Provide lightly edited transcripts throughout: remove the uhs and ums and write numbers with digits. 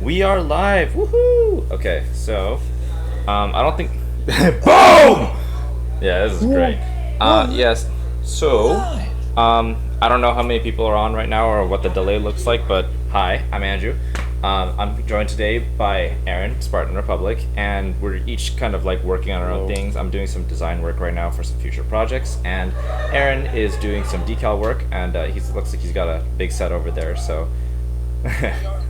We are live. Woohoo! Okay, so I don't think. Boom! Yeah, this is great. Yes. So, I don't know how many people are on right now or what the delay looks like, but hi, I'm Andrew. I'm joined today by Aaron, Spartan Republic, and we're each kind of like working on our own things. I'm doing some design work right now for some future projects, and Aaron is doing some decal work, and he looks like he's got a big set over there. So,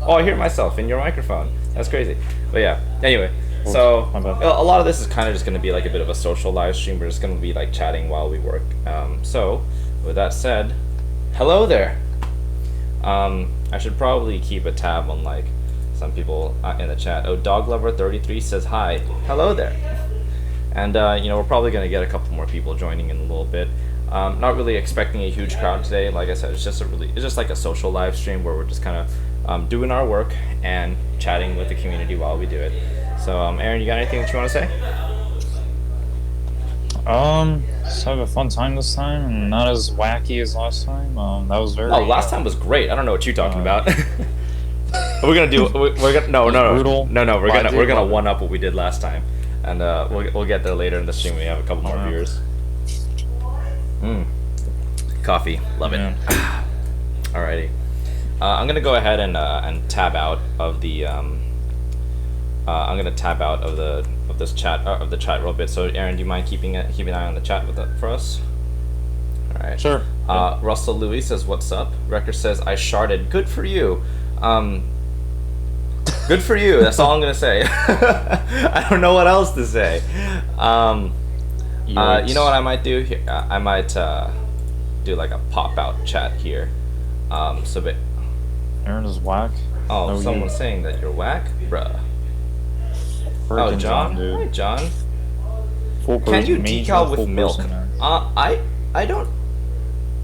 oh, I hear myself in your microphone. That's crazy. But yeah. Anyway, so a lot of this is kind of just going to be like a bit of a social live stream. We're just going to be like chatting while we work. So, with that said, hello there. I should probably keep a tab on like some people in the chat. Oh, Dog Lover 33 says hi. Hello there. And we're probably gonna get a couple more people joining in a little bit. Not really expecting a huge crowd today. Like I said, it's just like a social live stream where we're just kind of doing our work and chatting with the community while we do it. So, Aaron, you got anything that you want to say? Just have a fun time this time, and not as wacky as last time. That was very. Oh, last time was great. I don't know what you're talking about. We're gonna do. We're gonna no. We're gonna one up what we did last time, and we'll get there later in the stream. We have a couple more viewers. Coffee, love it. Alrighty. I'm gonna go ahead and tab out of the. I'm gonna tab out of this chat of the chat real bit. So Aaron, do you mind keeping an eye on the chat for us? All right. Sure. Russell Louis says, "What's up?" Wrecker says, "I sharded. Good for you." Good for you. That's all I'm gonna say. I don't know what else to say. You know what I might do here? I might do like a pop out chat here. Aaron is whack. Oh, someone's saying that you're whack, bruh. Oh, John. Hi, John. Can you decal with milk? I don't.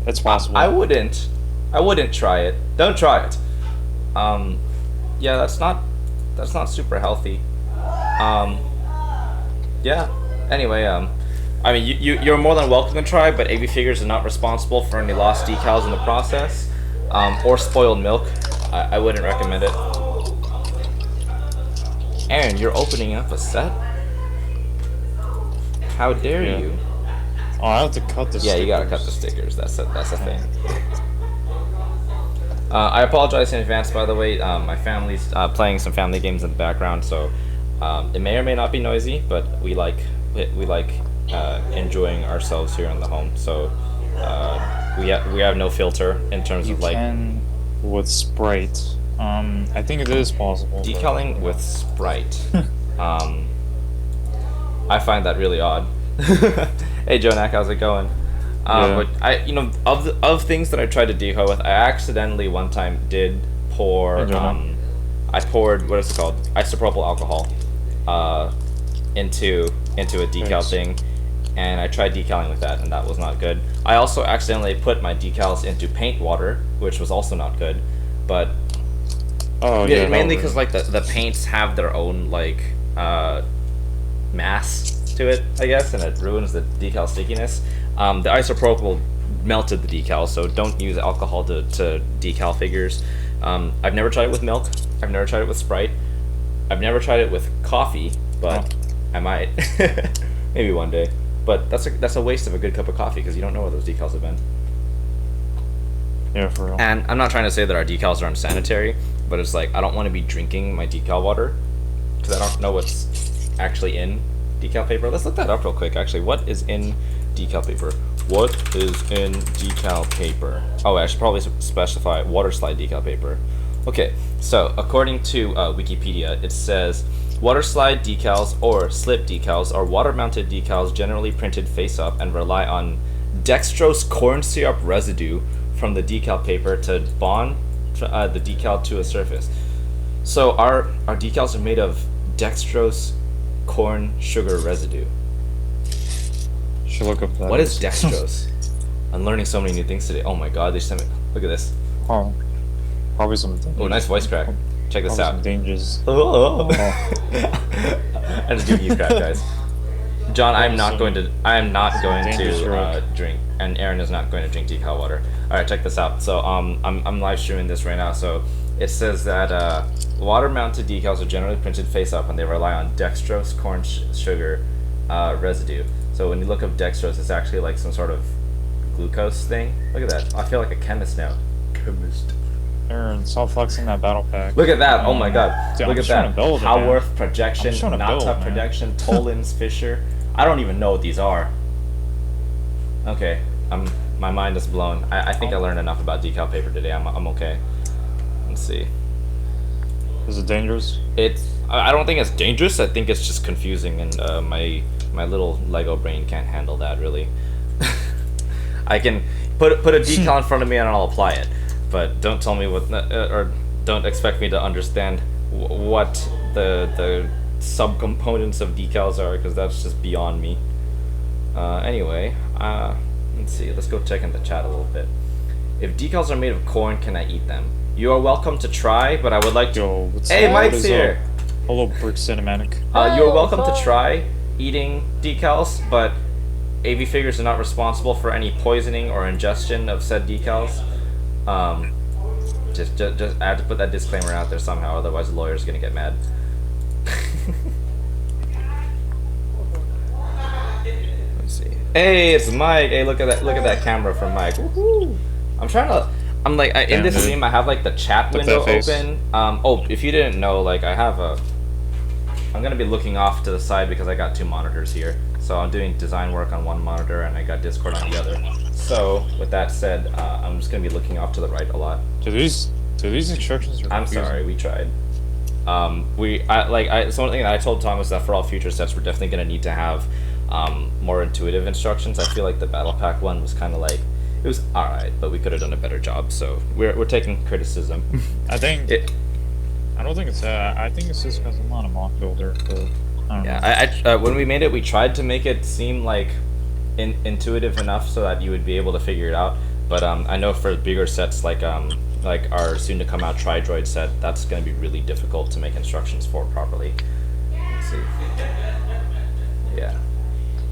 It's possible. I wouldn't try it. Don't try it. Yeah, that's not super healthy. Yeah. Anyway, I mean, you're more than welcome to try, but AV Figures is not responsible for any lost decals in the process, or spoiled milk. I wouldn't recommend it. Aaron, you're opening up a set? How dare you? Oh, I have to cut the stickers. Yeah, you gotta cut the stickers. That's a thing. I apologize in advance, by the way. My family's playing some family games in the background, so it may or may not be noisy, but we like enjoying ourselves here in the home. So we have no filter in terms of like. You can with Sprite. I think it is possible. Decaling with Sprite. I find that really odd. Hey, Jonak, how's it going? But of things that I tried to decal with, I accidentally one time did pour. I poured, what is it called? Isopropyl alcohol into a decal thing, and I tried decaling with that, and that was not good. I also accidentally put my decals into paint water, which was also not good, but. Mainly because like the paints have their own like mass to it, I guess, and it ruins the decal stickiness. The isopropyl melted the decal, so don't use alcohol to decal figures. I've never tried it with milk. I've never tried it with Sprite. I've never tried it with coffee, but I might maybe one day. But that's a waste of a good cup of coffee because you don't know where those decals have been. Yeah, for real. And I'm not trying to say that our decals are unsanitary, but it's like I don't want to be drinking my decal water because I don't know what's actually in decal paper. Let's look that up real quick. Actually, what is in decal paper? What is in decal paper? Oh, I should probably specify water slide decal paper. Okay, so according to Wikipedia, it says water slide decals or slip decals are water-mounted decals generally printed face-up and rely on dextrose corn syrup residue from the decal paper to bond the decal to a surface. So our decals are made of dextrose corn sugar residue. Should look up that. What is dextrose? I'm learning so many new things today. Oh my god, they sent me. Look at this. Oh, probably some. Oh, nice voice crack. Check this out. Some dangers. Oh. I'm just giving you crap, guys. John, I am not going to Dangerous road. drink, and Aaron is not going to drink decal water. All right, check this out. So I'm live streaming this right now. So it says that water-mounted decals are generally printed face up, and they rely on dextrose corn sugar residue. So when you look up dextrose, it's actually like some sort of glucose thing. Look at that. I feel like a chemist now. Chemist. Aaron, stop flexing that battle pack. Look at that! Oh my god! Dude, Look I'm at trying that! to build it, Howarth man. projection, I'm trying to build, Nata man. projection, Tolan's Fisher. I don't even know what these are. Okay, my mind is blown. I think I learned enough about decal paper today. I'm okay. Let's see. Is it dangerous? I don't think it's dangerous. I think it's just confusing, and my little Lego brain can't handle that really. I can put a decal in front of me and I'll apply it, but don't tell me what or don't expect me to understand what the subcomponents of decals are, because that's just beyond me. Anyway, let's see. Let's go check in the chat a little bit. If decals are made of corn, can I eat them? You are welcome to try, but I would like to. Yo, what's Hey, up? Mike's What is here. up? Hello, Brick Cinematic. You are welcome to try eating decals, but AV Figures are not responsible for any poisoning or ingestion of said decals. Just I have to put that disclaimer out there somehow, otherwise the lawyer's gonna get mad. Let's see. Hey, it's Mike. Hey, look at that camera from Mike. Woohoo! I'm like in this stream I have like the chat window open. Oh, if you didn't know, like I'm gonna be looking off to the side because I got two monitors here. So I'm doing design work on one monitor and I got Discord on the other. So with that said, I'm just gonna be looking off to the right a lot. Do these instructions are I'm confusing. sorry, we tried. So one thing that I told Tom was that for all future sets, we're definitely gonna need to have more intuitive instructions. I feel like the Battle Pack one was kind of like, it was alright, but we could have done a better job. So we're taking criticism. I think I don't think it's I think it's just because I'm not a mock builder. But I don't know. Yeah, when we made it, we tried to make it seem like intuitive enough so that you would be able to figure it out. But I know for bigger sets like our soon to come out Tri-Droid set, that's going to be really difficult to make instructions for properly. Let's see. Yeah.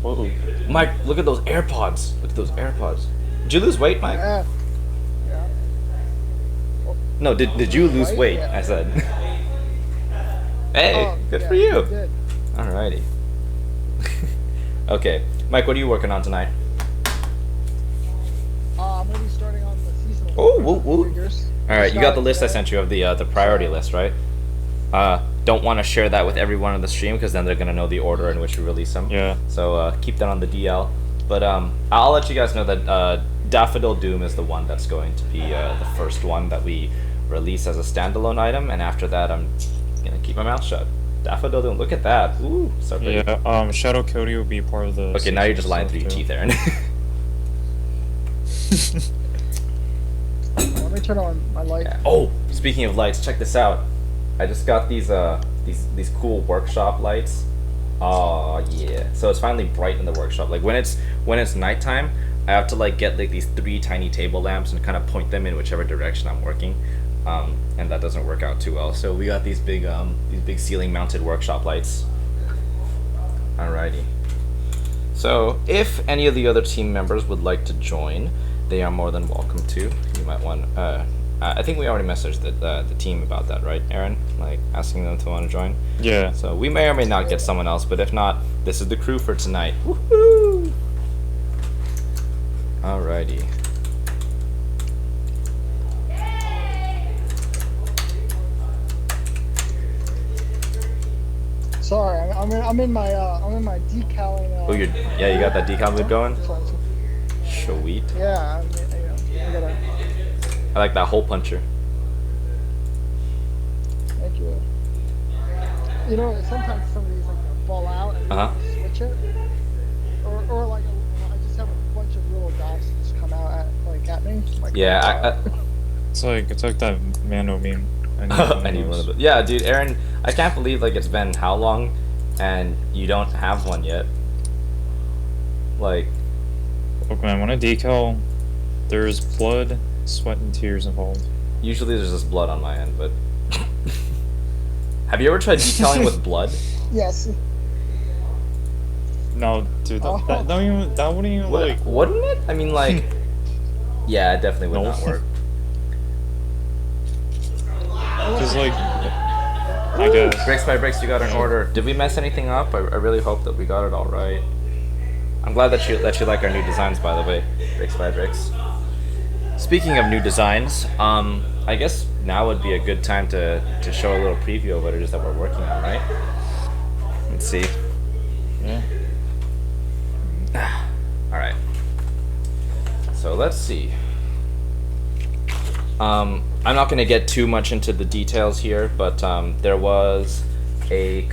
Whoa. Mike, look at those AirPods. Look at those AirPods. Did you lose weight, Mike? Yeah. No, did you lose weight? Yeah. I said. Hey, Oh, good yeah, for you. I did. Alrighty. Okay, Mike, what are you working on tonight? I'm gonna be starting on the seasonal. Oh, woo, woo. figures. All right, you got the list I today. sent you of the priority list, right? Don't want to share that with everyone on the stream because then they're gonna know the order in which we release them. Yeah. So keep that on the DL. But I'll let you guys know that Daffodil Doom is the one that's going to be the first one that we release as a standalone item, and after that, I'm gonna keep my mouth shut. Daffodil Doom, look at that! Ooh, so pretty. Yeah. Shadow Cody will be part of the. Okay, now you're just lying through your stuff, teeth, too. Aaron. Let me turn on my light. Yeah. Oh, speaking of lights, check this out. I just got these cool workshop lights. Oh yeah. So it's finally bright in the workshop. Like when it's nighttime, I have to like get like these 3 tiny table lamps and kind of point them in whichever direction I'm working. And that doesn't work out too well. So we got these big ceiling mounted workshop lights. Alrighty. So if any of the other team members would like to join, they are more than welcome to. You might want. I think we already messaged the team about that, right, Aaron? Like asking them to want to join. Yeah. So we may or may not get someone else, but if not, this is the crew for tonight. Woohoo! Alrighty. Sorry, I'm in my decaling. Oh, you got that decal mood going. Sweet. Yeah, I gotta. I like that hole puncher. Thank you. You know, sometimes some of these like fall out and switch it, or like I just have a bunch of little dots that just come out at me. Like, Yeah, It's like that Mando meme. I need one of those. Yeah, dude, Aaron, I can't believe like it's been how long, and you don't have one yet. Like, Look, man, when I decal, there's blood, sweat, and tears involved. usually there's just blood on my end, but have you ever tried decaling with blood? Yes. No, dude, that wouldn't even like. Wouldn't it? I mean, like, yeah, it definitely would No. not work. Cause like, I guess. Bricks by Bricks, you got an order. Did we mess anything up? I really hope that we got it all right. I'm glad that you like our new designs, by the way. Bricks by Bricks. Speaking of new designs, I guess now would be a good time to show a little preview of what it is that we're working on, right? Let's see. Yeah. All right. So let's see. I'm not going to get too much into the details here, but there was a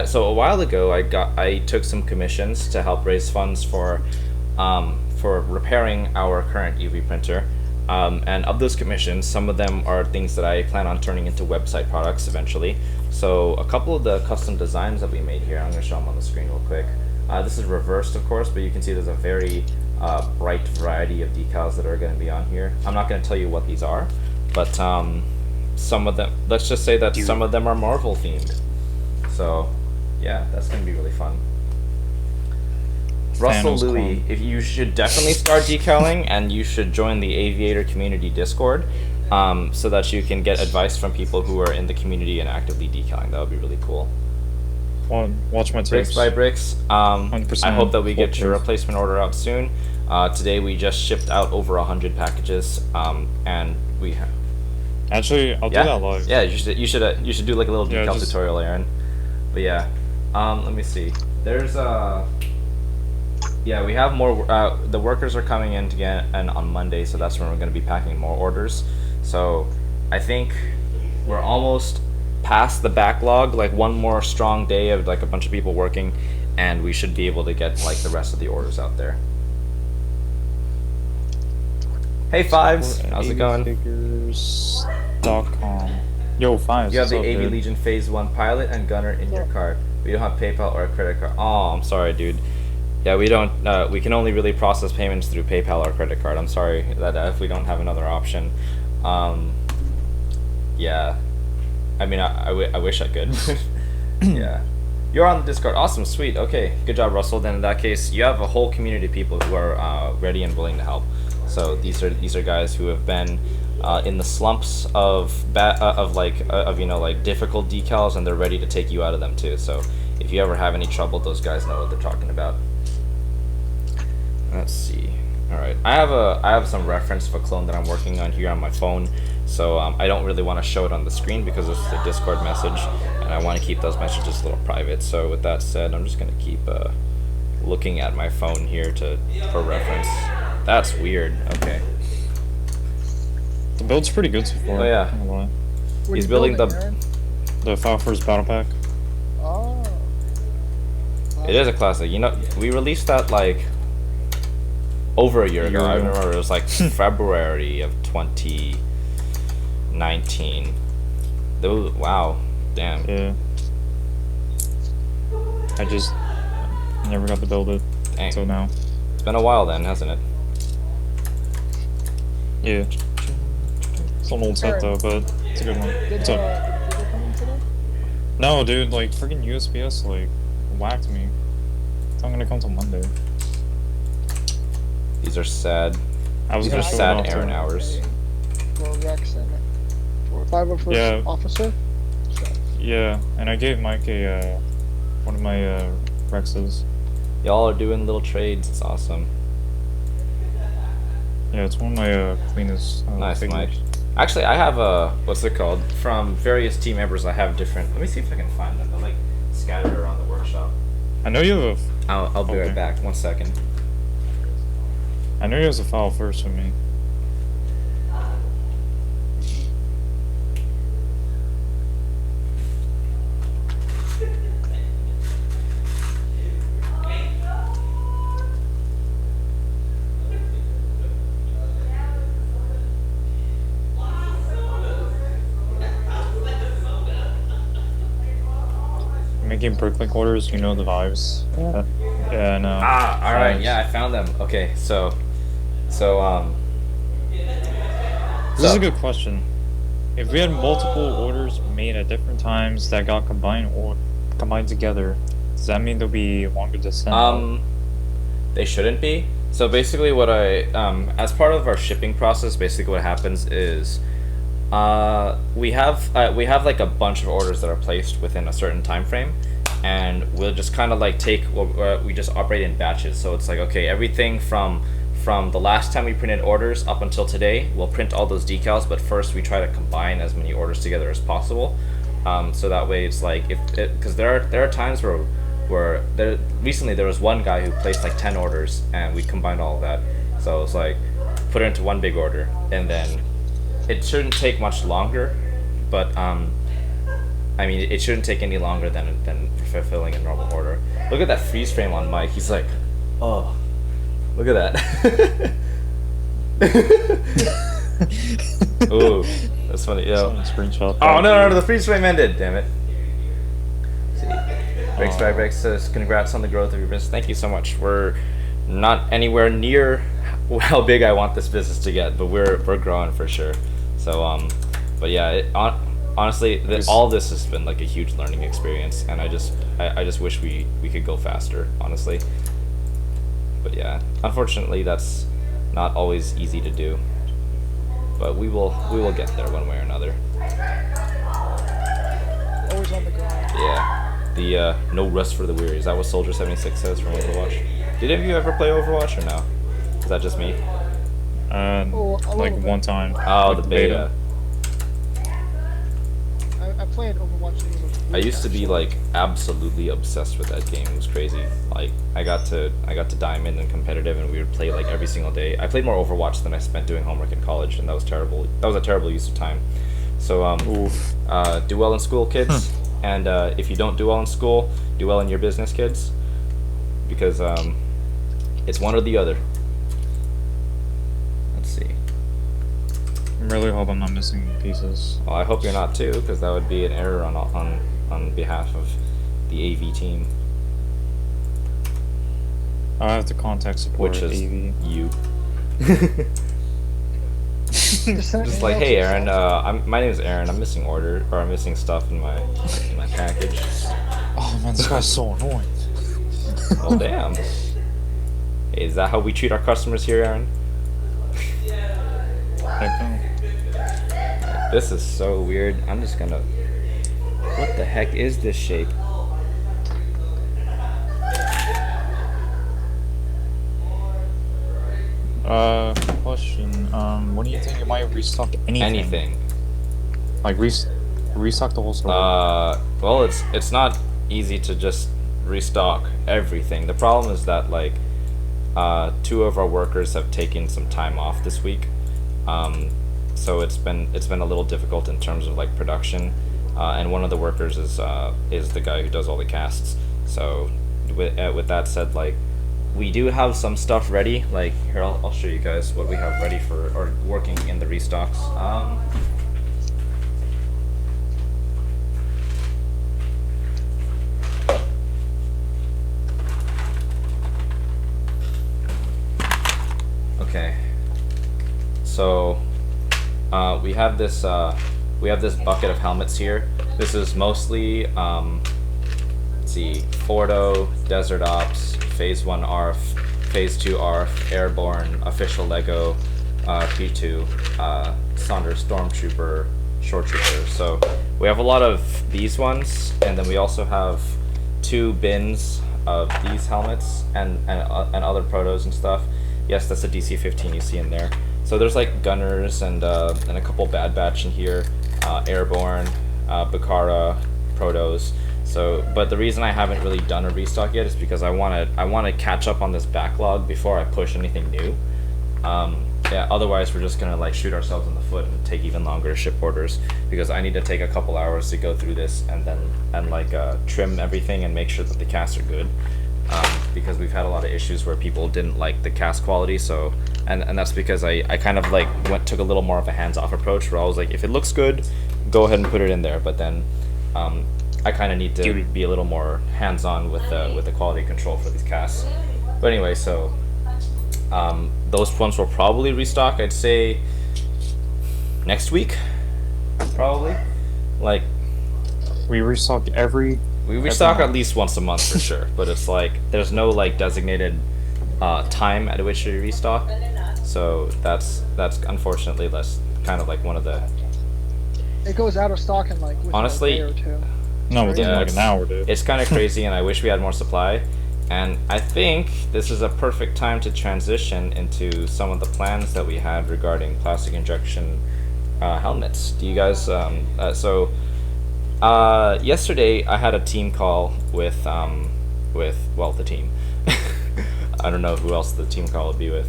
so a while ago I took some commissions to help raise funds for repairing our current UV printer. And of those commissions, some of them are things that I plan on turning into website products eventually. So a couple of the custom designs that we made here, I'm going to show them on the screen real quick. This is reversed, of course, but you can see there's a very bright variety of decals that are going to be on here. I'm not going to tell you what these are, but some of them, let's just say that some of them are Marvel themed. So yeah, that's going to be really fun. Russell Louie, if you should definitely start decaling, and you should join the Aviator Community Discord, so that you can get advice from people who are in the community and actively decaling. That would be really cool. Watch my tips. Bricks by Bricks. I hope that we get your replacement order out soon. Today we just shipped out over 100 packages, and we have. Actually, I'll do that live. Yeah, you should do like a little decal tutorial, Aaron. But yeah, let me see. There's yeah, we have more. The workers are coming in again and on Monday, so that's when we're going to be packing more orders. So I think we're almost past the backlog. Like one more strong day of like a bunch of people working, and we should be able to get like the rest of the orders out there. Hey Fives, how's it going? Figures.com. Yo, Fives. You have the AV Legion Phase 1 pilot and gunner in your cart. We don't have PayPal or a credit card. Oh, I'm sorry, dude. Yeah, we don't. We can only really process payments through PayPal or credit card. I'm sorry that if we don't have another option. Yeah. I mean, I wish I could. Yeah. You're on the Discord. Awesome, sweet. Okay, good job, Russell. Then in that case, you have a whole community of people who are ready and willing to help. So these are guys who have been in the slumps of you know, like difficult decals, and they're ready to take you out of them too. So if you ever have any trouble, those guys know what they're talking about. Let's see. All right, I have some reference of a clone that I'm working on here on my phone. So I don't really want to show it on the screen because it's a Discord message, and I want to keep those messages a little private. So with that said, I'm just gonna keep looking at my phone here for reference. That's weird. Okay. The build's pretty good so far. Oh yeah. He's building the File First Battle Pack. Oh. It is a classic. You know, we released that like over a year ago. I remember it was like February of 2019. Wow. Damn. Yeah. I just never got to build it until now. It's been a while then, hasn't it? Yeah. It's an old set though, but it's a good one. What's up? No, dude, like freaking USPS like whacked me. It's not gonna come till Monday. These are sad. These are sad Aaron hours. For Rex and 501st officer. Yeah, and I gave Mike one of my Rexes. Y'all are doing little trades. It's awesome. Yeah, it's one of my cleanest. Nice, figures. Mike. Actually, I have what's it called? From various team members, I have different. Let me see if I can find them. They're like scattered around the workshop. I know you have a. I'll be right back. 1 second. I know you have a file first for me. Making Bricklink orders, you know the vibes. Yeah, I know. Alright, yeah, I found them. Okay, so this is a good question. If we had multiple orders made at different times that got combined together, Does that mean they'll be longer to send out? They shouldn't be. So basically, what as part of our shipping process, basically what happens is, we have like a bunch of orders that are placed within a certain time frame, and we'll just kind of like we just operate in batches. So it's like, okay, everything from the last time we printed orders up until today, we'll print all those decals, but first we try to combine as many orders together as possible. So that way it's like, because there are times where recently there was one guy who placed like 10 orders, and we combined all of that. So it's like, put it into one big order, and then it shouldn't take much longer, but I mean, it shouldn't take any longer than fulfilling a normal order. Look at that freeze frame on Mike. He's like, oh, look at that. Ooh, that's funny. Yo. Screenshot. Oh no, the freeze frame ended. Damn it. Let's see, Breaks says, congrats on the growth of your business. Thank you so much. We're not anywhere near how big I want this business to get, but we're growing for sure. So but yeah, honestly, all of this has been like a huge learning experience, and I just wish we could go faster, honestly. But yeah, unfortunately, that's not always easy to do. But we will get there one way or another. Always on the grind. Yeah. The no rest for the weary. Is that what Soldier 76 says from Overwatch? Did any of you ever play Overwatch or no? Is that just me? Like one time. Oh, the beta. I played Overwatch. I used to be like absolutely obsessed with that game. It was crazy. Like I got to diamond and competitive, and we would play like every single day. I played more Overwatch than I spent doing homework in college, and that was terrible. That was a terrible use of time. So do well in school, kids. And if you don't do well in school, do well in your business, kids, because it's one or the other. Let's see. I really hope I'm not missing pieces. Well, I hope you're not too, because that would be an error on behalf of the AV team. I have to contact support. Which is AV. You. Just like, hey Aaron, my name is Aaron. I'm missing I'm missing stuff in my package. Oh man, this guy's so annoying. Oh damn. Hey, is that how we treat our customers here, Aaron? This is so weird. I'm just gonna. What the heck is this shape? Question. What do you think? You might restock anything? Anything. Like restock the whole store. Well, it's not easy to just restock everything. The problem is that like, 2 of our workers have taken some time off this week, so it's been a little difficult in terms of like production, and one of the workers is the guy who does all the casts. So with that said, like, we do have some stuff ready. Like here, I'll show you guys what we have ready for or working in the restocks. Okay. So we have this bucket of helmets here. This is mostly let's see, Fordo, Desert Ops, Phase 1 ARF, Phase 2 ARF, Airborne, Official Lego, P2, Sonder Stormtrooper, Short Trooper. So we have a lot of these ones, and then we also have 2 bins of these helmets and other protos and stuff. Yes, that's a DC-15 you see in there. So there's like Gunners and a couple Bad Batch in here, Airborne, Bakara, protos. So, but the reason I haven't really done a restock yet is because I want to catch up on this backlog before I push anything new. Yeah, otherwise we're just gonna like shoot ourselves in the foot and take even longer to ship orders, because I need to take a couple hours to go through this and trim everything and make sure that the casts are good. Because we've had a lot of issues where people didn't like the cast quality, so and that's because I kind of like took a little more of a hands-off approach, where I was like, if it looks good, go ahead and put it in there, but then I kind of need to be a little more hands-on with the quality control for these casts. But anyway, so those ones will probably restock, I'd say next week, probably. Like, we restock every We restock at least once a month for sure, but it's like there's no like designated time at which we restock. So that's unfortunately that's kind of like one of the. It goes out of stock in like within honestly. a day or two. No, within like an hour, dude. It's kind of crazy, and I wish we had more supply. And I think this is a perfect time to transition into some of the plans that we had regarding plastic injection helmets. Do you guys? Yesterday I had a team call with the team. I don't know who else the team call would be with,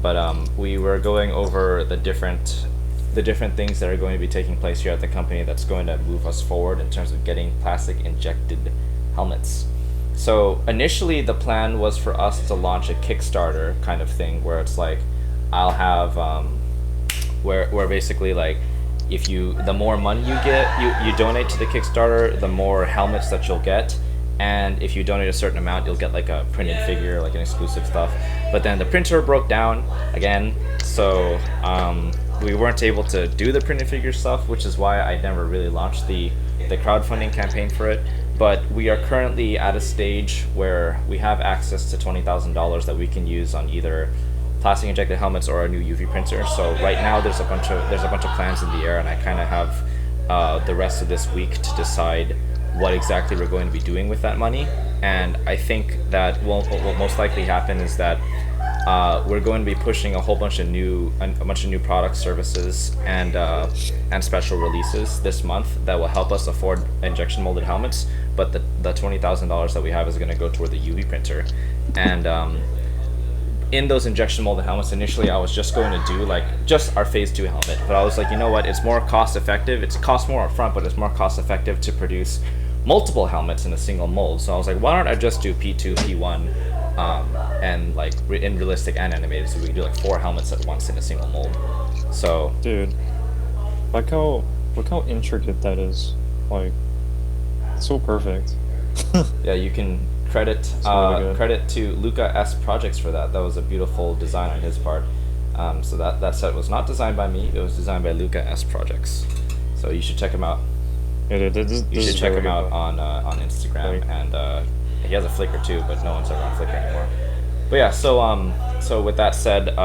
but we were going over the different things that are going to be taking place here at the company that's going to move us forward in terms of getting plastic injected helmets. So initially the plan was for us to launch a Kickstarter kind of thing where it's like I'll have where basically like if the more money you get, you donate to the Kickstarter, the more helmets that you'll get. And if you donate a certain amount, you'll get like a printed figure, like an exclusive stuff. But then the printer broke down again, so we weren't able to do the printed figure stuff, which is why I never really launched the crowdfunding campaign for it. But we are currently at a stage where we have access to $20,000 that we can use on either plastic injected helmets or a new UV printer. So right now there's a bunch of plans in the air, and I kind of have the rest of this week to decide what exactly we're going to be doing with that money. And I think that what will most likely happen is that we're going to be pushing a whole bunch of new products, services, and special releases this month that will help us afford injection molded helmets. But the $20,000 that we have is going to go toward the UV printer. And in those injection molded helmets, initially I was just going to do like just our phase 2 helmet, but I was like, you know what, it's more cost effective. It costs more upfront, but it's more cost effective to produce multiple helmets in a single mold. So I was like, why don't I just do P2, P1, and like in realistic and animated, so we can do like 4 helmets at once in a single mold. So dude, look how intricate that is. Like, it's so perfect. Yeah, you can credit to Luca S Projects for that. That was a beautiful design on his part. So that set was not designed by me. It was designed by Luca S Projects. So you should check him out. You should check him out on Instagram, and he has a Flickr too, but no one's ever on Flickr anymore. But yeah, so with that said,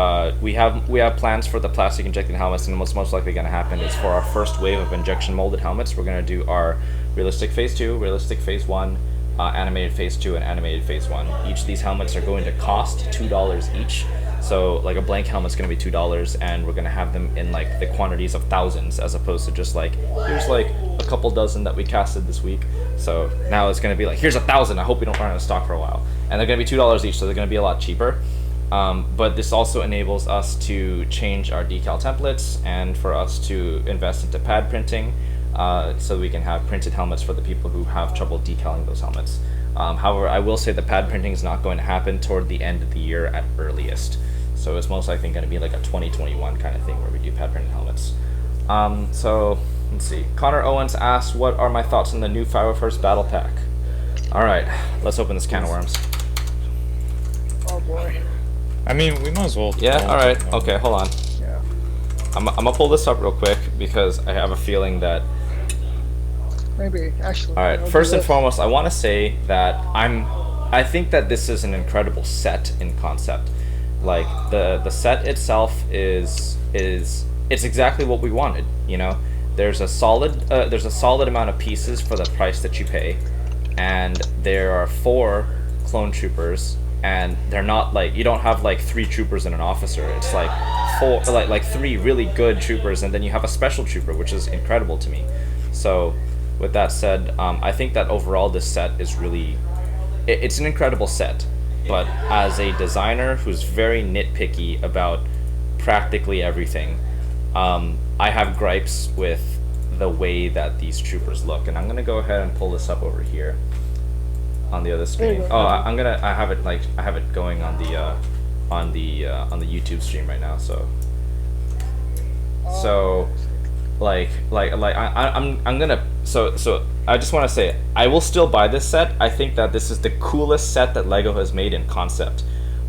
we have plans for the plastic injected helmets, and what's most likely going to happen is for our first wave of injection molded helmets, we're going to do our realistic phase 2, realistic phase 1, animated phase 2, and animated phase 1. Each of these helmets are going to cost $2 each. So like a blank helmet's going to be $2, and we're going to have them in like the quantities of thousands, as opposed to just like here's like a couple dozen that we casted this week. So now it's going to be like here's 1,000. I hope we don't run out of stock for a while, and they're going to be $2 each, so they're going to be a lot cheaper. But this also enables us to change our decal templates and for us to invest into pad printing, so we can have printed helmets for the people who have trouble decaling those helmets. However, I will say the pad printing is not going to happen toward the end of the year at earliest. So it's most likely going to be like a 2021 kind of thing where we do pad printed helmets. So let's see. Connor Owens asked, "What are my thoughts on the new 501st Battle Pack?" All right, let's open this can of worms. Oh boy. I mean, we might as well. Yeah. All right. Okay. Hold on. Yeah. I'm gonna pull this up real quick because I have a feeling that. Maybe actually. All right. First and foremost, I want to say that I think that this is an incredible set in concept. Like the set itself is it's exactly what we wanted. You know, there's a solid amount of pieces for the price that you pay, and there are 4 clone troopers, and they're not like you don't have like 3 troopers and an officer. It's like 4 like 3 really good troopers, and then you have a special trooper, which is incredible to me. So with that said, I think that overall this set is really it's an incredible set. But as a designer who's very nitpicky about practically everything, I have gripes with the way that these troopers look, and I'm gonna go ahead and pull this up over here on the other screen. Oh, I have it going on the YouTube stream right now. So I'm gonna so I just want to say I will still buy this set. I think that this is the coolest set that LEGO has made in concept,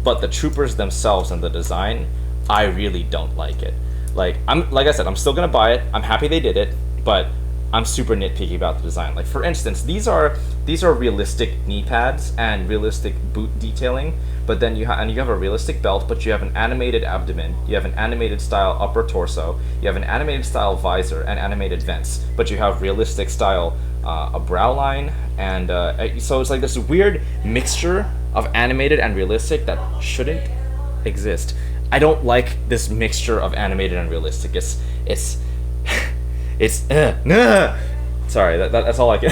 but the troopers themselves and the design, I really don't like it. Like I said, I'm still gonna buy it. I'm happy they did it, but I'm super nitpicky about the design. Like for instance, these are realistic knee pads and realistic boot detailing, but then you have a realistic belt, but you have an animated abdomen, you have an animated style upper torso, you have an animated style visor and animated vents, but you have realistic style a brow line, and so it's like this weird mixture of animated and realistic that shouldn't exist. I don't like this mixture of animated and realistic. It's sorry, that's all I can.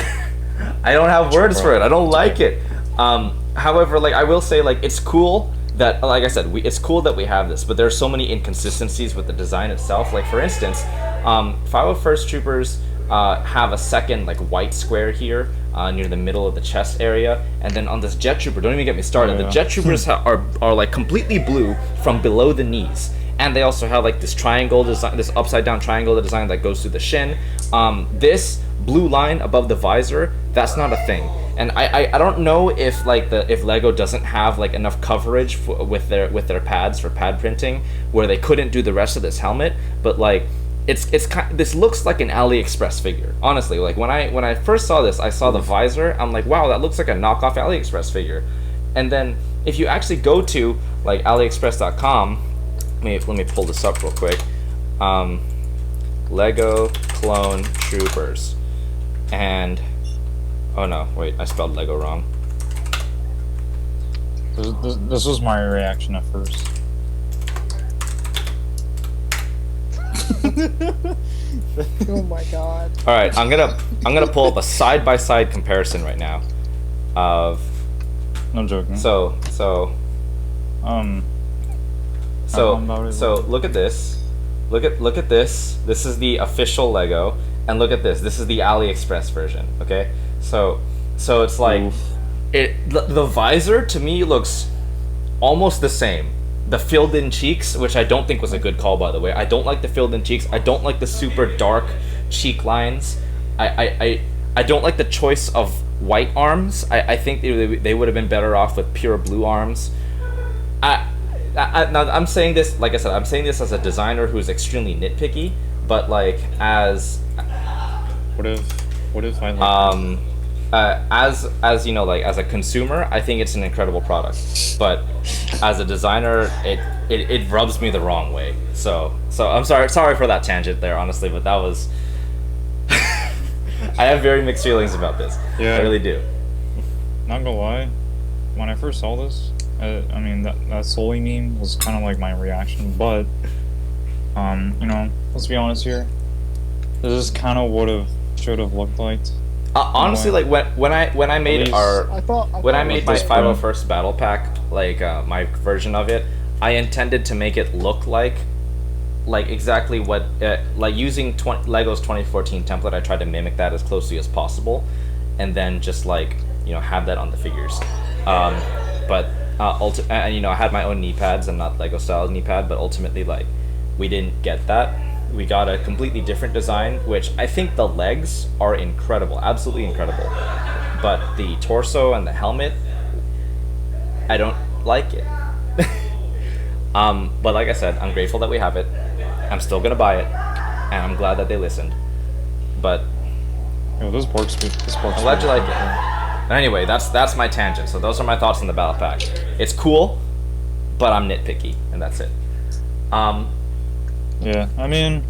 I don't have words for it. I don't like it. However, like I will say, like it's cool that, like I said, it's cool that we have this, but there's so many inconsistencies with the design itself. Like for instance, 501st Troopers have a second like white square here near the middle of the chest area, and then on this Jet Trooper, don't even get me started. Yeah. The Jet Troopers are like completely blue from below the knees. And they also have like this triangle design, this upside down triangle design that goes through the shin. This blue line above the visor, that's not a thing. And I don't know if if Lego doesn't have like enough coverage with their pads for pad printing where they couldn't do the rest of this helmet. But like it's this looks like an AliExpress figure. Honestly, like when I first saw this, I saw the visor. I'm like, wow, that looks like a knockoff AliExpress figure. And then if you actually go to like AliExpress.com. Let me pull this up real quick. Lego Clone Troopers, and oh no, wait, I spelled Lego wrong. This was my reaction at first. Oh my god. All right, I'm gonna pull up a side-by-side comparison right now of. No joking. So look at this. Look at this. This is the official Lego, and look at this. This is the AliExpress version. Okay, so it's like the visor to me looks almost the same. The filled-in cheeks, which I don't think was a good call, by the way. I don't like the filled-in cheeks. I don't like the super dark cheek lines. I don't like the choice of white arms. I think they would have been better off with pure blue arms. Now I'm saying this, like I said, I'm saying this as a designer who's extremely nitpicky, but like as what if I like as you know, like as a consumer, I think it's an incredible product, but as a designer, it rubs me the wrong way. So I'm sorry for that tangent there, honestly, but that was I have very mixed feelings about this. Yeah, I really do. Not gonna lie, when I first saw this, I mean that Sully meme was kind of like my reaction, but you know, let's be honest here. This is kind of what it should have looked like. Honestly, like when I made my 501st battle pack, like my version of it, I intended to make it look like exactly what like using Lego's 2014 template. I tried to mimic that as closely as possible, and then just like, you know, have that on the figures. But and you know, I had my own knee pads and not Lego style knee pad, but ultimately like we didn't get that. We got a completely different design, which I think the legs are incredible, absolutely incredible. But the torso and the helmet, I don't like it. But like I said, I'm grateful that we have it. I'm still gonna buy it, and I'm glad that they listened. But yo, this works. I'm glad you like it. Anyway, that's my tangent. So those are my thoughts on the battle pack. It's cool, but I'm nitpicky, and that's it. Yeah, I mean,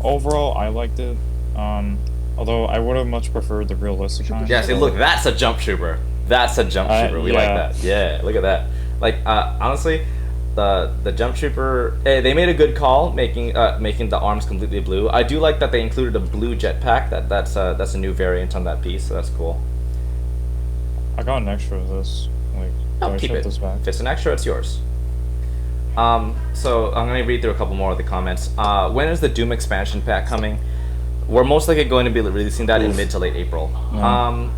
overall, I liked it. Although I would have much preferred the realistic kind. Yeah, see, look, that's a jump trooper. That's a jump trooper. We like that. Yeah, look at that. Like, honestly, the jump trooper, they made a good call making the arms completely blue. I do like that they included a blue jetpack. That's a new variant on that piece, so that's cool. I got an extra of this. Like, Oh, keep it. this back? If it's an extra, it's yours. So I'm gonna read through a couple more of the comments. When is the Doom expansion pack coming? We're most likely going to be releasing that in mid to late April. No.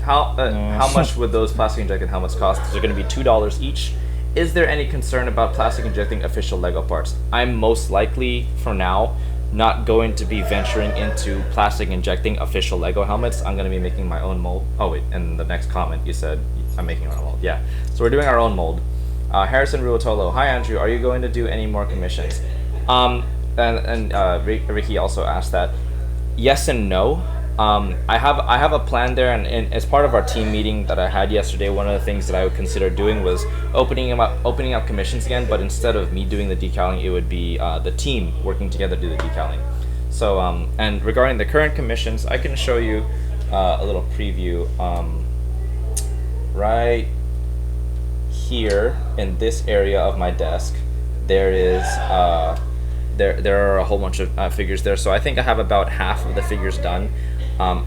How much would those plastic injected helmets cost? They're going to be $2 each. Is there any concern about plastic injecting official Lego parts? I'm most likely, for now, not going to be venturing into plastic injecting official Lego helmets. I'm going to be making my own mold. Oh wait, and the next comment you said I'm making our own mold. Yeah, so we're doing our own mold. Harrison Ruotolo, hi Andrew, are you going to do any more commissions? And Ricky also asked that. yes and no. I have a plan there, and as part of our team meeting that I had yesterday, one of the things that I would consider doing was opening up commissions again. But instead of me doing the decaling, it would be the team working together to do the decaling. So and regarding the current commissions, I can show you a little preview. Right here in this area of my desk, there is there are a whole bunch of figures there. So I think I have about half of the figures done.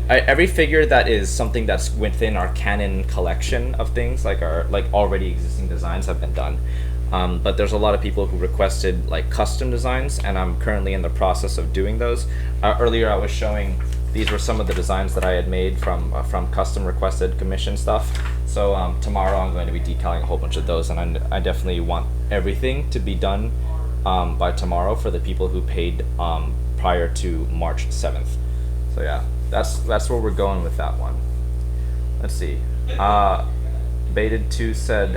Every figure that is something that's within our canon collection of things, like our already existing designs, have been done. But there's a lot of people who requested like custom designs, and I'm currently in the process of doing those. Earlier I was showing these were some of the designs that I had made from custom requested commission stuff. So tomorrow I'm going to be decaling a whole bunch of those, and I definitely want everything to be done by tomorrow for the people who paid prior to March 7th. So yeah, that's where we're going with that one. Let's see. Baited 2 said,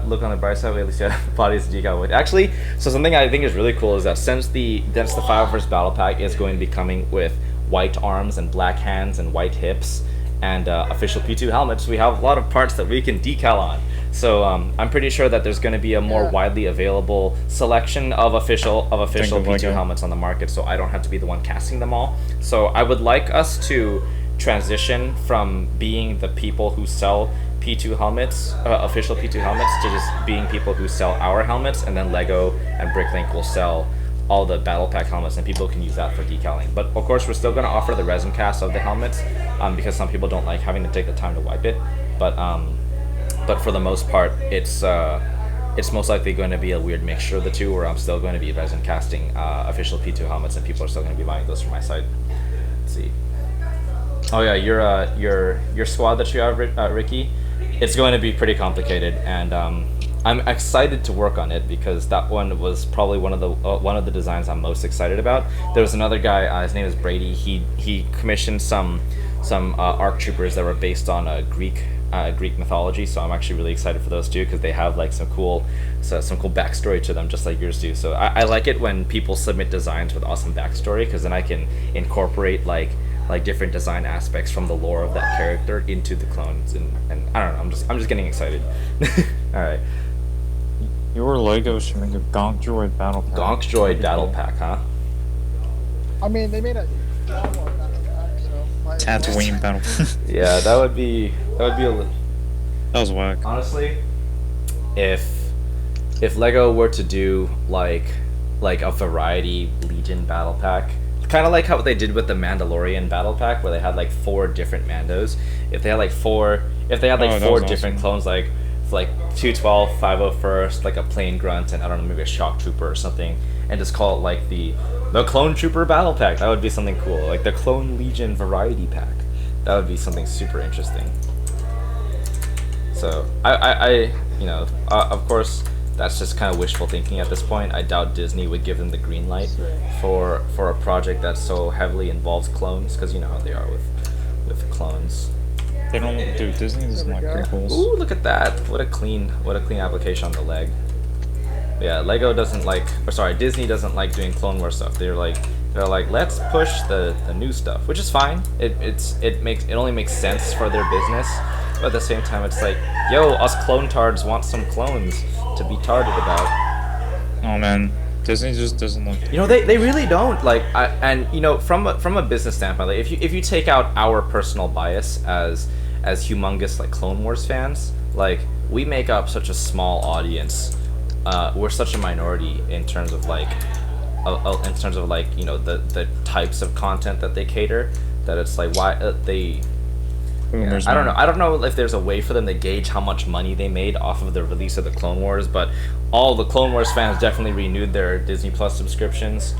look on the bright side, at least you have bodies decal with. Actually, so something I think is really cool is that since the 501st Battle Pack is going to be coming with white arms and black hands and white hips and official P2 helmets, we have a lot of parts that we can decal on. So I'm pretty sure that there's going to be a more widely available selection of official P2 helmets on the market, so I don't have to be the one casting them all. So I would like us to transition from being the people who sell P2 helmets, official P2 helmets, to just being people who sell our helmets, and then Lego and Bricklink will sell all the Battle Pack helmets, and people can use that for decaling. But of course, we're still going to offer the resin cast of the helmets, because some people don't like having to take the time to wipe it. But for the most part, it's most likely going to be a weird mixture of the two, where I'm still going to be resin casting official P2 helmets, and people are still going to be buying those from my site. Let's see. Oh yeah, your squad that you have, Ricky, it's going to be pretty complicated, and I'm excited to work on it because that one was probably one of the designs I'm most excited about. There was another guy, his name is Brady. He commissioned some ARC troopers that were based on Greek mythology, so I'm actually really excited for those too, because they have like some cool backstory to them, just like yours do. So I like it when people submit designs with awesome backstory, because then I can incorporate like different design aspects from the lore of that character into the clones, and I don't know, I'm just getting excited. All right. Your Lego should make a Gonk Droid battle pack. Gonk Droid battle pack, huh? I mean, they made a Star Wars battle pack, so Tatooine battle. Yeah, that would be a little. That was whack. Honestly, if Lego were to do like a variety Legion battle pack, kind of like how they did with the Mandalorian battle pack, where they had like 4 different Mandos. If they had four different clones, like 212, 501st, like a plain grunt, and I don't know, maybe a shock trooper or something, and just call it like the clone trooper battle pack, that would be something cool. Like the clone Legion variety pack, that would be something super interesting. So I of course, that's just kind of wishful thinking at this point. I doubt Disney would give them the green light for a project that so heavily involves clones, because you know how they are with clones. They don't do. Disney doesn't like prequels. Ooh, look at that! What a clean application on the leg. Yeah, Lego doesn't like, or sorry, Disney doesn't like doing Clone Wars stuff. They're like, let's push the new stuff, which is fine. It only makes sense for their business. But at the same time, it's like, yo, us clone tards want some clones to be tarded about. Oh man, Disney just doesn't like. You know, they really don't like. And you know, from a business standpoint, like if you take out our personal bias as humongous like Clone Wars fans, like we make up such a small audience. We're such a minority in terms of like, you know, the types of content that they cater, that it's like why they. Yeah, I don't know if there's a way for them to gauge how much money they made off of the release of the Clone Wars, but all the Clone Wars fans definitely renewed their Disney Plus subscriptions.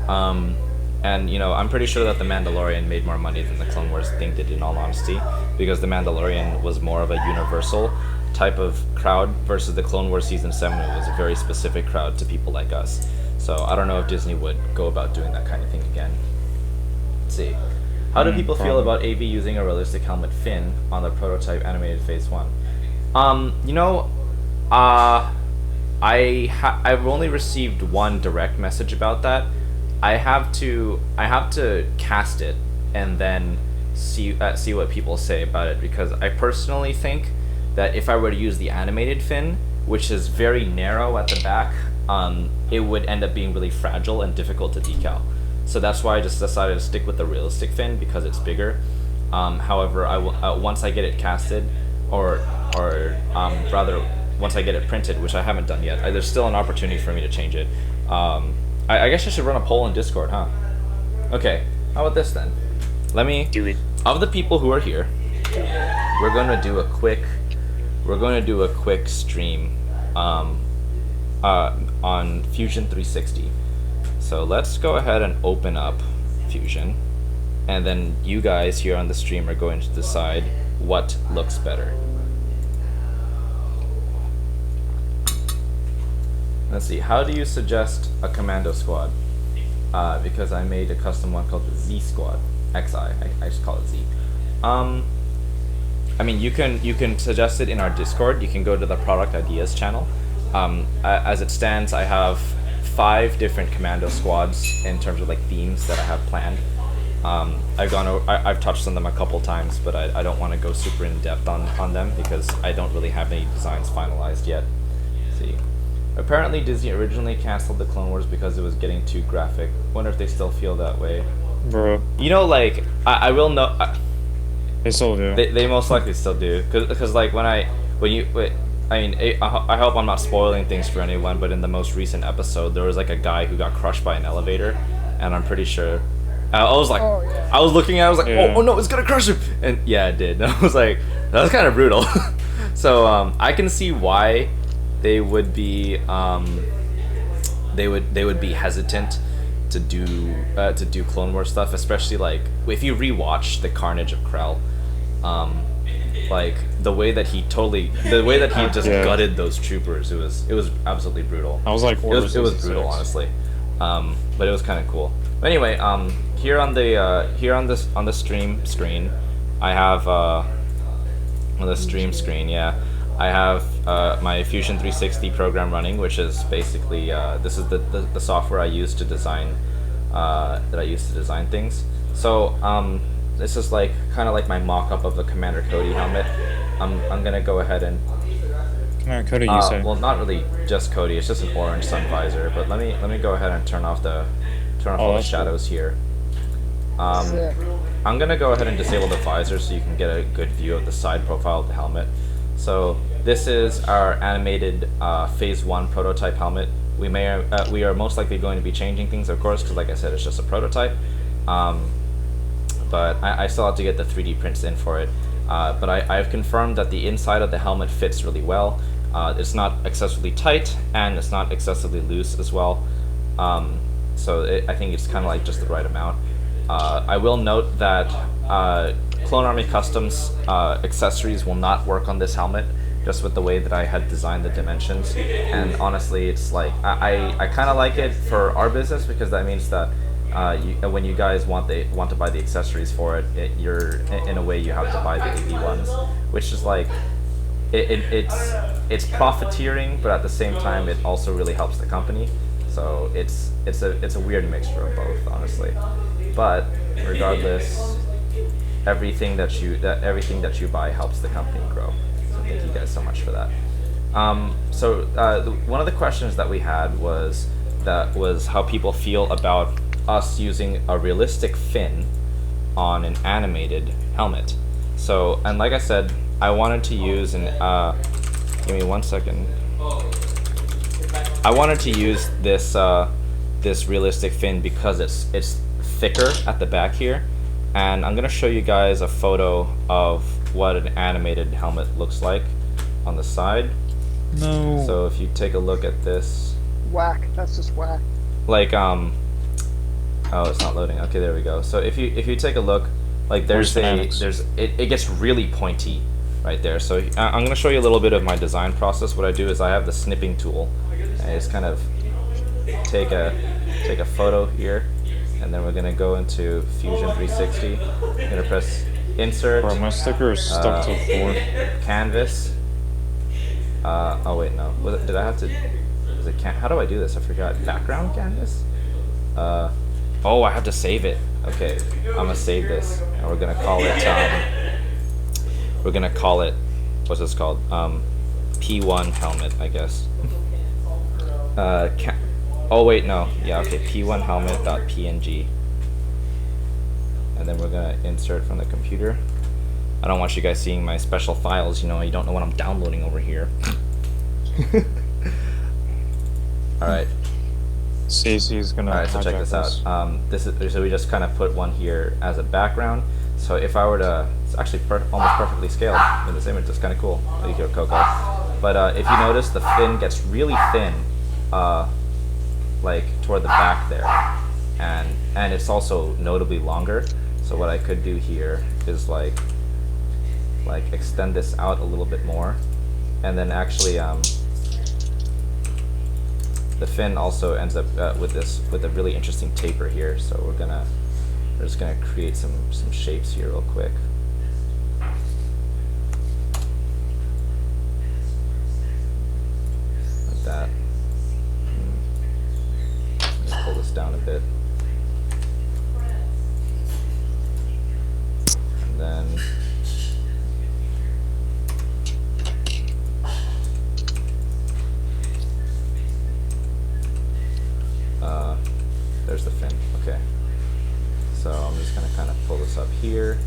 And you know, I'm pretty sure that the Mandalorian made more money than the Clone Wars thing did, in all honesty, because the Mandalorian was more of a universal type of crowd versus the Clone Wars Season 7 was a very specific crowd to people like us. So I don't know if Disney would go about doing that kind of thing again. Let's see. How do people feel about AV using a realistic helmet fin on the prototype animated Phase 1? You know, I've only received one direct message about that. I have to cast it and then see what people say about it, because I personally think that if I were to use the animated fin, which is very narrow at the back, it would end up being really fragile and difficult to decal. So that's why I just decided to stick with the realistic fin, because it's bigger. However, I will once I get it casted, or rather once I get it printed, which I haven't done yet. There's still an opportunity for me to change it. I guess I should run a poll in Discord, huh? Okay, how about this then? Let me Do it. Of the people who are here, we're gonna do a quick stream on Fusion 360. So let's go ahead and open up Fusion, and then you guys here on the stream are going to decide what looks better. Let's see, how do you suggest a Commando squad? Because I made a custom one called the Z Squad. XI, I just call it Z. I mean, you can suggest it in our Discord. You can go to the product ideas channel. As it stands, I have 5 different Commando squads in terms of like themes that I have planned. I've touched on them a couple times, but I don't want to go super in depth on them because I don't really have any designs finalized yet. Let's see. Apparently Disney originally canceled the Clone Wars because it was getting too graphic. Wonder if they still feel that way. Bro. You know, like, I will know... They still do. They most likely still do. Because like, I hope I'm not spoiling things for anyone, but in the most recent episode, there was like a guy who got crushed by an elevator, and I'm pretty sure... I was like... Oh, yeah. I was looking at it, I was like, Yeah. oh no, it's gonna crush him! And yeah, it did. And I was like, that was kind of brutal. So, I can see why they would be hesitant to do Clone Wars stuff, especially like if you rewatch the carnage of Krell, like the way that he just gutted those troopers, it was absolutely brutal. I was like, It was brutal, honestly, but it was kind of cool. But anyway, here on the stream screen, I have on the stream screen, yeah. I have my Fusion 360 program running, which is basically this is the software I use to design things. So this is like kind of like my mock-up of the Commander Cody helmet. I'm gonna go ahead and Commander Cody, you say? well, not really just Cody. It's just an orange sun visor. But let me go ahead and turn off all the shadows here. Sick. I'm gonna go ahead and disable the visor so you can get a good view of the side profile of the helmet. So this is our animated Phase 1 prototype helmet. We are most likely going to be changing things, of course, because like I said, it's just a prototype. But I still have to get the 3D prints in for it. But I've confirmed that the inside of the helmet fits really well. It's not excessively tight, and it's not excessively loose as well. So I think it's kind of like just the right amount. I will note that Clone Army Customs accessories will not work on this helmet, just with the way that I had designed the dimensions. And honestly, it's like I kind of like it for our business, because that means that when you guys want to buy the accessories for it, you're in a way you have to buy the AV ones, which is like it's profiteering, but at the same time it also really helps the company. So it's a weird mixture of both, honestly. But regardless, everything that you buy helps the company grow. So thank you guys so much for that. One of the questions that we had was how people feel about us using a realistic fin on an animated helmet. So, and like I said, I wanted to use give me 1 second. I wanted to use this realistic fin because it's thicker at the back here, and I'm gonna show you guys a photo of what an animated helmet looks like on the side. No. So if you take a look at this, Whack. That's just whack. like oh, it's not loading. Okay, there we go. So if you take a look, like it gets really pointy right there. So I'm gonna show you a little bit of my design process. What I do is I have the snipping tool, and I just kind of take a photo here, and then we're gonna go into Fusion 360. I'm gonna press insert. Bro, my sticker is stuck to the floor. Canvas. Oh wait, no. Did I have to? How do I do this? I forgot. Background canvas. Oh, I have to save it. Okay, I'm gonna save this, and we're gonna call it. What's this called? P1 helmet, I guess. Oh wait, no. Yeah, okay. P1 helmet.png, and then we're gonna insert from the computer. I don't want you guys seeing my special files. You know, you don't know what I'm downloading over here. All right. Stacey's gonna. All right, so check this out. So we just kind of put one here as a background. So if I were to, it's actually almost perfectly scaled in this image. It's kind of cool. You hear Coco. But if you notice, the fin gets really thin, like toward the back there, and it's also notably longer. So what I could do here is like extend this out a little bit more, and then actually the fin also ends up with a really interesting taper here. So we're just gonna create some shapes here real quick. Like that. Let's pull this down a bit. And then there's the fin. Okay. So I'm just gonna kind of pull this up here,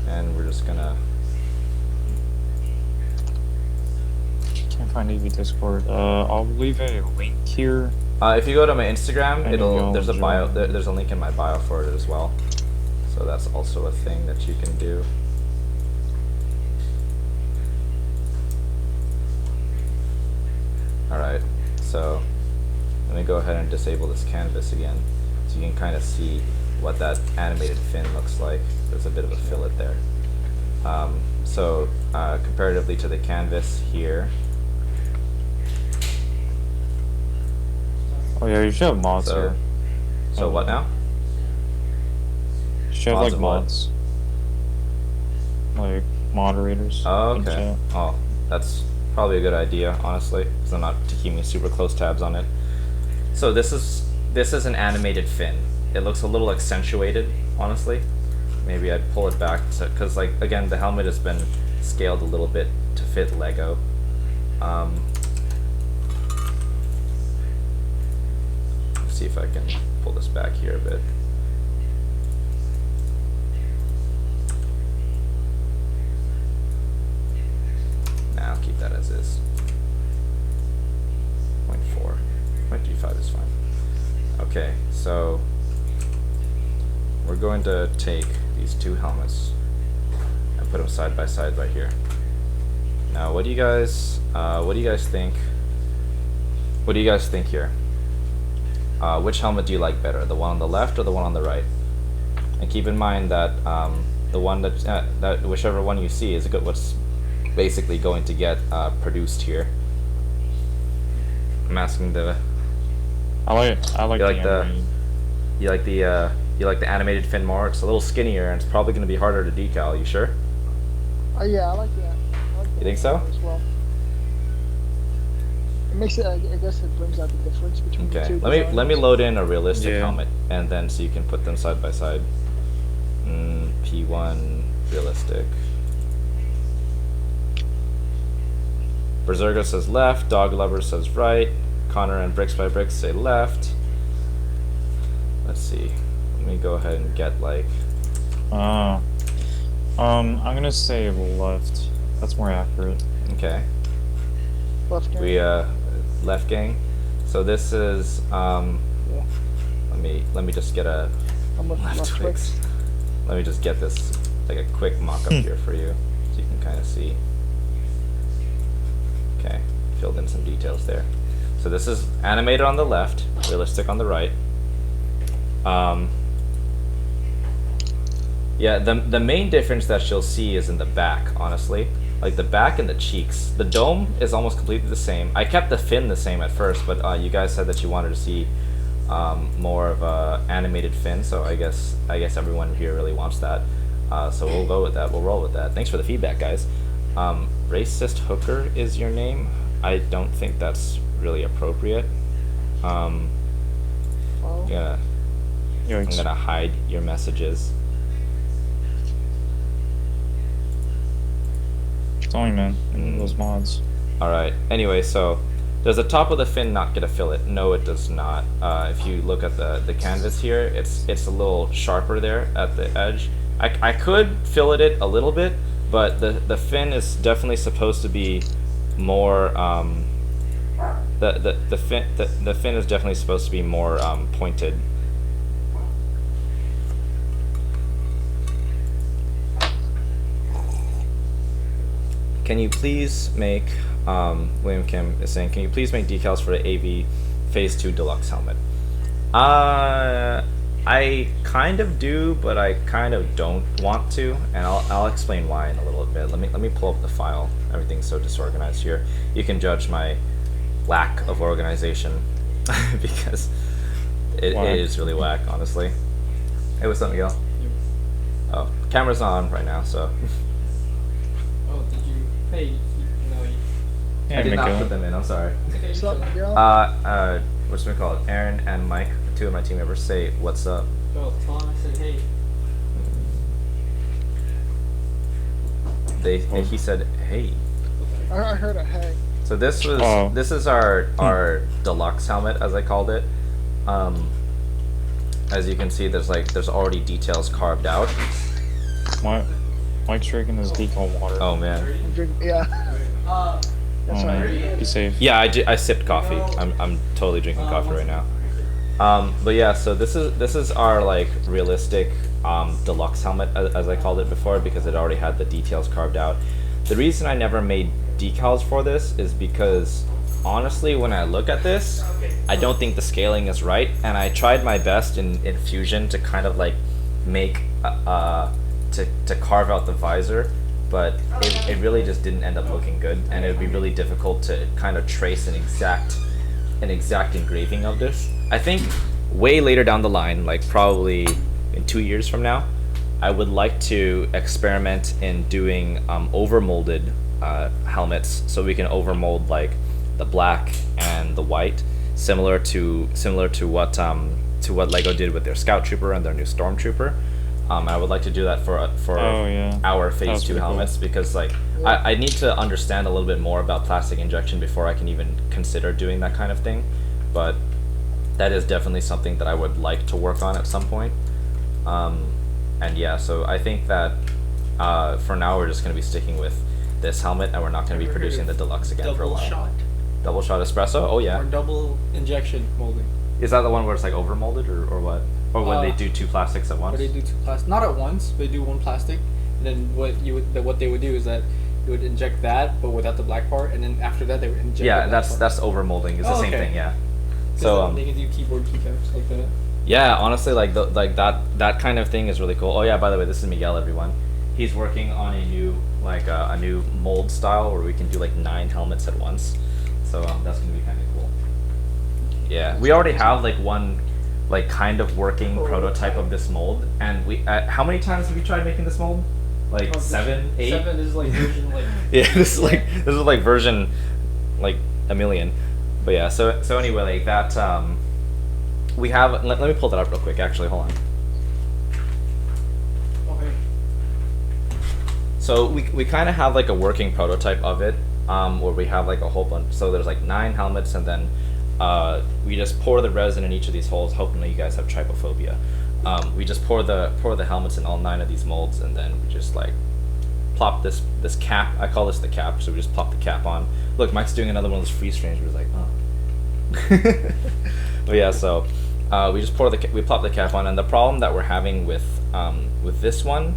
and we're just gonna. Can't find EV Discord. I'll leave a link here. If you go to my Instagram, there's a bio. join. There's a link in my bio for it as well. So that's also a thing that you can do. All right. So let me go ahead and disable this canvas again, so you can kind of see what that animated fin looks like. There's a bit of a fillet there. So comparatively to the canvas here. Oh yeah, you should have mods here. So what now? You should have Mods like of what? mods. Like moderators. Oh, in okay. chat. Oh, that's probably a good idea, honestly, because I'm not keeping super close tabs on it. So this is an animated fin. It looks a little accentuated, honestly. Maybe I'd pull it back because, like, again, the helmet has been scaled a little bit to fit Lego. Let's see if I can pull this back here a bit. Nah, I'll keep that as is. 0.4. 0.35 is fine. Okay, so we're going to take these two helmets and put them side by side right here. Now, what do you guys think? What do you guys think here? Which helmet do you like better, the one on the left or the one on the right? And keep in mind that the one that whichever one you see is what's basically going to get produced here. I'm asking the. I like You like the animated fin more? It's a little skinnier and it's probably going to be harder to decal. You sure? Yeah, I like that. You think so? As well. It makes it. I guess it brings out the difference between the Okay. two. Let me load in a realistic Yeah. helmet, and then so you can put them side by side. P1 realistic. Berserker says left. Dog Lover says right. Connor and Bricks by Bricks say left. Let's see. Let me go ahead and get like. I'm gonna say left. That's more accurate. Okay. Left hand. We left gang. So this is let me just get a I'm with left left twix. twix. Let me just get this like a quick mock-up here for you, so you can kind of see. Okay, filled in some details there. So this is animated on the left, realistic on the right. Yeah, the main difference that you'll see is in the back, honestly. Like the back and the cheeks. The dome is almost completely the same. I kept the fin the same at first, but you guys said that you wanted to see more of a animated fin, so I guess everyone here really wants that. So we'll go with that. We'll roll with that. Thanks for the feedback, guys. Racist hooker is your name. I don't think that's really appropriate. Well, Yeah. Yikes. I'm gonna hide your messages. Tell me, man. Those mods. Alright, anyway, so does the top of the fin not get a fillet? No, it does not. If you look at the canvas here, it's a little sharper there at the edge. I could fillet it a little bit, but the fin is definitely supposed to be more the fin is definitely supposed to be more pointed. Can you please make, William Kim is saying, can you please make decals for the AV Phase 2 Deluxe Helmet? I kind of do, but I kind of don't want to, and I'll explain why in a little bit. Let me pull up the file. Everything's so disorganized here. You can judge my lack of organization because it is really whack, honestly. Hey, what's up, Miguel? Oh, camera's on right now, so. Oh, did you? Hey, no, Yeah, I did not Miguel. put them in. I'm sorry. What's up, Miguel? What's it called? Aaron and Mike, two of my team members, say what's up. oh, Tom said, hey. He said hey. I heard a hey. So this was this is our deluxe helmet, as I called it. As you can see, there's already details carved out. Mike's drinking his decal water. Oh man. I'm drinking, yeah. That's right. Be safe. Yeah, I sipped coffee. I'm totally drinking coffee right now. But yeah, so this is our like realistic deluxe helmet, as I called it before, because it already had the details carved out. The reason I never made decals for this is because honestly, when I look at this, I don't think the scaling is right, and I tried my best in Fusion to kind of like make to carve out the visor, but it really just didn't end up looking good, and it would be really difficult to kind of trace an exact engraving of this. I think way later down the line, like probably in 2 years from now, I would like to experiment in doing overmolded helmets, so we can overmold like the black and the white, similar to what Lego did with their Scout Trooper and their new Stormtrooper. I would like to do that for our Phase 2 helmets, because like I need to understand a little bit more about plastic injection before I can even consider doing that kind of thing. But that is definitely something that I would like to work on at some point. And yeah, so I think that for now we're just going to be sticking with this helmet, and we're not going to be producing the deluxe again for a while. Double shot espresso? Oh yeah. Or double injection molding. Is that the one where it's like overmolded or what? Or when they do two plastics at once? Or they do two plastic, not at once. They do one plastic, and then what they would do is that you would inject that, but without the black part, and then after that they would inject. Yeah, the black part. that's overmolding. It's the same thing, yeah. So they can do keyboard keycaps like that. yeah, honestly, like that kind of thing is really cool. Oh yeah, by the way, this is Miguel, everyone. He's working on a new a new mold style where we can do like 9 helmets at once. So that's gonna be kind of cool. Yeah, we already have like one like kind of working prototype of this mold, and we how many times have you tried making this mold? Like 7, 8? 7 is like version like. Yeah, this is like version like a million. But yeah, so anyway, like that we have let me pull that up real quick, actually, hold on. Okay. So we kind of have like a working prototype of it, where we have like a whole bunch. So there's like 9 helmets, and then we just pour the resin in each of these holes. Hopefully you guys have trypophobia. We just pour the helmets in all 9 of these molds, and then we just like plop this cap. I call this the cap. So we just plop the cap on. Look, Mike's doing another one of those freeze frames. We're like, oh. But yeah, so we just we plop the cap on, and the problem that we're having with this one.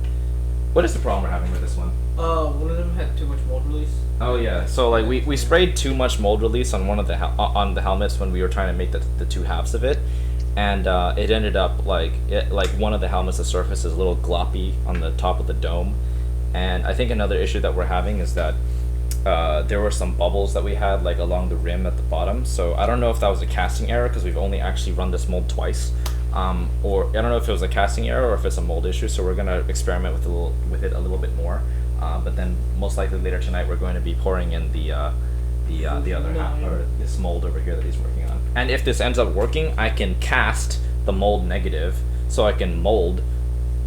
What is the problem we're having with this one? One of them had too much mold release. Oh yeah, so like we sprayed too much mold release on one of the on the helmets when we were trying to make the 2 halves of it, and it ended up like one of the helmets, the surface is a little gloppy on the top of the dome, and I think another issue that we're having is that there were some bubbles that we had like along the rim at the bottom. So I don't know if that was a casting error, because we've only actually run this mold twice. Or I don't know if it was a casting error or if it's a mold issue, so we're gonna experiment with it a little bit more. But then most likely later tonight we're going to be pouring in the other half, or this mold over here that he's working on. And if this ends up working, I can cast the mold negative so I can mold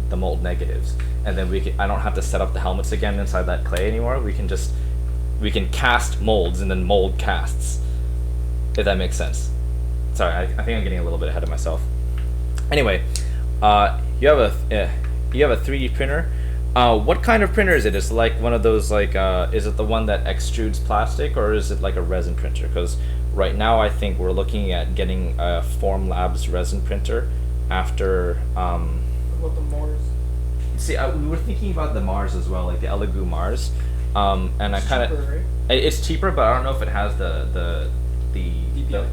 the mold negatives, and then I don't have to set up the helmets again inside that clay anymore. We can cast molds and then mold casts, if that makes sense. Sorry, I think I'm getting a little bit ahead of myself. Anyway, you have a 3D printer. What kind of printer is it? Is it like one of those, like, is it the one that extrudes plastic, or is it like a resin printer? Because right now I think we're looking at getting a Formlabs resin printer after. What about the Mars? See, we were thinking about the Mars as well, like the Elegoo Mars. And I kind of, right? it's cheaper, but I don't know if it has the DPI.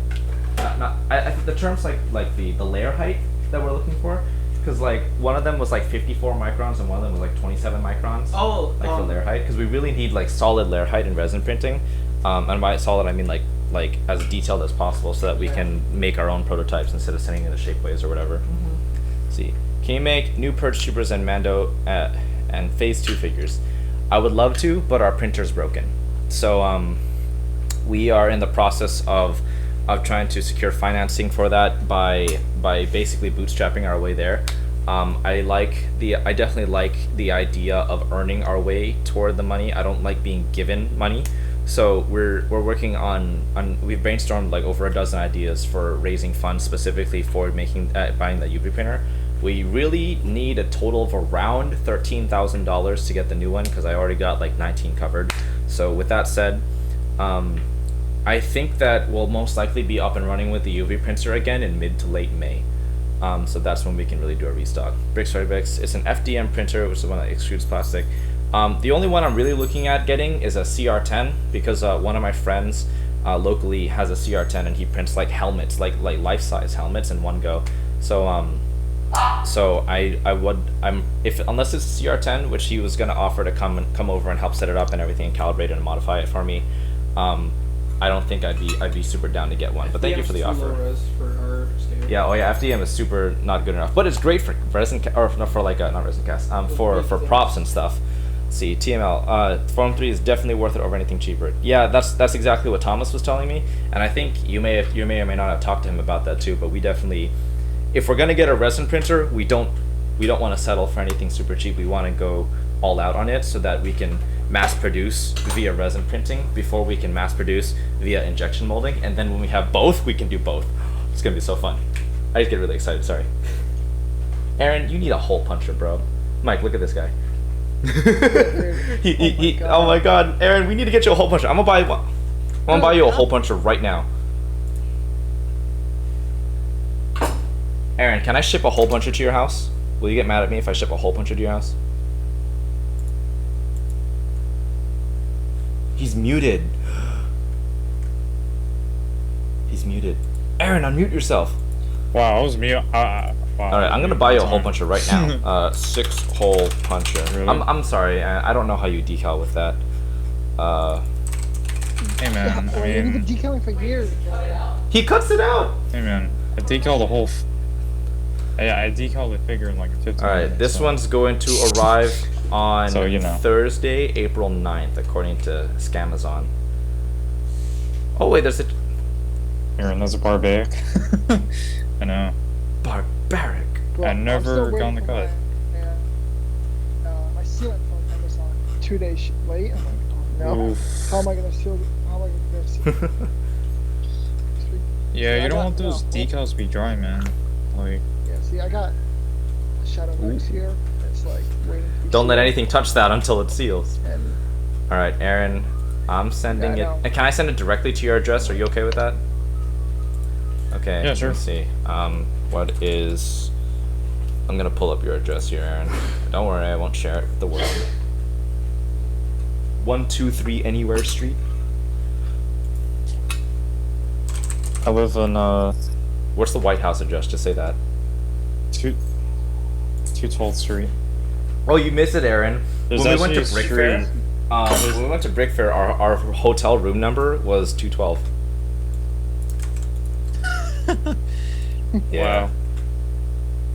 I think the terms like the layer height that we're looking for, because like one of them was like 54 microns and one of them was like 27 microns. Oh, like for layer height, because we really need like solid layer height in resin printing. And by solid I mean like as detailed as possible, so that we can make our own prototypes instead of sending in the shapeways or whatever. Let's see, can you make new Purge Troopers and Mando and Phase 2 figures? I would love to, but our printer's broken. So we are in the process of trying to secure financing for that by basically bootstrapping our way there. I definitely like the idea of earning our way toward the money. I don't like being given money. So we're working on we've brainstormed like over a dozen ideas for raising funds specifically for buying the UV printer. We really need a total of around $13,000 to get the new one, because I already got like 19 covered. So with that said, I think that we'll most likely be up and running with the UV printer again in mid to late May. So that's when we can really do a restock. Bricks for Bricks. It's an FDM printer, which is the one that extrudes plastic. The only one I'm really looking at getting is a CR10, because one of my friends locally has a CR10 and he prints like helmets, like life-size helmets in one go. So unless it's CR10, which he was gonna offer to come over and help set it up and everything, and calibrate it and modify it for me. I don't think I'd be super down to get one, but thank you for the offer. Low res for our scale. Yeah, FDM is super not good enough, but it's great for resin or no, for like not resin cast, for props and stuff. Let's see, TML, Form 3 is definitely worth it over anything cheaper. Yeah, that's exactly what Thomas was telling me, and I think you may or may not have talked to him about that too. But we definitely, if we're gonna get a resin printer, we don't want to settle for anything super cheap. We want to go all out on it so that we can mass produce via resin printing before we can mass produce via injection molding, and then when we have both, we can do both. It's gonna be so fun. I just get really excited. Sorry, Aaron, you need a hole puncher, bro. Mike, look at this guy. Oh my god, Aaron, we need to get you a hole puncher. I'm gonna buy one. I'm gonna buy you a hole puncher right now. Aaron, can I ship a hole puncher to your house? Will you get mad at me if I ship a hole puncher to your house? He's muted. He's muted. Aaron, unmute yourself. Wow, I was mute. Wow, Alright, I'm gonna buy you a hole puncher right now. 6-hole puncher. Really? I'm sorry, I don't know how you decal with that. Hey man, I We've been mean, decaling for years. He cuts it out! hey man, I decaled the whole. I decaled the figure in like 15 Alright, minutes, this so. one's going to arrive on So, you know. Thursday, April 9th, according to Scamazon. Oh wait, there's a... Aaron, that's a barbaric. I know. Barbaric. Bro, I I'm never still waiting gone the for cut. my sealant from Amazon 2 days late. I'm like, oh no. Oof. How am I gonna seal? How am I gonna seal? Yeah, you don't want those no. decals to be dry, man. Like, Yeah, see, I got a Shadow Max here. It's like waiting to be Don't let sealed. anything touch that until it seals. And Alright, Aaron, I'm sending Yeah, I know. it... Can I send it directly to your address? Are you okay with that? Okay, Yeah, sure. let's see. What is... I'm gonna pull up your address here, Aaron. Don't worry, I won't share it with the world. 123 Anywhere Street. I live in What's the White House address? Just say that. 212th Street. Oh, you missed it, Aaron. There's When we went to actually a Brick Fair, street. when we went to Brick Fair, our hotel room number was 212. Yeah. Wow.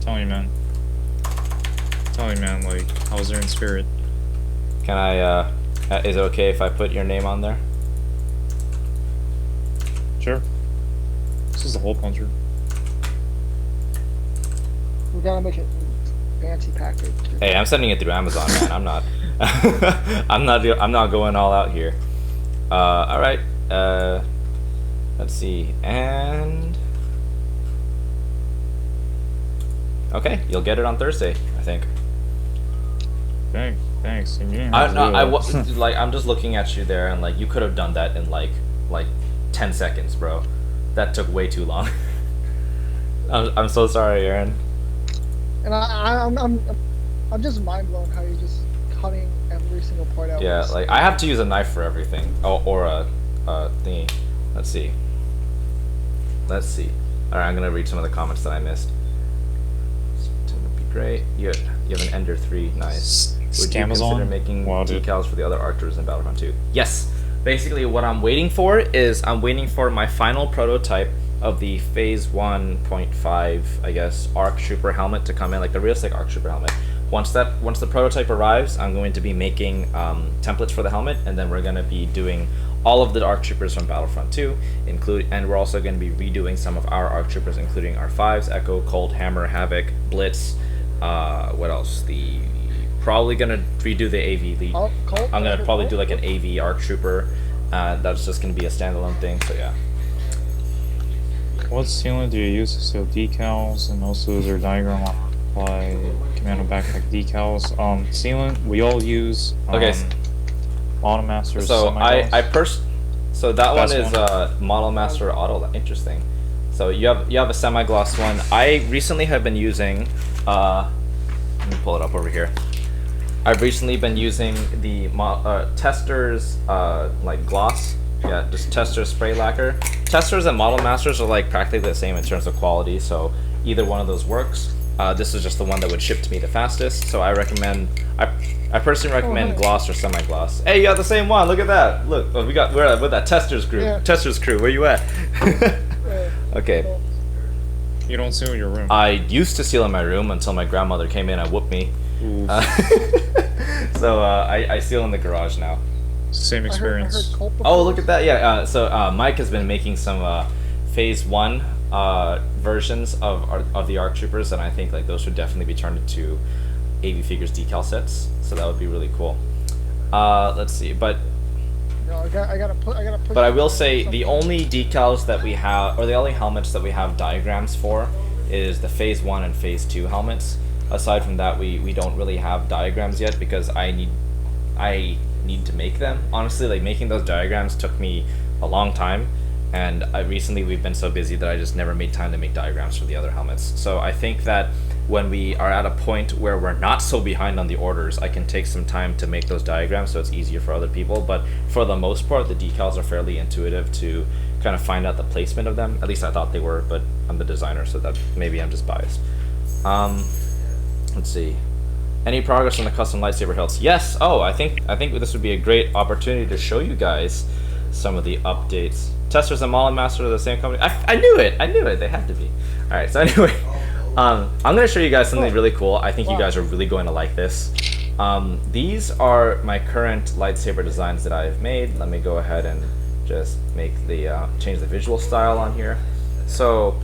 Tell me, man. Like, I was there in spirit. Can I, is it okay if I put your name on there? Sure. This is the hole puncher. gotta make it fancy package. Hey, I'm sending it through Amazon, man. I'm not. I'm not going all out here. All right. Let's see. And okay, you'll get it on Thursday, I think. Thanks. I'm just looking at you there, and like you could have done that in like 10 seconds, bro. That took way too long. I'm so sorry, Aaron. And I'm just mind blown how you're just cutting every single part out. Yeah, like I have to use a knife for everything. Oh, or a thingy. Let's see. All right, I'm gonna read some of the comments that I missed. It would be great. You have an Ender 3, nice. Would you consider making decals for the other archers in Battlefront 2? Yes. Basically, what I'm waiting for is my final prototype of the Phase 1.5, I guess, ARC Trooper helmet to come in, like the realistic ARC Trooper helmet. Once the prototype arrives, I'm going to be making templates for the helmet, and then we're going to be doing all of the ARC Troopers from Battlefront 2, and we're also going to be redoing some of our ARC Troopers, including our 5s, Echo, Cold, Hammer, Havoc, Blitz, what else? Probably going to redo the AV. I'm going to probably do like an AV ARC Trooper. That's just going to be a standalone thing, so yeah. What sealant do you use to seal decals, and also is there a diagram on apply Commando backpack decals? Sealant we all use. Okay. Model Master. So so that one is Model Master Auto. Interesting. So you have a semi-gloss one. I recently have been using. Let me pull it up over here. I've recently been using the Testers like gloss. Yeah, just Testers spray lacquer. Testers and Model Masters are like practically the same in terms of quality, so either one of those works. This is just the one that would ship to me the fastest, so I personally recommend gloss or semi-gloss. Hey, you got the same one. Look at that. Look, we're with that Testers crew. Yeah. Testers crew, where you at? Okay. You don't seal your room. I used to seal in my room until my grandmother came in and whooped me. So I seal in the garage now. Same experience. I heard Oh, look at that! Yeah. So Mike has been making some Phase 1 versions of the ARC Troopers, and I think like those should definitely be turned into AV Figures decal sets. So that would be really cool. Let's see, but. No, I gotta push. But I will say the only decals that we have, or the only helmets that we have diagrams for, is the Phase 1 and Phase 2 helmets. Aside from that, we don't really have diagrams yet because I need to make them. Honestly, like making those diagrams took me a long time, and we've been so busy that I just never made time to make diagrams for the other helmets. So I think that when we are at a point where we're not so behind on the orders, I can take some time to make those diagrams so it's easier for other people. But for the most part, the decals are fairly intuitive to kind of find out the placement of them. At least I thought they were, but I'm the designer, so that maybe I'm just biased. Let's see. Any progress on the custom lightsaber hilts? Yes. Oh, I think this would be a great opportunity to show you guys some of the updates. Testers and Model Master are the same company. I knew it. They had to be. All right. So anyway, I'm gonna show you guys something really cool. I think you guys are really going to like this. These are my current lightsaber designs that I've made. Let me go ahead and just make the change the visual style on here. So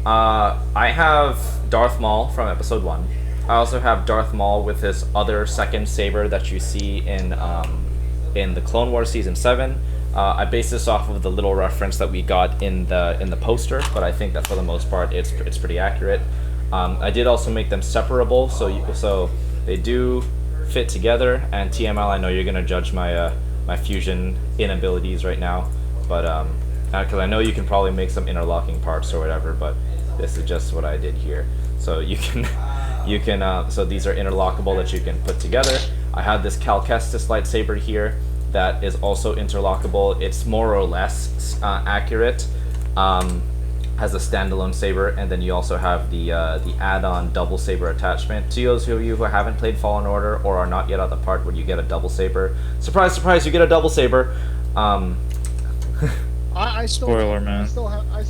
I have Darth Maul from Episode 1. I also have Darth Maul with his other second saber that you see in the Clone Wars Season 7. I based this off of the little reference that we got in the poster, but I think that for the most part it's pretty accurate. I did also make them separable, so they do fit together. And TML, I know you're gonna judge my my fusion inabilities right now, but because I know you can probably make some interlocking parts or whatever, but this is just what I did here. So you can so these are interlockable that you can put together. I have this Cal Kestis lightsaber here that is also interlockable. It's more or less accurate. Has a standalone saber, and then you also have the add-on double saber attachment. To those of you who haven't played Fallen Order or are not yet at the part where you get a double saber, surprise, surprise, you get a double saber. Spoiler, man.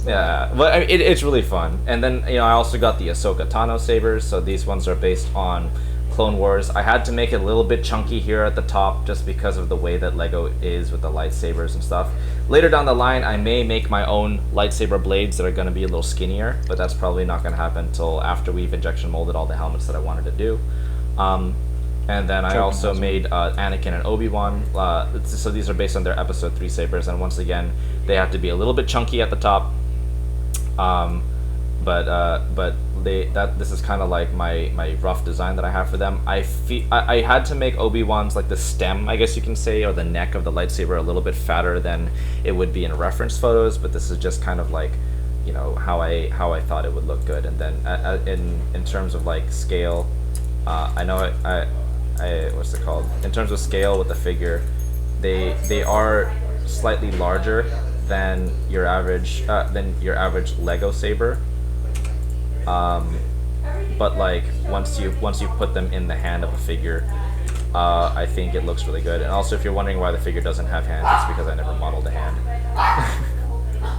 Yeah, but I mean, it's really fun. And then I also got the Ahsoka Tano sabers. So these ones are based on Clone Wars. I had to make it a little bit chunky here at the top just because of the way that Lego is with the lightsabers and stuff. later down the line, I may make my own lightsaber blades that are going to be a little skinnier, but that's probably not going to happen until after we've injection molded all the helmets that I wanted to do. And then I also made Anakin and Obi-Wan. So these are based on their Episode 3 sabers, and once again, they have to be a little bit chunky at the top. But this is kind of like my rough design that I have for them. I had to make Obi-Wan's like the stem, I guess you can say, or the neck of the lightsaber a little bit fatter than it would be in reference photos. But this is just kind of like, you know, how I thought it would look good. And then in terms of like scale, I know I what's it called? In terms of scale with the figure, they are slightly larger than your average Lego saber. But like once you put them in the hand of a figure, I think it looks really good. And also, if you're wondering why the figure doesn't have hands, it's because I never modeled a hand.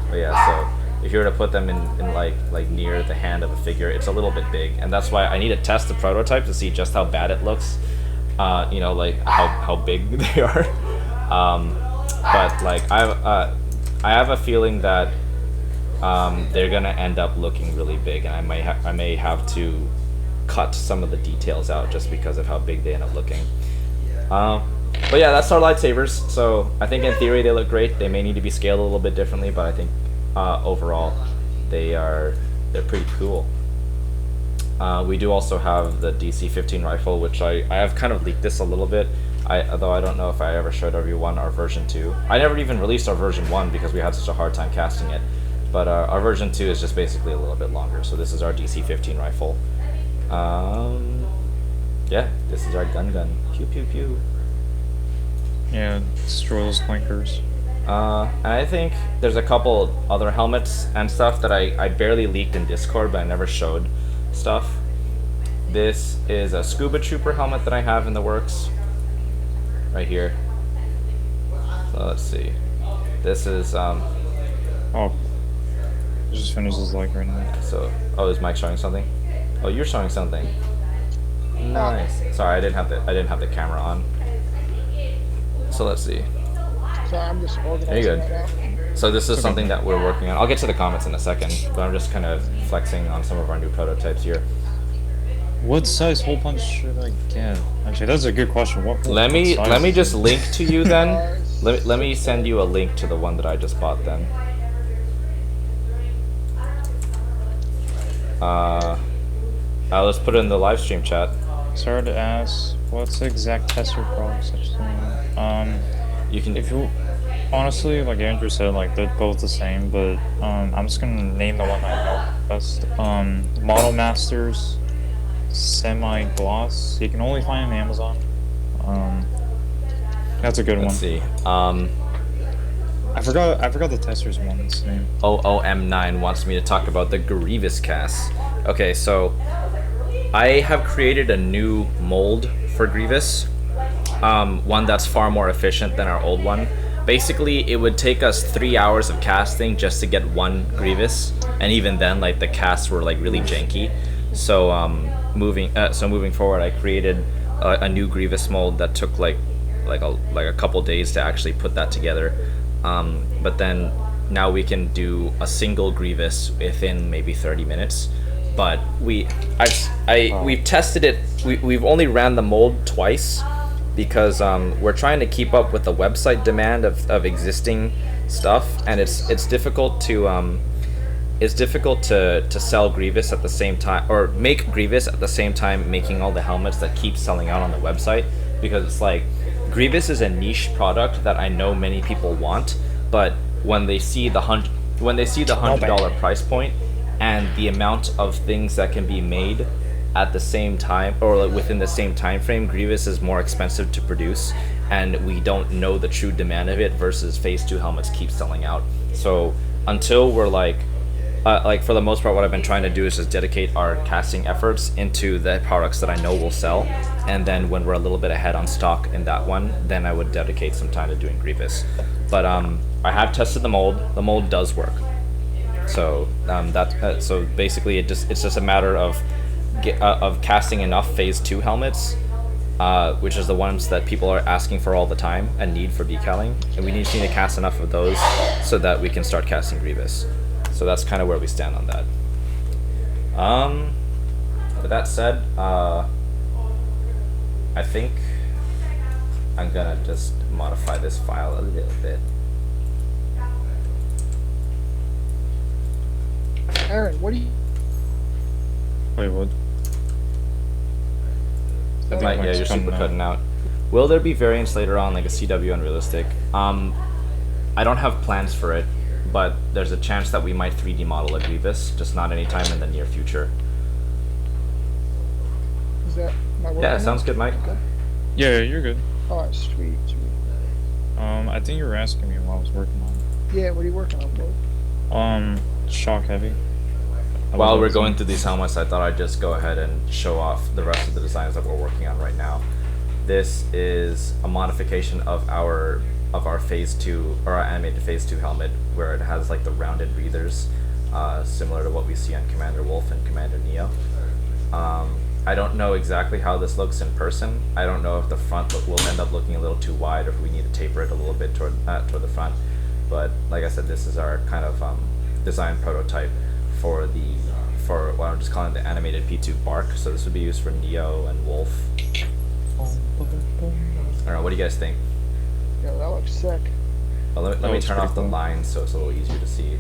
But yeah, so if you were to put them in like near the hand of a figure, it's a little bit big, and that's why I need to test the prototype to see just how bad it looks. You know, like how big they are. But like I have a feeling that they're gonna end up looking really big, and I may have to cut some of the details out just because of how big they end up looking. But yeah, that's our lightsabers. So I think in theory they look great. They may need to be scaled a little bit differently, but I think overall they're pretty cool. We do also have the DC-15 rifle, which I have kind of leaked this a little bit. Although I don't know if I ever showed everyone our version 2. I never even released our version 1 because we had such a hard time casting it. But our version 2 is just basically a little bit longer. So this is our DC-15 rifle. Yeah, this is our gun. Pew pew pew. Yeah, destroy those clankers. And I think there's a couple other helmets and stuff that I barely leaked in Discord, but I never showed stuff. This is a Scuba Trooper helmet that I have in the works. Right here. So let's see. This is Oh, just finished his leg right now. So, is Mike showing something? Oh, you're showing something. Nice. Sorry, I didn't have the camera on. So let's see. So I'm just organizing Very good. right now. So this is something that we're working on. I'll get to the comments in a second, but I'm just kind of flexing on some of our new prototypes here. What size hole punch should I get? Actually, that's a good question. Let me just link to you then. Let me send you a link to the one that I just bought then. Let's put it in the live stream chat. Sorry to ask, what's the exact tester for such thing? You can. If you honestly, like Andrew said, like they're both the same, but I'm just gonna name the one I know best. Model Masters Semi Gloss. You can only find on Amazon. That's a good one. Let's see. I forgot the tester's one's name. OOM9 wants me to talk about the Grievous Cast. Okay, so I have created a new mold for Grievous. One that's far more efficient than our old one. Basically, it would take us 3 hours of casting just to get one Grievous, and even then, like the casts were like really janky. So moving forward, I created a new Grievous mold that took like a couple days to actually put that together. But then now we can do a single Grievous within maybe 30 minutes. But we've tested it. We've only ran the mold twice because we're trying to keep up with the website demand of existing stuff, and it's difficult to sell Grievous at the same time, or make Grievous at the same time making all the helmets that keep selling out on the website, because it's like Grievous is a niche product that I know many people want, but when they see the $100 price point and the amount of things that can be made at the same time or like within the same time frame, Grievous is more expensive to produce, and we don't know the true demand of it versus Phase 2 helmets keep selling out. So until we're like for the most part, what I've been trying to do is just dedicate our casting efforts into the products that I know will sell, and then when we're a little bit ahead on stock in that one, then I would dedicate some time to doing Grievous. But I have tested the mold. The mold does work. So so basically it's just a matter of casting enough Phase 2 helmets which is the ones that people are asking for all the time and need for decaling, and we need to cast enough of those so that we can start casting Grievous. So that's kind of where we stand on that. With that said, I think I'm gonna just modify this file a little bit. Aaron, what do you? Wait, what? I think Yeah, mic's you're super coming out. cutting out. Will there be variants later on, like a CW Unrealistic? I don't have plans for it, but there's a chance that we might 3D model a Grievous, just not anytime in the near future. Is that my work? Yeah, sounds good, Mike. Good. Yeah, you're good. Oh, sweet, sweet. I think you were asking me what I was working on. Yeah, what are you working on, bro? Shock heavy. While we're going through these helmets, I thought I'd just go ahead and show off the rest of the designs that we're working on right now. This is a modification of our Phase 2, or our animated Phase 2 helmet, where it has like the rounded breathers, similar to what we see on Commander Wolf and Commander Neo. I don't know exactly how this looks in person. I don't know if the front will end up looking a little too wide, or if we need to taper it a little bit toward the front. But like I said, this is our kind of design prototype for what I'm just calling the animated P2 Bark. So this would be used for Neo and Wolf. I don't know. What do you guys think? Yeah, that looks sick. Well, let me looks turn pretty off the cool. lines so it's a little easier to see.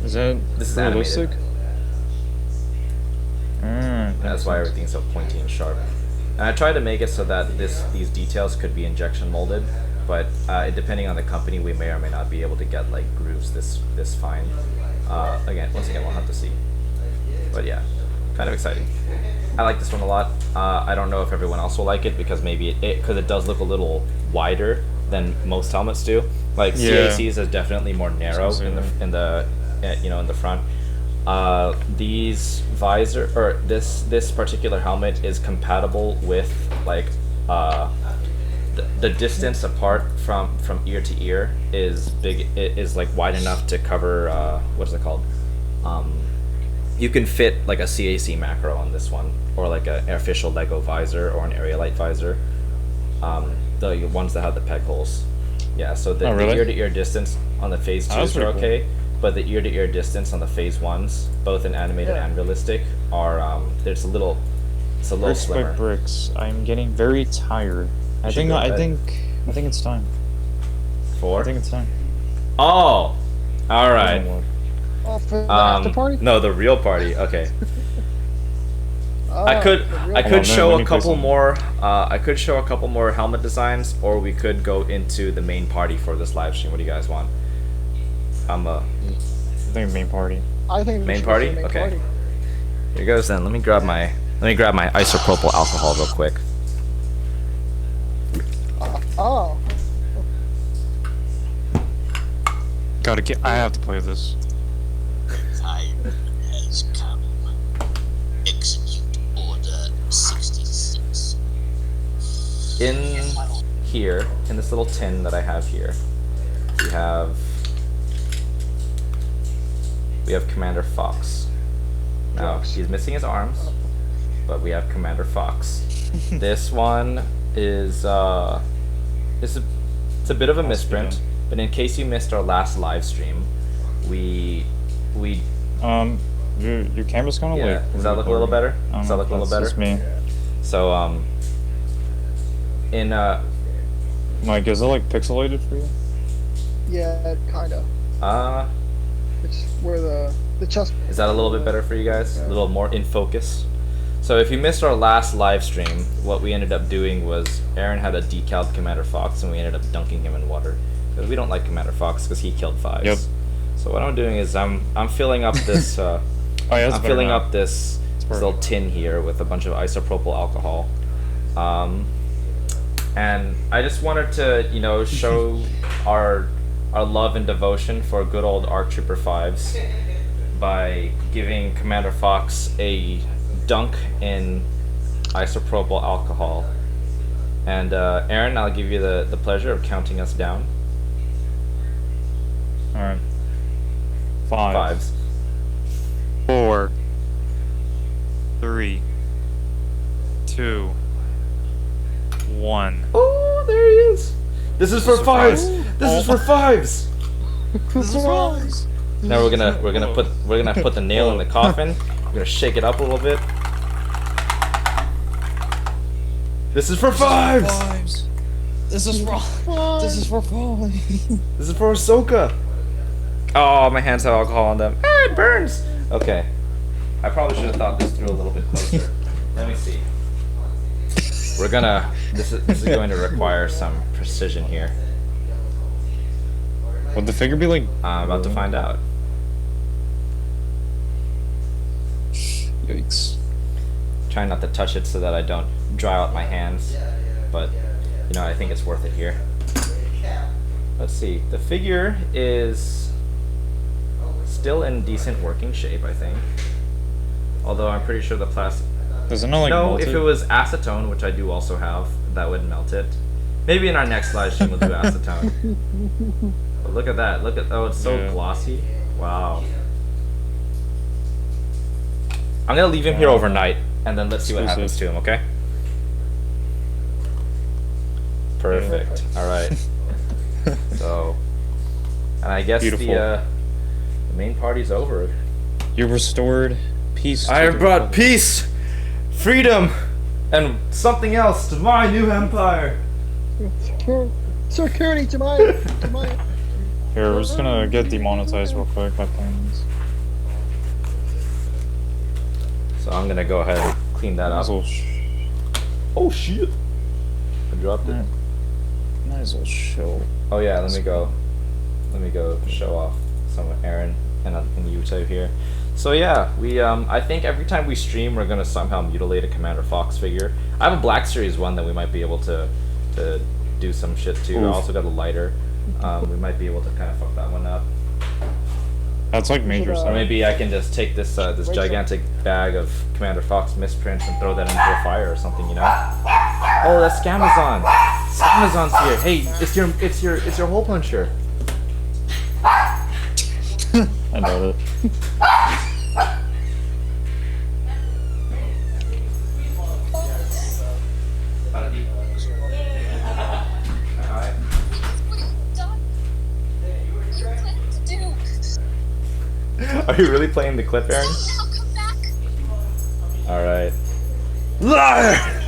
Is that This is realistic? That's why everything's so pointy and sharp. And I tried to make it so that these details could be injection molded, but depending on the company, we may or may not be able to get like grooves this fine. Once again, we'll have to see. But yeah, kind of exciting. I like this one a lot. I don't know if everyone else will like it because maybe because it does look a little wider than most helmets do. Like Yeah. CAC's is definitely more narrow in the front. These visor or this particular helmet is compatible with like the distance apart from ear to ear is big. It is like wide enough to cover what is it called? You can fit like a CAC macro on this one, or like an official Lego visor or an area light visor. The ones that have the peg holes. Yeah, so the really? ear-to-ear distance on the Phase Oh, that's 2s are pretty cool. okay, but the ear-to-ear distance on the Phase 1s, both in animated Yeah. and realistic, are it's a little Bricks by slimmer. bricks. I'm getting very tired. I should think go to I bed. think it's time. I think it's time. Oh, all right. Oh, for the after party? No, the real party. Okay. Oh, I could the real I Hold could on, show let a me play couple some. more. I could show a couple more helmet designs, or we could go into the main party for this live stream. What do you guys want? I think main party. I think we Main should party? go to the main Okay. party. Here goes then. Let me grab my isopropyl alcohol real quick. Oh, Gotta get. I have to play this. Time has come. Execute Order 66. In here, in this little tin that I have here, we have Commander Fox. Now he's missing his arms, but we have Commander Fox. This one is it's a bit of a misprint, but in case you missed our last live stream, we Your camera's kind of yeah. like. Does that look a little better? I don't Does that know look a if little that's better? just me. So in Mike, is it like pixelated for you? yeah, kind of. It's where the chest. Is that a little bit better for you guys? A little more in focus? So if you missed our last live stream, what we ended up doing was Aaron had a decaled Commander Fox and we ended up dunking him in water. Because we don't like Commander Fox because he killed fives. Yep. So what I'm doing is I'm filling up this Oh yeah, it's I'm better filling now. up this little tin here with a bunch of isopropyl alcohol. And I just wanted to, show our love and devotion for good old ARC Trooper 5s by giving Commander Fox a dunk in isopropyl alcohol. And Aaron, I'll give you the pleasure of counting us down. Alright. 5, Fives. 4, 3, 2, 1. Oh, there he is. This is for fives. This is for fives. This is wrong. Now we're gonna put the nail in the coffin. We're gonna shake it up a little bit. This is for fives. This is wrong. This is for fives. This is for Ahsoka. Oh, my hands have alcohol on them. Ah, it burns. Okay. I probably should have thought this through a little bit closer. Let me see. We're gonna. This is going to require some precision here. Would the figure be like? I'm about to find out. Yikes. Trying not to touch it so that I don't dry out my hands, but you know I think it's worth it here. Let's see. The figure is still in decent working shape, I think. Although I'm pretty sure the plastic. Does it not like No, melted? if it was acetone, which I do also have, that would melt it. Maybe in our next live stream we'll do acetone. But look at that. Look at it's so Yeah. glossy. Wow. I'm gonna leave him here overnight, and then let's see what happens to him. Okay. Perfect. All right. So, and I guess Beautiful. the main party's over. You restored peace. I to have the brought Republic. peace, freedom, and something else to my new empire. Security to my Here, we're just gonna get demonetized real quick by playing this. So I'm gonna go ahead and clean that up. Oh shit! I dropped it. Might as well show. Oh yeah, let me go show off some of Aaron and you two here. So yeah, we I think every time we stream we're gonna somehow mutilate a Commander Fox figure. I have a Black Series 1 that we might be able to do some shit to. I also got a lighter. We might be able to kind of fuck that one up. That's like major Should, Or stuff. maybe I can just take this this gigantic bag of Commander Fox misprints and throw that into a fire or something, you know? Oh, that's Scamazon. Scamazon's here. Hey, it's your hole puncher. I know it. Are you really playing the clip, Aaron? Come back. Alright. Liar!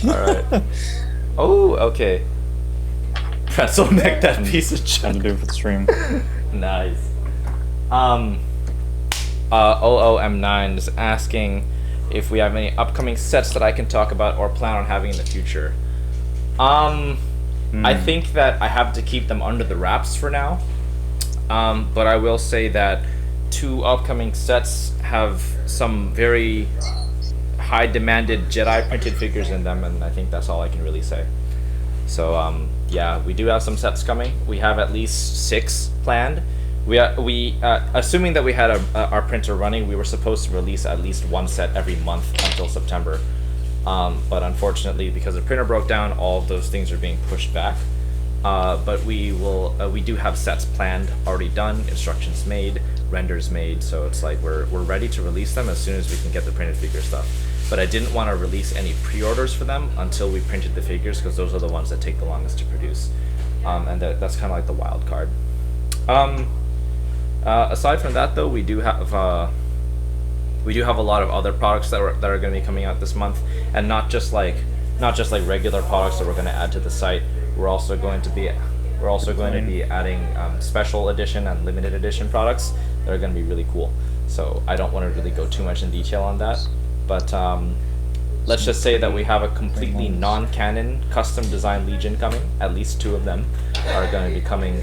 Alright. Oh, okay. Pretzel neck that piece of Had to junk. do it for the stream. Nice. OOM9 is asking if we have any upcoming sets that I can talk about or plan on having in the future. I think that I have to keep them under the wraps for now. But I will say that 2 upcoming sets have some very high demanded Jedi printed figures in them, and I think that's all I can really say. So yeah, we do have some sets coming. We have at least 6 planned. We assuming that we had our printer running, we were supposed to release at least 1 set every month until September. But unfortunately, because the printer broke down, all of those things are being pushed back. But we do have sets planned, already done, instructions made, renders made, so it's like we're ready to release them as soon as we can get the printed figure stuff. But I didn't want to release any pre-orders for them until we printed the figures, because those are the ones that take the longest to produce. And that's kind of like the wild card. Aside from that, though, we do have a lot of other products that are going to be coming out this month, and not just like regular products that we're going to add to the site. We're also going to be adding special edition and limited edition products that are going to be really cool. So I don't want to really go too much in detail on that, but let's just say that we have a completely non-canon custom design Legion coming. At least 2 of them are going to be coming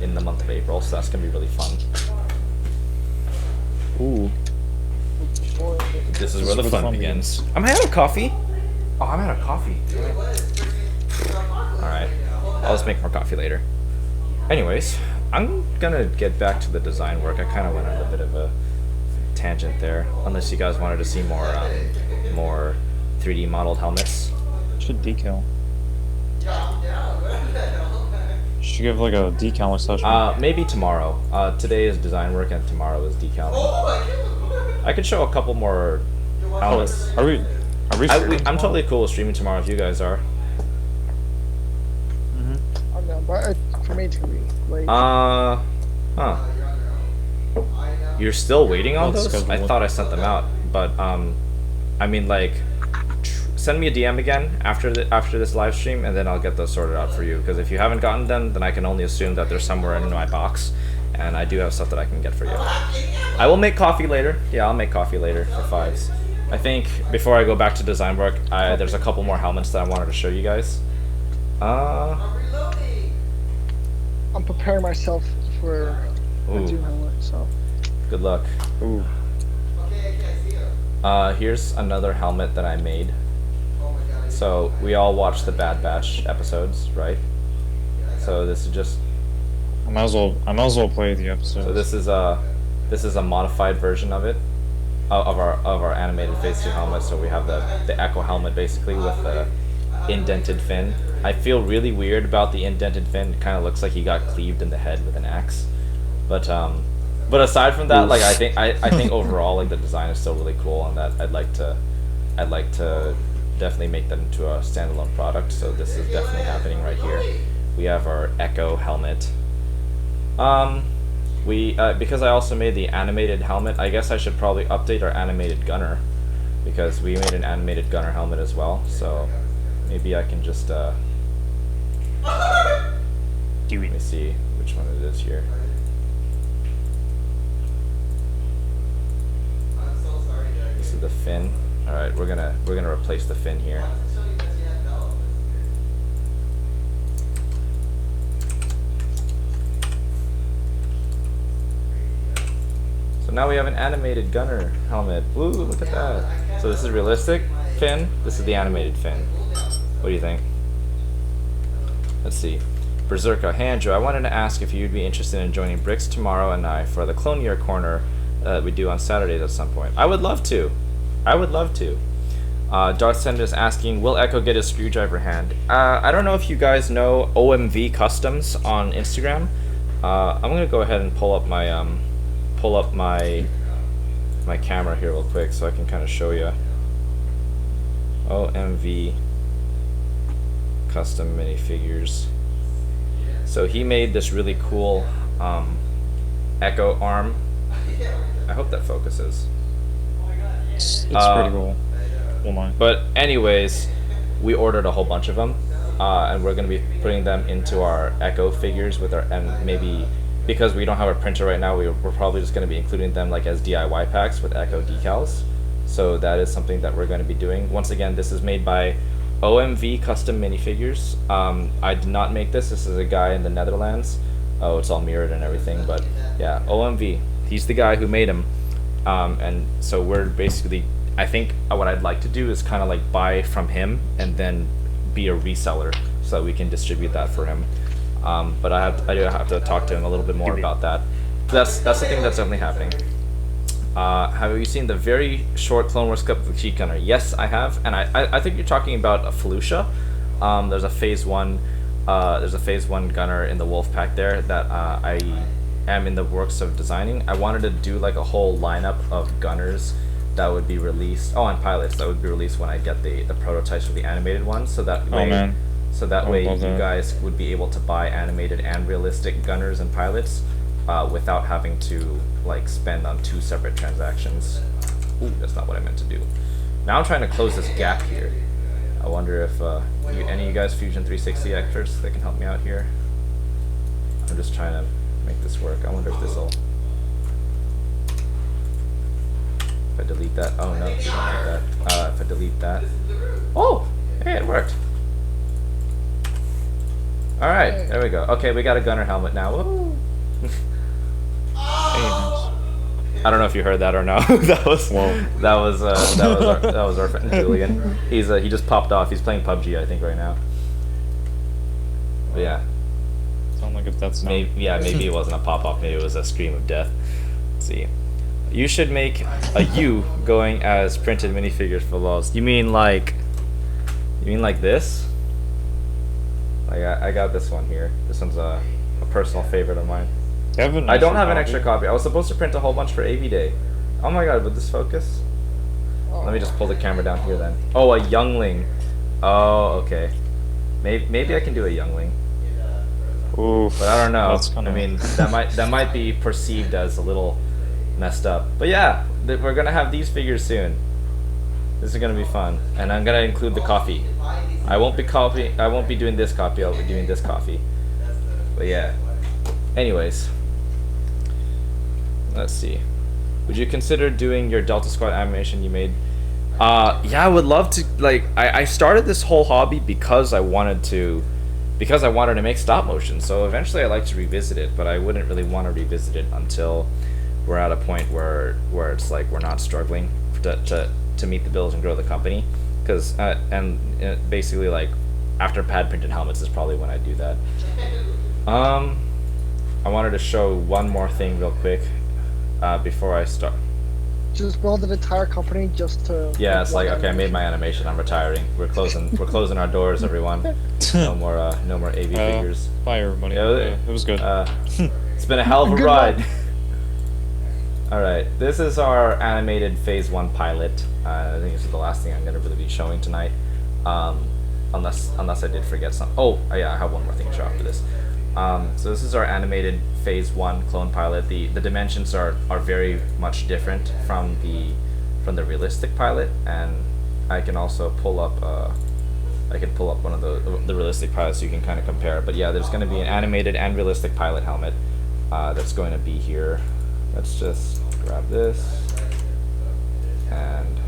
in the month of April, so that's going to be really fun. Ooh. This is where the fun begins. Am I out of coffee? Oh, I'm out of coffee. Alright. I'll just make more coffee later. Anyways, I'm gonna get back to the design work. I kind of went on a bit of a tangent there. Unless you guys wanted to see more 3D modeled helmets. Should decal. Should give like a decal session. Maybe tomorrow. Today is design work and tomorrow is decaling. I could show a couple more helmets. Are we I'm totally cool with streaming tomorrow if you guys are. I'm down, but for me it's gonna be late. Huh. You're still waiting on Let's those? I schedule it. thought I sent them out, but I mean, like, send me a DM again after this live stream, and then I'll get those sorted out for you. Because if you haven't gotten them, then I can only assume that they're somewhere in my box, and I do have stuff that I can get for you. I will make coffee later. Yeah, I'll make coffee later for 5s. I think before I go back to design work, there's a couple more helmets that I wanted to show you guys. I'm preparing myself for a Ooh. Doom helmet, so. Good luck. Ooh. Here's another helmet that I made. So we all watched the Bad Batch episodes, right? So this is just. I might as well play the episode. So this is a modified version of it, of our animated Phase 2 helmet. So we have the Echo helmet basically with the indented fin. I feel really weird about the indented fin. It kind of looks like he got cleaved in the head with an axe. But aside from that, like I think overall like the design is still really cool, and that I'd like to definitely make that into a standalone product. So this is definitely happening right here. We have our Echo helmet. Because I also made the animated helmet, I guess I should probably update our animated gunner, because we made an animated gunner helmet as well. So maybe I can just let me see which one it is here. This is the fin. All right, we're gonna replace the fin here. So now we have an animated gunner helmet. Ooh, look at that. So this is realistic fin. This is the animated fin. What do you think? Let's see. Berserker, hey Andrew, I wanted to ask if you'd be interested in joining Bricks tomorrow and I for the Clone Year Corner we do on Saturdays at some point. I would love to. Darth Sender is asking, will Echo get his screwdriver hand? I don't know if you guys know OMV Customs on Instagram. I'm gonna go ahead and pull up my camera here real quick so I can kind of show you. OMV Custom minifigures. So he made this really cool Echo arm. I hope that focuses. It's pretty cool. Well, mine. But anyways, we ordered a whole bunch of them, and we're gonna be putting them into our Echo figures with our, and maybe because we don't have a printer right now, we're probably just gonna be including them like as DIY packs with Echo decals. So that is something that we're going to be doing. Once again, this is made by OMV Custom Minifigures. I did not make this. This is a guy in the Netherlands. Oh, it's all mirrored and everything, but yeah, OMV. He's the guy who made them. And so we're basically, I think what I'd like to do is kind of like buy from him and then be a reseller so that we can distribute that for him. But I do have to talk to him a little bit more about that. That's the thing that's definitely happening. Have you seen the very short Clone Wars Cup of the Cheat Gunner? Yes, I have, and I think you're talking about a Felucia. There's a Phase 1 gunner in the Wolf Pack there that I am in the works of designing. I wanted to do like a whole lineup of gunners that would be released. Oh, and pilots that would be released when I get the prototypes for the animated ones. So that way, you guys would be able to buy animated and realistic gunners and pilots without having to like spend on 2 separate transactions. Ooh, that's not what I meant to do. Now I'm trying to close this gap here. I wonder if any of you guys Fusion 360 experts that can help me out here. I'm just trying to make this work. I wonder if this will. If I delete that. Oh no, we don't like that. If I delete that. Oh, hey, it worked. All right, there we go. Okay, we got a gunner helmet now. Woo. I don't know if you heard that or no. that was our friend Julian. He just popped off. He's playing PUBG, I think, right now. But yeah. Sound like if that's not... maybe it wasn't a pop off. Maybe it was a scream of death. Let's see. You should make a you going as printed minifigures for LOLs. You mean like this? Like I got this one here. This one's a personal favorite of mine. I don't have an extra copy. I was supposed to print a whole bunch for AV Day. Oh my god, would this focus? Oh, Let me just pull the camera down here then. Oh, a youngling. Oh, okay. Maybe I can do a youngling. Ooh, But I don't know. That's kinda... I mean, that might be perceived as a little messed up. But yeah, we're gonna have these figures soon. This is gonna be fun, and I'm gonna include the coffee. I won't be doing this copy. I'll be doing this coffee. But yeah. Anyways, let's see. Would you consider doing your Delta Squad animation you made? Yeah, I would love to. Like, I started this whole hobby because I wanted to make stop motion. So eventually, I'd like to revisit it, but I wouldn't really want to revisit it until we're at a point where it's like we're not struggling to meet the bills and grow the company. Because basically, like, after pad printed helmets is probably when I do that. I wanted to show one more thing real quick before I start. Just build an entire company just to. Yeah, it's like, okay, I made my animation. I'm retiring. We're closing our doors, everyone. No more AV figures. Bye, everybody. Yeah, it was good. It's been a hell of a Good ride. luck. All right, this is our animated Phase 1 pilot. I think this is the last thing I'm going to really be showing tonight, unless I did forget something. Oh, yeah, I have one more thing to show after this. So this is our animated Phase 1 clone pilot. The dimensions are very much different from the realistic pilot, and I can also pull up one of the realistic pilots so you can kind of compare. But yeah, there's going to be an animated and realistic pilot helmet that's going to be here. Let's just grab this and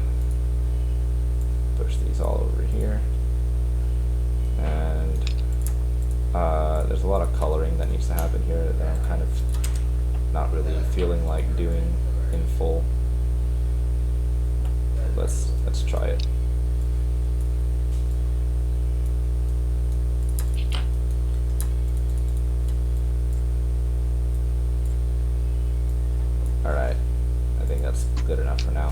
push these all over here. And there's a lot of coloring that needs to happen here that I'm kind of not really feeling like doing in full. Let's try it. Alright, I think that's good enough for now.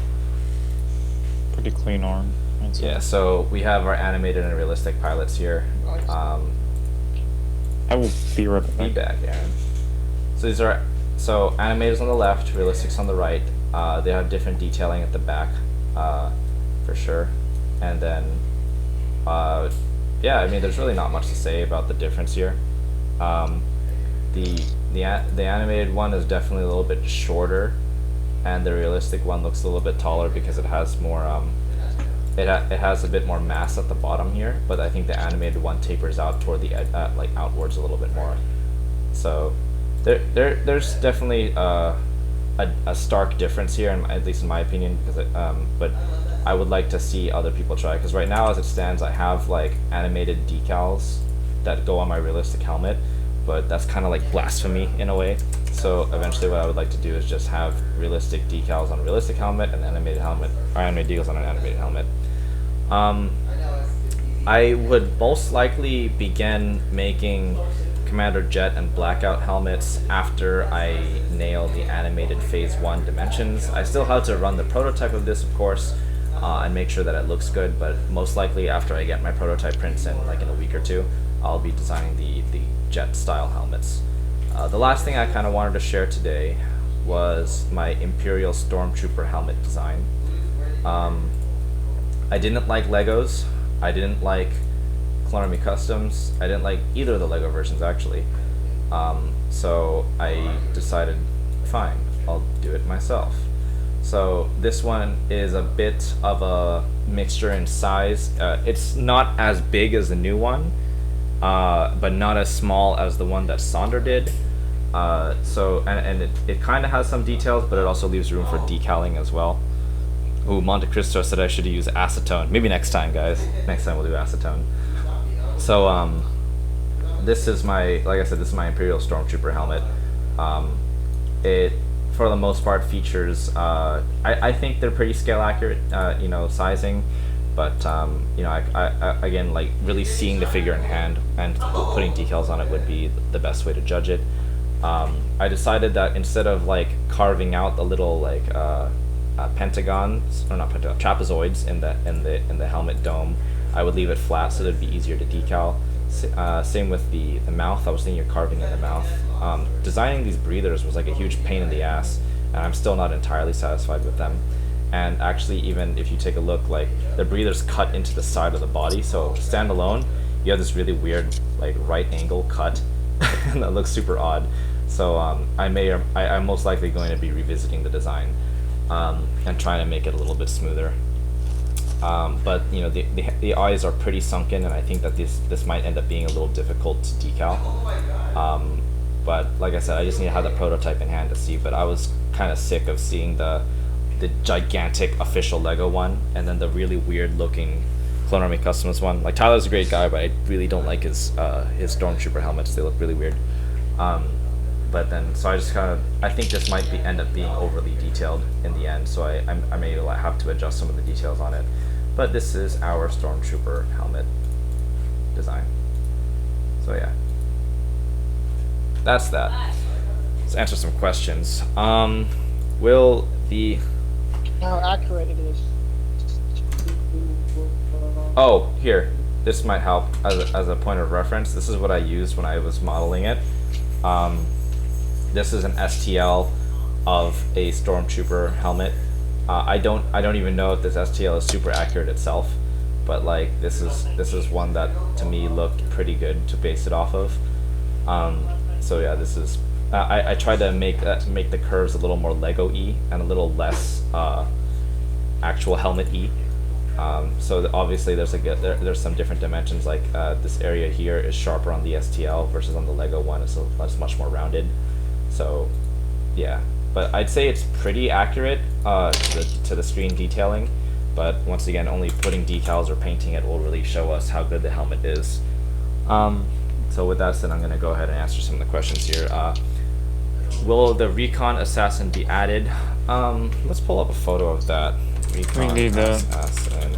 Pretty clean arm. Yeah, so we have our animated and realistic pilots here. I will be right back. Feedback, Aaron. So these are animateds on the left, realistics on the right. They have different detailing at the back, for sure. And then, yeah, I mean, there's really not much to say about the difference here. The animated one is definitely a little bit shorter, and the realistic one looks a little bit taller because it has more it has a bit more mass at the bottom here. But I think the animated one tapers out toward the like outwards a little bit more. So there's definitely a stark difference here, at least in my opinion. Because but I would like to see other people try, because right now as it stands, I have like animated decals that go on my realistic helmet. But that's kind of like blasphemy in a way. So eventually what I would like to do is just have realistic decals on a realistic helmet and animated helmet, or animated decals on an animated helmet. I would most likely begin making Commander Jet and Blackout helmets after I nail the animated Phase 1 dimensions. I still have to run the prototype of this, of course, and make sure that it looks good, but most likely after I get my prototype prints in, like in a week or two, I'll be designing the Jet style helmets. The last thing I kind of wanted to share today was my Imperial Stormtrooper helmet design. I didn't like Legos. I didn't like Clone Customs. I didn't like either of the Lego versions, actually. So I decided, fine, I'll do it myself. So this one is a bit of a mixture in size. It's not as big as the new one, but not as small as the one that Sonder did. So it kind of has some details, but it also leaves room for decaling as well. Ooh, Monte Cristo said I should use acetone. Maybe next time, guys. Next time we'll do acetone. So this is my Imperial Stormtrooper helmet. It, for the most part, features. I think they're pretty scale accurate, sizing. But I again, like, really seeing the figure in hand and putting decals on it would be the best way to judge it. I decided that instead of like carving out the little like pentagons, or not pentagons, trapezoids in the helmet dome, I would leave it flat so it'd be easier to decal. Same with the mouth. I was thinking of carving in the mouth. Designing these breathers was like a huge pain in the ass, and I'm still not entirely satisfied with them. and actually even if you take a look, like the breather's cut into the side of the body, so standalone you have this really weird like right angle cut and that looks super odd. So I'm most likely going to be revisiting the design and trying to make it a little bit smoother. But you know, the eyes are pretty sunken, and I think that this might end up being a little difficult to decal. But like I said, I just need to have the prototype in hand to see. But I was kind of sick of seeing the gigantic official Lego one, and then the really weird looking Clone Army Customs one. Like, Tyler's a great guy, but I really don't like his Stormtrooper helmets. They look really weird. But then, so I just I think this might end up being overly detailed in the end, so I may have to adjust some of the details on it. But this is our Stormtrooper helmet design. So yeah. That's that. Let's answer some questions. Will the... How accurate it is. Oh, here. This might help as a point of reference. This is what I used when I was modeling it. This is an STL of a Stormtrooper helmet. I don't even know if this STL is super accurate itself, but like this is one that to me looked pretty good to base it off of. So yeah, this is I tried to make the curves a little more Lego-y and a little less actual helmet-y. So obviously there's some different dimensions, like this area here is sharper on the STL versus on the Lego one. It's much more rounded. So yeah, but I'd say it's pretty accurate to the screen detailing. But once again, only putting decals or painting it will really show us how good the helmet is. So with that said, I'm going to go ahead and answer some of the questions here. Will the Recon Assassin be added? Let's pull up a photo of that. Recon We need that. Assassin.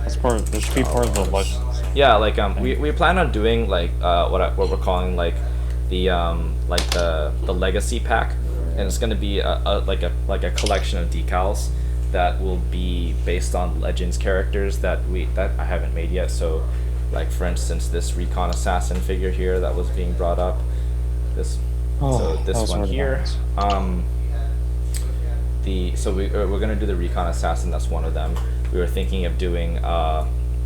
That should be part of the Legends. Yeah, like we plan on doing like what we're calling like the Legacy Pack, and it's going to be a collection of decals that will be based on Legends characters that I haven't made yet. So, like for instance, this Recon Assassin figure here that was being brought up. This one here. We're gonna do the Recon Assassin. That's one of them. We were thinking of doing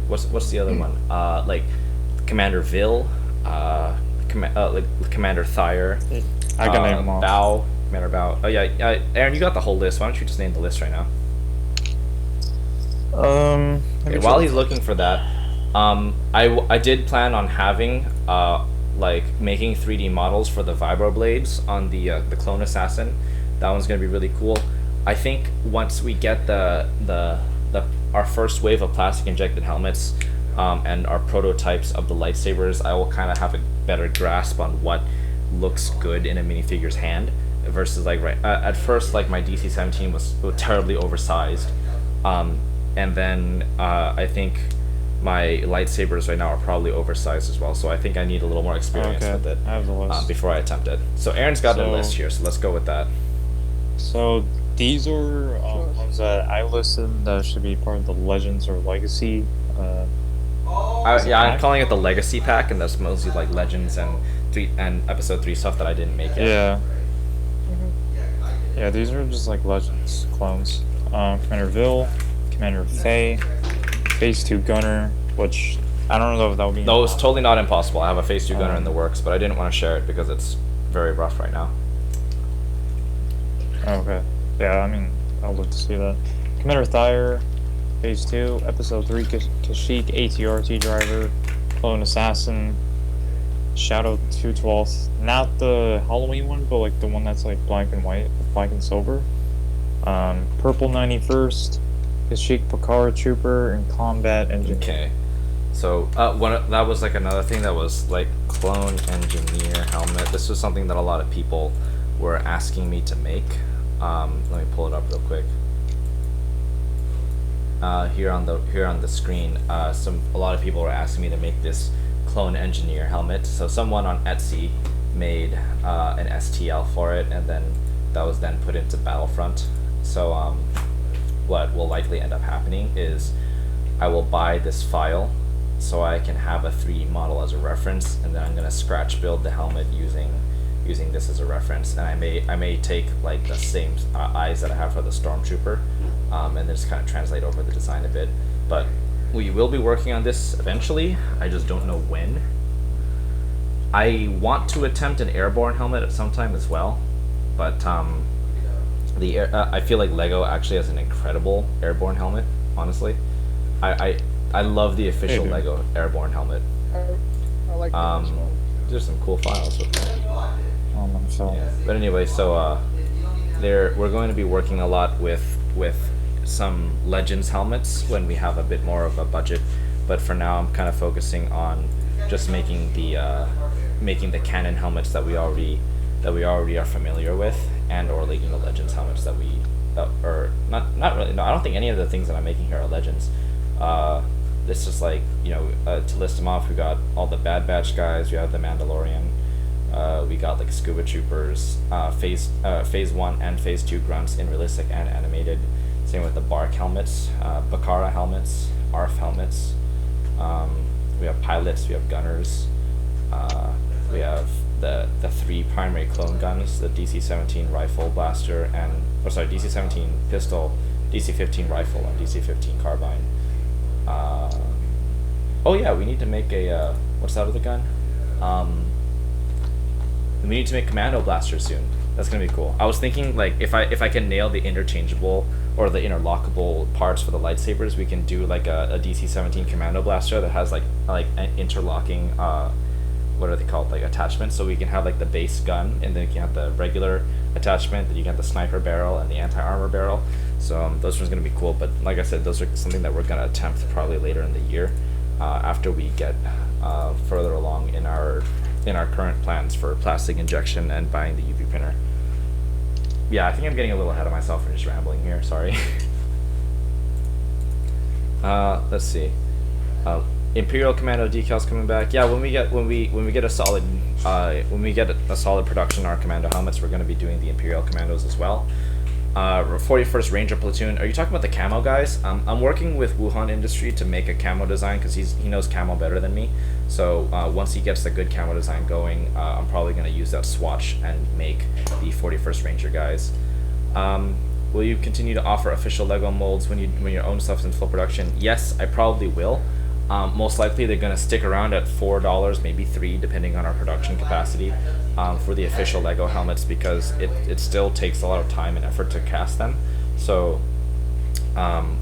what's the other one? Like Commander Vil, like Commander Thyre. I can name them all. Bao, Commander Bao. Oh yeah, Aaron, you got the whole list. Why don't you just name the list right now? Okay, while he's looking for that, I did plan on having like making 3D models for the vibroblades on the Clone Assassin. That one's gonna be really cool. I think once we get our first wave of plastic injected helmets and our prototypes of the lightsabers, I will kind of have a better grasp on what looks good in a minifigure's hand versus like at first, like my DC-17 was terribly oversized, and then I think my lightsabers right now are probably oversized as well, so I think I need a little more experience with it I have the list. before I attempt it. So Aaron's got a list here, so let's go with that. So these are ones that I listed that should be part of the Legends or Legacy. I'm calling it the Legacy Pack, and that's mostly like Legends and Episode 3 stuff that I didn't make yet. Yeah. Yeah, these are just like Legends clones. Commander Vil, Commander Faye, Phase 2 Gunner, which I don't know if that would be... No, it's totally not impossible. I have a Phase 2 Gunner in the works, but I didn't want to share it because it's very rough right now. Okay. Yeah, I mean, I'd love to see that. Commander Thyre, Phase 2, Episode 3 Kashyyyk, ATRT Driver, Clone Assassin, Shadow 212th. Not the Halloween one, but like the one that's like black and white, black and silver. Purple 91st, Kashyyyk Picard Trooper, and Combat Engineer. Okay. So that was like another thing that was like Clone Engineer helmet. This was something that a lot of people were asking me to make. Let me pull it up real quick. Here on the screen, a lot of people were asking me to make this Clone Engineer helmet. So someone on Etsy made an STL for it, and then that was then put into Battlefront. So what will likely end up happening is I will buy this file so I can have a 3D model as a reference, and then I'm gonna scratch build the helmet using this as a reference. And I may take like the same eyes that I have for the Stormtrooper, and then just kind of translate over the design a bit. But we will be working on this eventually. I just don't know when. I want to attempt an airborne helmet at some time as well, but I feel like Lego actually has an incredible airborne helmet. Honestly, I love the official Hey, dude. Lego airborne helmet. I like that as well. There's some cool files with that. Oh my god. Yeah. But anyway, so we're going to be working a lot with some Legends helmets when we have a bit more of a budget. But for now, I'm kind of focusing on just making the canon helmets that we already are familiar with, and or like Legends helmets that or not really. No, I don't think any of the things that I'm making here are Legends. This is like to list them off. We got all the Bad Batch guys. We have the Mandalorian. We got like Scuba Troopers, phase 1 and phase 2 grunts in realistic and animated. Same with the Bark helmets, Bakara helmets, ARF helmets. We have pilots, we have gunners. We have the 3 primary clone guns, the DC-17 rifle blaster DC-17 pistol, DC-15 rifle, and DC-15 carbine. Oh yeah, we need to make a what's that other gun? We need to make Commando blasters soon. That's gonna be cool. I was thinking like if I can nail the interchangeable or the interlockable parts for the lightsabers, we can do like a DC-17 Commando blaster that has like an interlocking what are they called, like attachments, so we can have like the base gun, and then you can have the regular attachment, then you can have the sniper barrel and the anti-armor barrel. So those ones gonna be cool. But like I said, those are something that we're gonna attempt probably later in the year, after we get further along in our current plans for plastic injection and buying the UV printer. Yeah, I think I'm getting a little ahead of myself and just rambling here. Sorry. Let's see. Imperial Commando decals coming back. Yeah, when we get a solid production on our Commando helmets, we're going to be doing the Imperial Commandos as well. 41st Ranger Platoon. Are you talking about the camo guys? I'm working with Wuhan Industry to make a camo design because he knows camo better than me. So once he gets the good camo design going, I'm probably going to use that swatch and make the 41st Ranger guys. Will you continue to offer official Lego molds when your own stuff's in full production? Yes, I probably will. Most likely they're going to stick around at $4, maybe $3, depending on our production capacity, for the official Lego helmets, because it still takes a lot of time and effort to cast them. So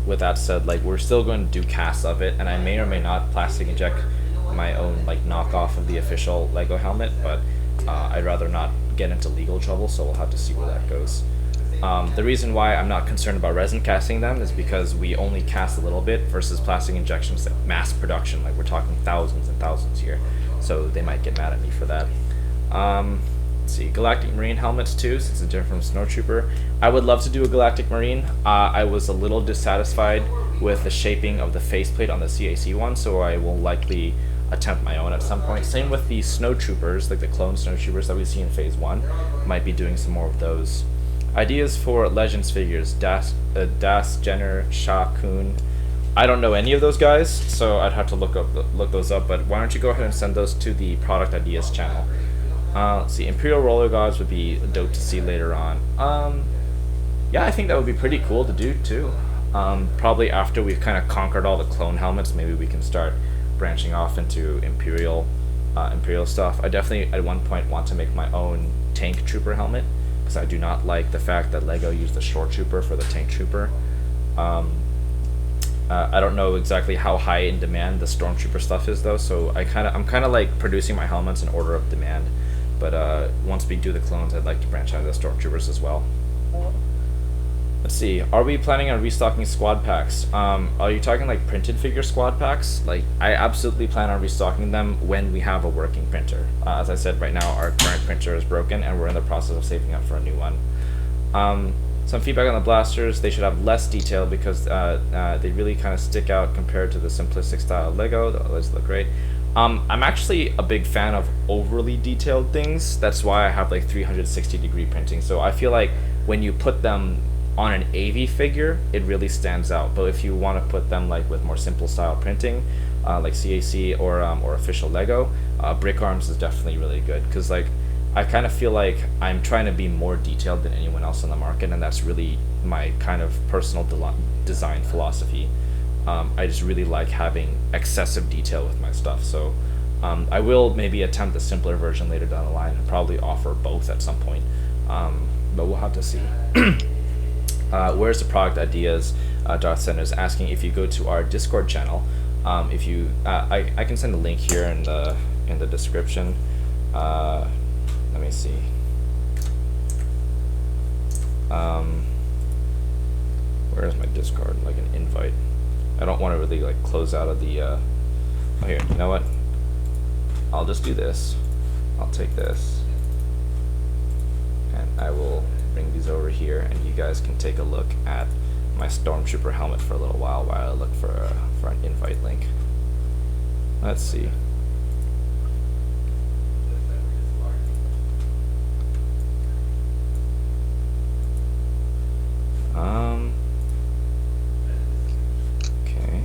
with that said, like, we're still going to do casts of it, and I may or may not plastic inject my own like knockoff of the official Lego helmet, but I'd rather not get into legal trouble, so we'll have to see where that goes. The reason why I'm not concerned about resin casting them is because we only cast a little bit versus plastic injections, like mass production, like we're talking thousands and thousands here, so they might get mad at me for that. Let's see, Galactic Marine helmets too, since it's different from Snowtrooper. I would love to do a Galactic Marine. I was a little dissatisfied with the shaping of the faceplate on the CAC one, so I will likely attempt my own at some point. Same with the Snowtroopers, like the clone Snowtroopers that we see in Phase 1. Might be doing some more of those. Ideas for Legends figures: Das Jenner, Sha Kun. I don't know any of those guys, so I'd have to look those up. But why don't you go ahead and send those to the Product Ideas channel? Let's see. Imperial Roller Gods would be dope to see later on. Yeah, I think that would be pretty cool to do too. Probably after we've kind of conquered all the clone helmets, maybe we can start branching off into Imperial stuff. I definitely at one point want to make my own tank trooper helmet, because I do not like the fact that Lego used the short trooper for the tank trooper. I don't know exactly how high in demand the Stormtrooper stuff is though, so I'm kind of like producing my helmets in order of demand. But once we do the clones, I'd like to branch out of the Stormtroopers as well. Let's see. Are we planning on restocking squad packs? Are you talking like printed figure squad packs? Like, I absolutely plan on restocking them when we have a working printer. As I said, right now our current printer is broken and we're in the process of saving up for a new one. Some feedback on the blasters: they should have less detail because they really kind of stick out compared to the simplistic style Lego. Those look great. I'm actually a big fan of overly detailed things. That's why I have like 360-degree printing. So I feel like when you put them on an AV figure, it really stands out. But if you want to put them like with more simple style printing, like CAC or official Lego, brick arms is definitely really good, because like I kind of feel like I'm trying to be more detailed than anyone else on the market, and that's really my kind of personal design philosophy. I just really like having excessive detail with my stuff. So I will maybe attempt a simpler version later down the line and probably offer both at some point. But we'll have to see. Where's the product ideas? Darth Center is asking if you go to our Discord channel. If you, I can send a link here in the description. Let me see. Where's my Discord? Like an invite. I don't want to really like close out of the. Oh, here. You know what? I'll just do this. I'll take this, and I will bring these over here, and you guys can take a look at my Stormtrooper helmet for a little while I look for an invite link. Let's see. Okay.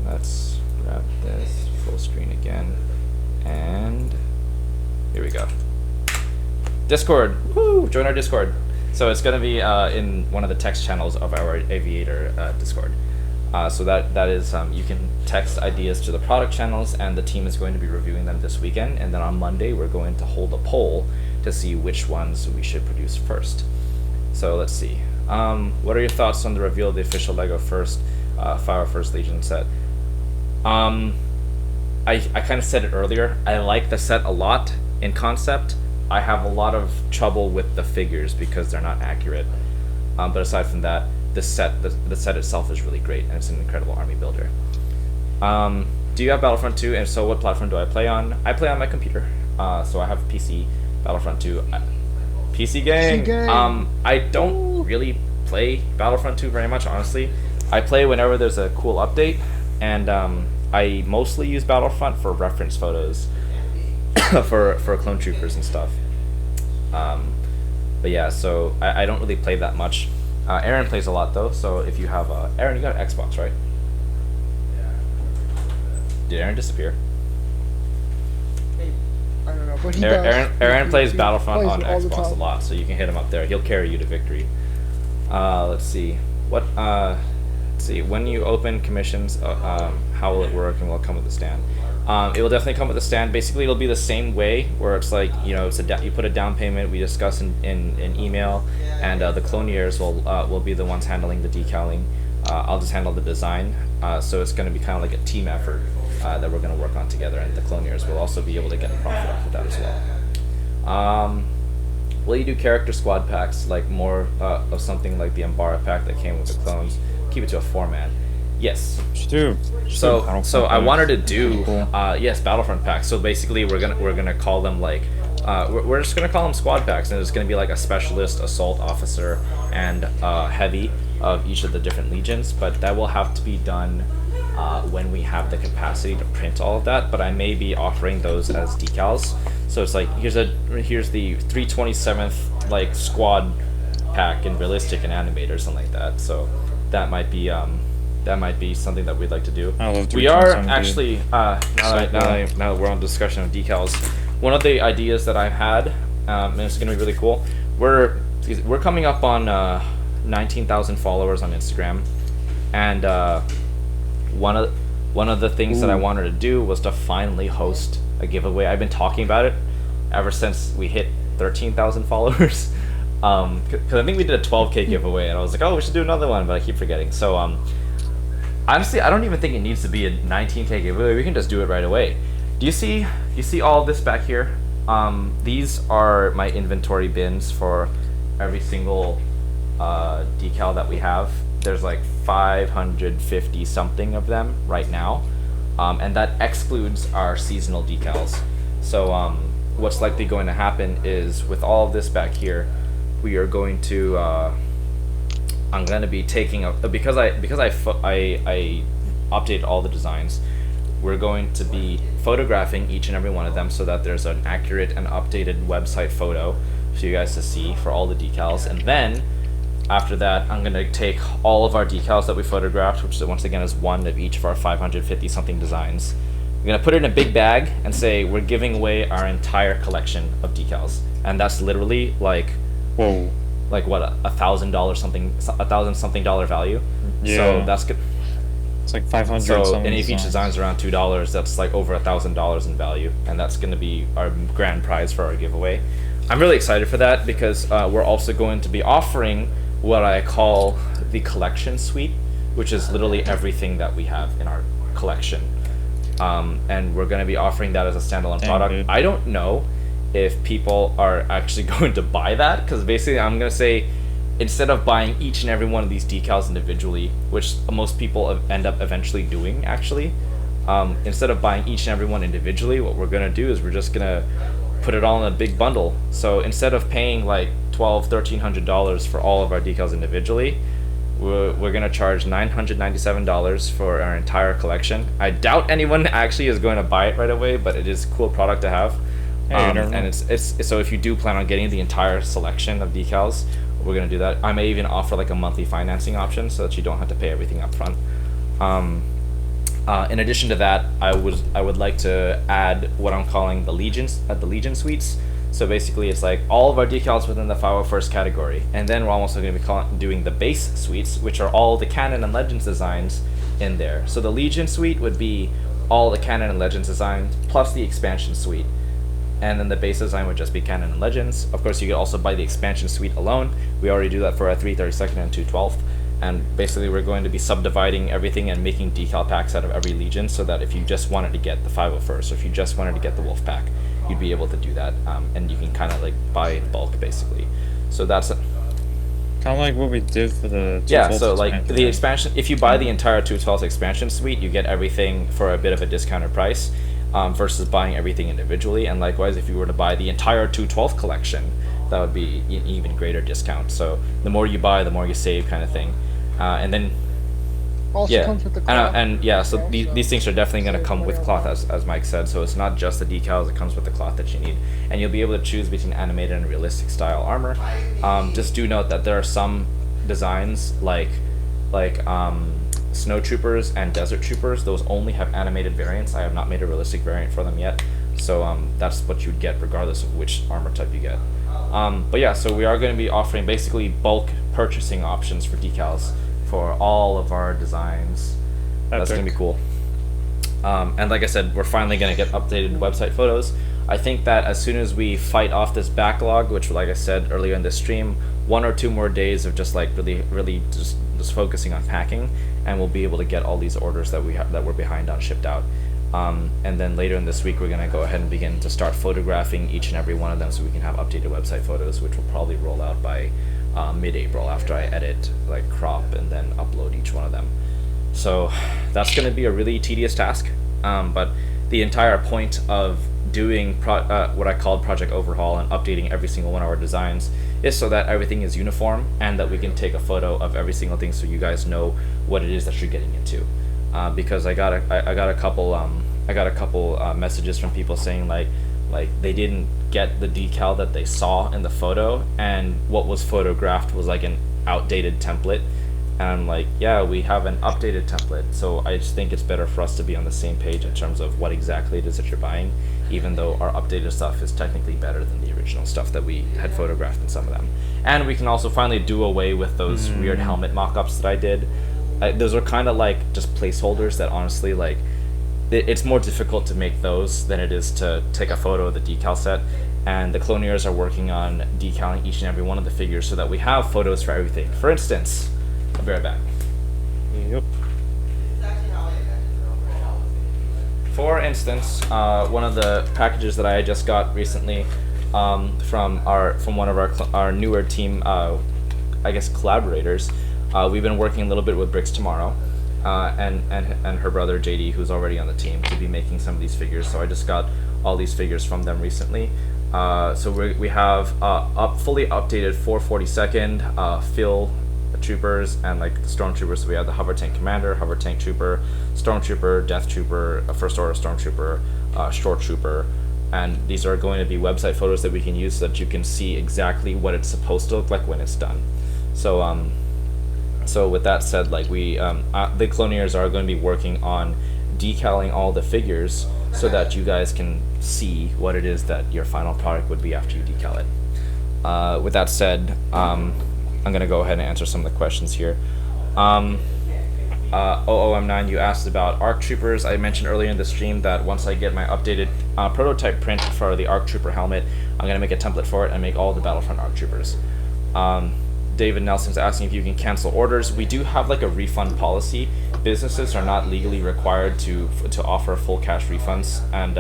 Let's grab this full screen again, and here we go. Discord, woo! Join our Discord. So it's gonna be in one of the text channels of our Aviator Discord. So that is, you can text ideas to the product channels, and the team is going to be reviewing them this weekend. And then on Monday, we're going to hold a poll to see which ones we should produce first. So let's see. What are your thoughts on the reveal of the official LEGO Fire First Legion set? I kind of said it earlier. I like the set a lot in concept. I have a lot of trouble with the figures because they're not accurate. But aside from that, the set itself is really great, and it's an incredible army builder. Do you have Battlefront 2? And so what platform do I play on? I play on my computer. So I have PC, Battlefront 2. PC game! I don't really play Battlefront 2 very much, honestly. I play whenever there's a cool update, and I mostly use Battlefront for reference photos for clone troopers and stuff. But yeah, so I don't really play that much. Aaron plays a lot though, so if you have Aaron, you got an Xbox, right? Did Aaron disappear? I don't know, but he Aaron plays he Battlefront on all the Xbox a time. lot, so you can hit him up there. He'll carry you to victory. Let's see. Let's see. When you open commissions, how will it work, and will it come with a stand? It will definitely come with a stand. Basically, it'll be the same way, where it's like, you know, you put a down payment, we discuss in email, and the cloniers will be the ones handling the decaling. I'll just handle the design. So it's going to be kind of like a team effort that we're going to work on together, and the cloniers will also be able to get a profit off of that as well. Will you do character squad packs, like more of something like the Umbara pack that came with the clones? Keep it to a 4-man. Yes. So I wanted to do yes, Battlefront packs. So basically we're gonna call them like we're just gonna call them squad packs, and it's gonna be like a specialist, assault officer, and heavy of each of the different legions. But that will have to be done when we have the capacity to print all of that. But I may be offering those as decals. So it's like here's the 327th like squad pack in realistic and animated or something like that. So that might be something that we'd like to do. We are actually now that we're on discussion of decals, one of the ideas that I've had, and it's going to be really cool. We're coming up on 19,000 followers on Instagram, and one of the things that I wanted to do was to finally host a giveaway. I've been talking about it ever since we hit 13,000 followers. Because I think we did a 12K giveaway, and I was like, oh, we should do another one, but I keep forgetting. So honestly, I don't even think it needs to be a 19K giveaway. We can just do it right away. Do you see all of this back here? These are my inventory bins for every single decal that we have. There's like 550 something of them right now, and that excludes our seasonal decals. So what's likely going to happen is, with all of this back here, we are going to I'm going to be taking because I updated all the designs. We're going to be photographing each and every one of them so that there's an accurate and updated website photo for you guys to see for all the decals, and then After that, I'm gonna take all of our decals that we photographed, which once again is one of each of our 550 something designs. We're gonna put it in a big bag and say we're giving away our entire collection of decals, and that's literally like, Whoa. like what, $1,000 something, $1,000 something dollar value. Yeah. So that's good. It's like 500. So something and if each designs. design's around $2, that's like over $1,000 in value, and that's gonna be our grand prize for our giveaway. I'm really excited for that because we're also going to be offering what I call the collection suite, which is literally everything that we have in our collection. And we're going to be offering that as a standalone product. Dude. I don't know if people are actually going to buy that, because basically I'm going to say, instead of buying each and every one of these decals individually, which most people end up eventually doing actually, instead of buying each and every one individually, what we're going to do is we're just going to put it all in a big bundle. So instead of paying like $1,300 for all of our decals individually, we're gonna charge $997 for our entire collection. I doubt anyone actually is going to buy it right away, but it is a cool product to have. And it's so if you do plan on getting the entire selection of decals, we're gonna do that. I may even offer like a monthly financing option so that you don't have to pay everything up front. In addition to that, I would like to add what I'm calling the Legion suites. So basically, it's like all of our decals within the 501st category, and then we're also going to be doing the base suites, which are all the Canon and Legends designs in there. So the Legion suite would be all the Canon and Legends designs plus the expansion suite, and then the base design would just be Canon and Legends. Of course, you could also buy the expansion suite alone. We already do that for our 332nd and 212th. And basically, we're going to be subdividing everything and making decal packs out of every Legion, so that if you just wanted to get the 501st, or if you just wanted to get the Wolf Pack, you'd be able to do that, and you can kind of like buy in bulk, basically. So that's kind of like what we did for the 212th yeah. So like expansion, the right? expansion, if you buy the entire 212th expansion suite, you get everything for a bit of a discounted price, versus buying everything individually. And likewise, if you were to buy the entire 212th collection, that would be an even greater discount. So the more you buy, the more you save, kind of thing. And then Also yeah, comes with the cloth. and yeah, so Also, these things are definitely going to so come with cloth, as Mike said. So it's not just the decals; it comes with the cloth that you need, and you'll be able to choose between animated and realistic style armor. Just do note that there are some designs like Snow Troopers and Desert Troopers. Those only have animated variants. I have not made a realistic variant for them yet, so that's what you'd get regardless of which armor type you get. But yeah, so we are going to be offering basically bulk purchasing options for decals for all of our designs. That's Epic. gonna be cool. And like I said, we're finally gonna get updated website photos. I think that as soon as we fight off this backlog, which like I said earlier in the stream, 1 or 2 more days of just like really just focusing on packing, and we'll be able to get all these orders that we're behind on shipped out. And then later in this week, we're gonna go ahead and begin to start photographing each and every one of them, so we can have updated website photos, which will probably roll out by mid-April after I edit, like crop, and then upload each one of them. So that's going to be a really tedious task, but the entire point of doing what I called Project Overhaul and updating every single one of our designs is so that everything is uniform and that we can take a photo of every single thing so you guys know what it is that you're getting into. Because I got a couple messages from people saying like they didn't get the decal that they saw in the photo, and what was photographed was like an outdated template. And I'm like, yeah, we have an updated template, so I just think it's better for us to be on the same page in terms of what exactly it is that you're buying, even though our updated stuff is technically better than the original stuff that we had photographed in some of them. And we can also finally do away with those weird helmet mock-ups that I did. Those are kind of like just placeholders that honestly, like, it's more difficult to make those than it is to take a photo of the decal set. And the cloneers are working on decaling each and every one of the figures so that we have photos for everything. For instance, I'll be right back. Yep. For instance, one of the packages that I just got recently from one of our newer team, I guess collaborators, we've been working a little bit with Bricks Tomorrow, and her brother JD, who's already on the team, to be making some of these figures. So I just got all these figures from them recently. So we have fully updated 442nd Phil Troopers and like the Stormtroopers. So we have the Hover Tank Commander, Hover Tank Trooper, Stormtrooper, Death Trooper, First Order Stormtrooper, Short Trooper, and these are going to be website photos that we can use so that you can see exactly what it's supposed to look like when it's done. So with that said, like the cloniers are going to be working on decaling all the figures so that you guys can see what it is that your final product would be after you decal it. With that said, I'm going to go ahead and answer some of the questions here. OOM9, you asked about ARC Troopers. I mentioned earlier in the stream that once I get my updated prototype print for the ARC Trooper helmet, I'm going to make a template for it and make all the Battlefront ARC Troopers. David Nelson's asking if you can cancel orders. We do have like a refund policy. Businesses are not legally required to offer full cash refunds, and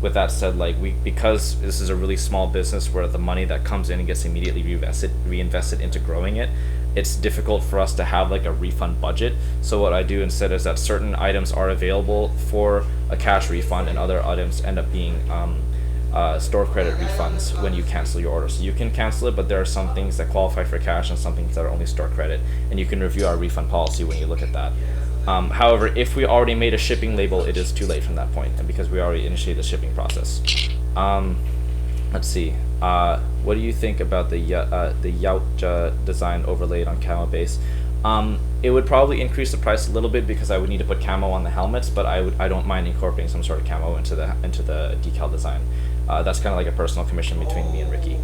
with that said, like because this is a really small business where the money that comes in and gets immediately reinvested into growing it, it's difficult for us to have like a refund budget. So what I do instead is that certain items are available for a cash refund and other items end up being store credit refunds when you cancel your order. So you can cancel it, but there are some things that qualify for cash and some things that are only store credit, and you can review our refund policy when you look at that. However, if we already made a shipping label, it is too late from that point, and because we already initiated the shipping process. Let's see. What do you think about the Yautja design overlaid on camo base? It would probably increase the price a little bit because I would need to put camo on the helmets, but I don't mind incorporating some sort of camo into the decal design. That's kind of like a personal commission between me and Ricky.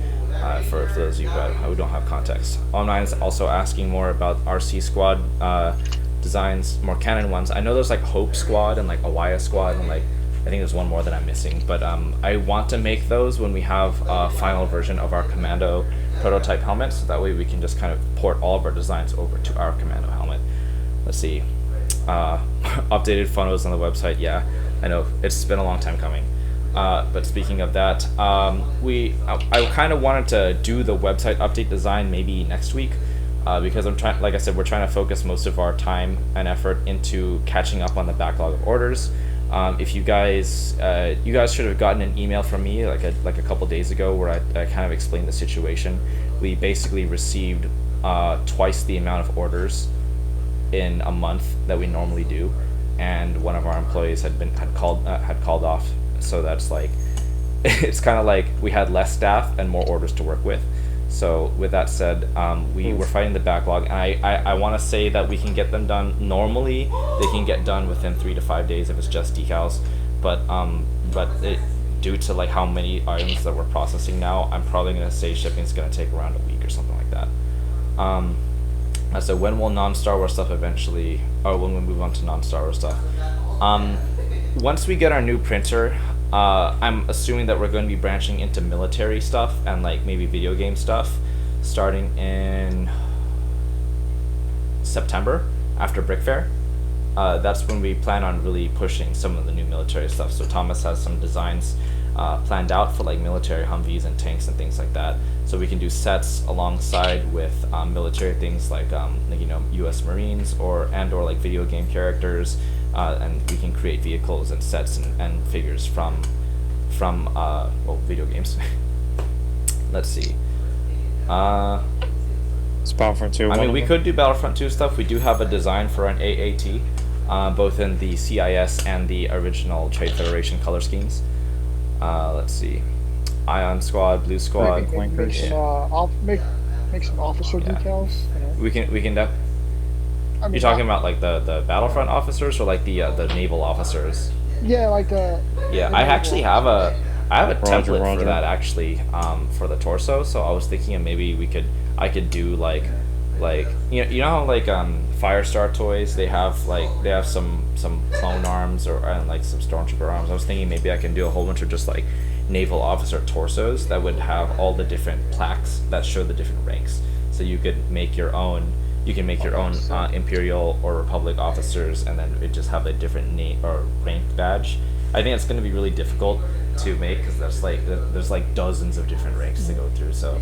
For those of you who don't have context. Online is also asking more about RC Squad designs, more canon ones. I know there's like Hope Squad and like Awaya Squad and like I think there's one more that I'm missing, but I want to make those when we have a final version of our Commando prototype helmet, so that way we can just kind of port all of our designs over to our Commando helmet. Let's see. Updated photos on the website. Yeah, I know it's been a long time coming. But speaking of that, I kind of wanted to do the website update design maybe next week, because like I said, we're trying to focus most of our time and effort into catching up on the backlog of orders. If you guys should have gotten an email from me like a couple days ago where I kind of explained the situation. We basically received twice the amount of orders in a month that we normally do, and one of our employees had called off. So that's like, it's kind of like we had less staff and more orders to work with. So with that said, we're fighting the backlog, and I want to say that we can get them done. Normally, they can get done within 3 to 5 days if it's just decals, but due to like how many items that we're processing now, I'm probably gonna say shipping is gonna take around a week or something like that. So when will non-Star Wars stuff eventually? Or when we move on to non-Star Wars stuff? Once we get our new printer, I'm assuming that we're going to be branching into military stuff and like maybe video game stuff starting in September after Brick Fair. That's when we plan on really pushing some of the new military stuff. So Thomas has some designs planned out for like military Humvees and tanks and things like that. So we can do sets alongside with military things like U.S. Marines or like video game characters. And we can create vehicles and sets and figures from video games. Let's see. It's Battlefront 2. I mean, we could do Battlefront 2 stuff. We do have a design for an AAT, both in the CIS and the original Trade Federation color schemes. Let's see. Ion Squad, Blue Squad. Make some officer decals. We can You're talking about like the Battlefront officers or like the naval officers? Yeah, like the. Yeah, I actually have a template for that actually, for the torso. So I was thinking of maybe I could do like you know how like Firestar toys they have some clone arms and like some Stormtrooper arms. I was thinking maybe I can do a whole bunch of just like naval officer torsos that would have all the different plaques that show the different ranks. So you could make your own. You can make your own Imperial or Republic officers, and then it just have a different name or rank badge. I think it's going to be really difficult to make because there's like dozens of different ranks to go through. So,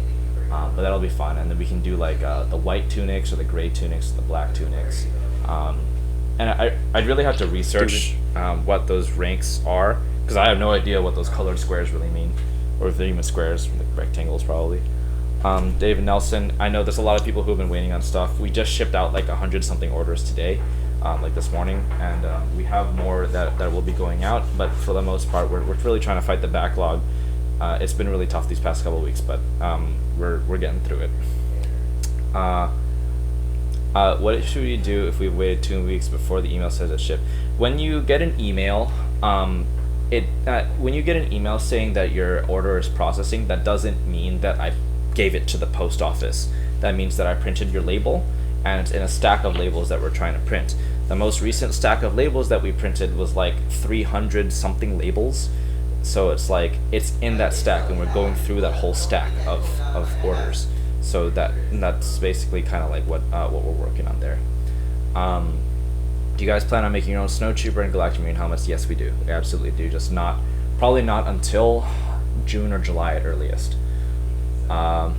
but that'll be fun. And then we can do like the white tunics or the gray tunics or the black tunics. And I'd really have to research what those ranks are because I have no idea what those colored squares really mean, or if they're even squares, like rectangles probably. David Nelson, I know there's a lot of people who have been waiting on stuff. We just shipped out like 100-something orders today, like this morning, and we have more that will be going out, but for the most part, we're really trying to fight the backlog. It's been really tough these past couple of weeks, but we're getting through it. What should we do if we waited 2 weeks before the email says it's shipped? When you get an email, when you get an email saying that your order is processing, that doesn't mean that I gave it to the post office. That means that I printed your label, and it's in a stack of labels that we're trying to print. The most recent stack of labels that we printed was like 300 something labels. So it's like, it's in that stack, and we're going through that whole stack of orders. So that's basically kind of like what we're working on there. Do you guys plan on making your own Snowtrooper and Galactic Marine helmets? Yes, we do. We absolutely do. Just probably not until June or July at earliest. The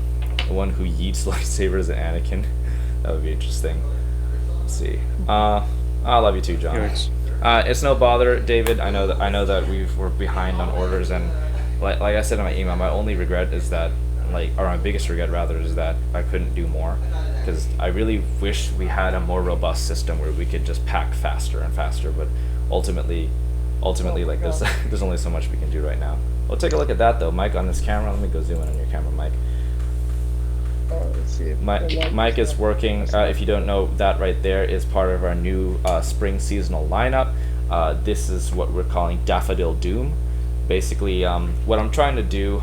one who yeets lightsabers and Anakin. That would be interesting. Let's see. I love you too, John. It's no bother, David. I know that we're behind on orders, and like I said in my email, my only regret is that, or my biggest regret rather, is that I couldn't do more, because I really wish we had a more robust system where we could just pack faster and faster. But ultimately, like there's only so much we can do right now. We'll take a look at that though, Mike, on this camera. Let me go zoom in on your camera, Mike. Let's see. Mike is working. If you don't know, that right there is part of our new spring seasonal lineup. This is what we're calling Daffodil Doom. Basically, what I'm trying to do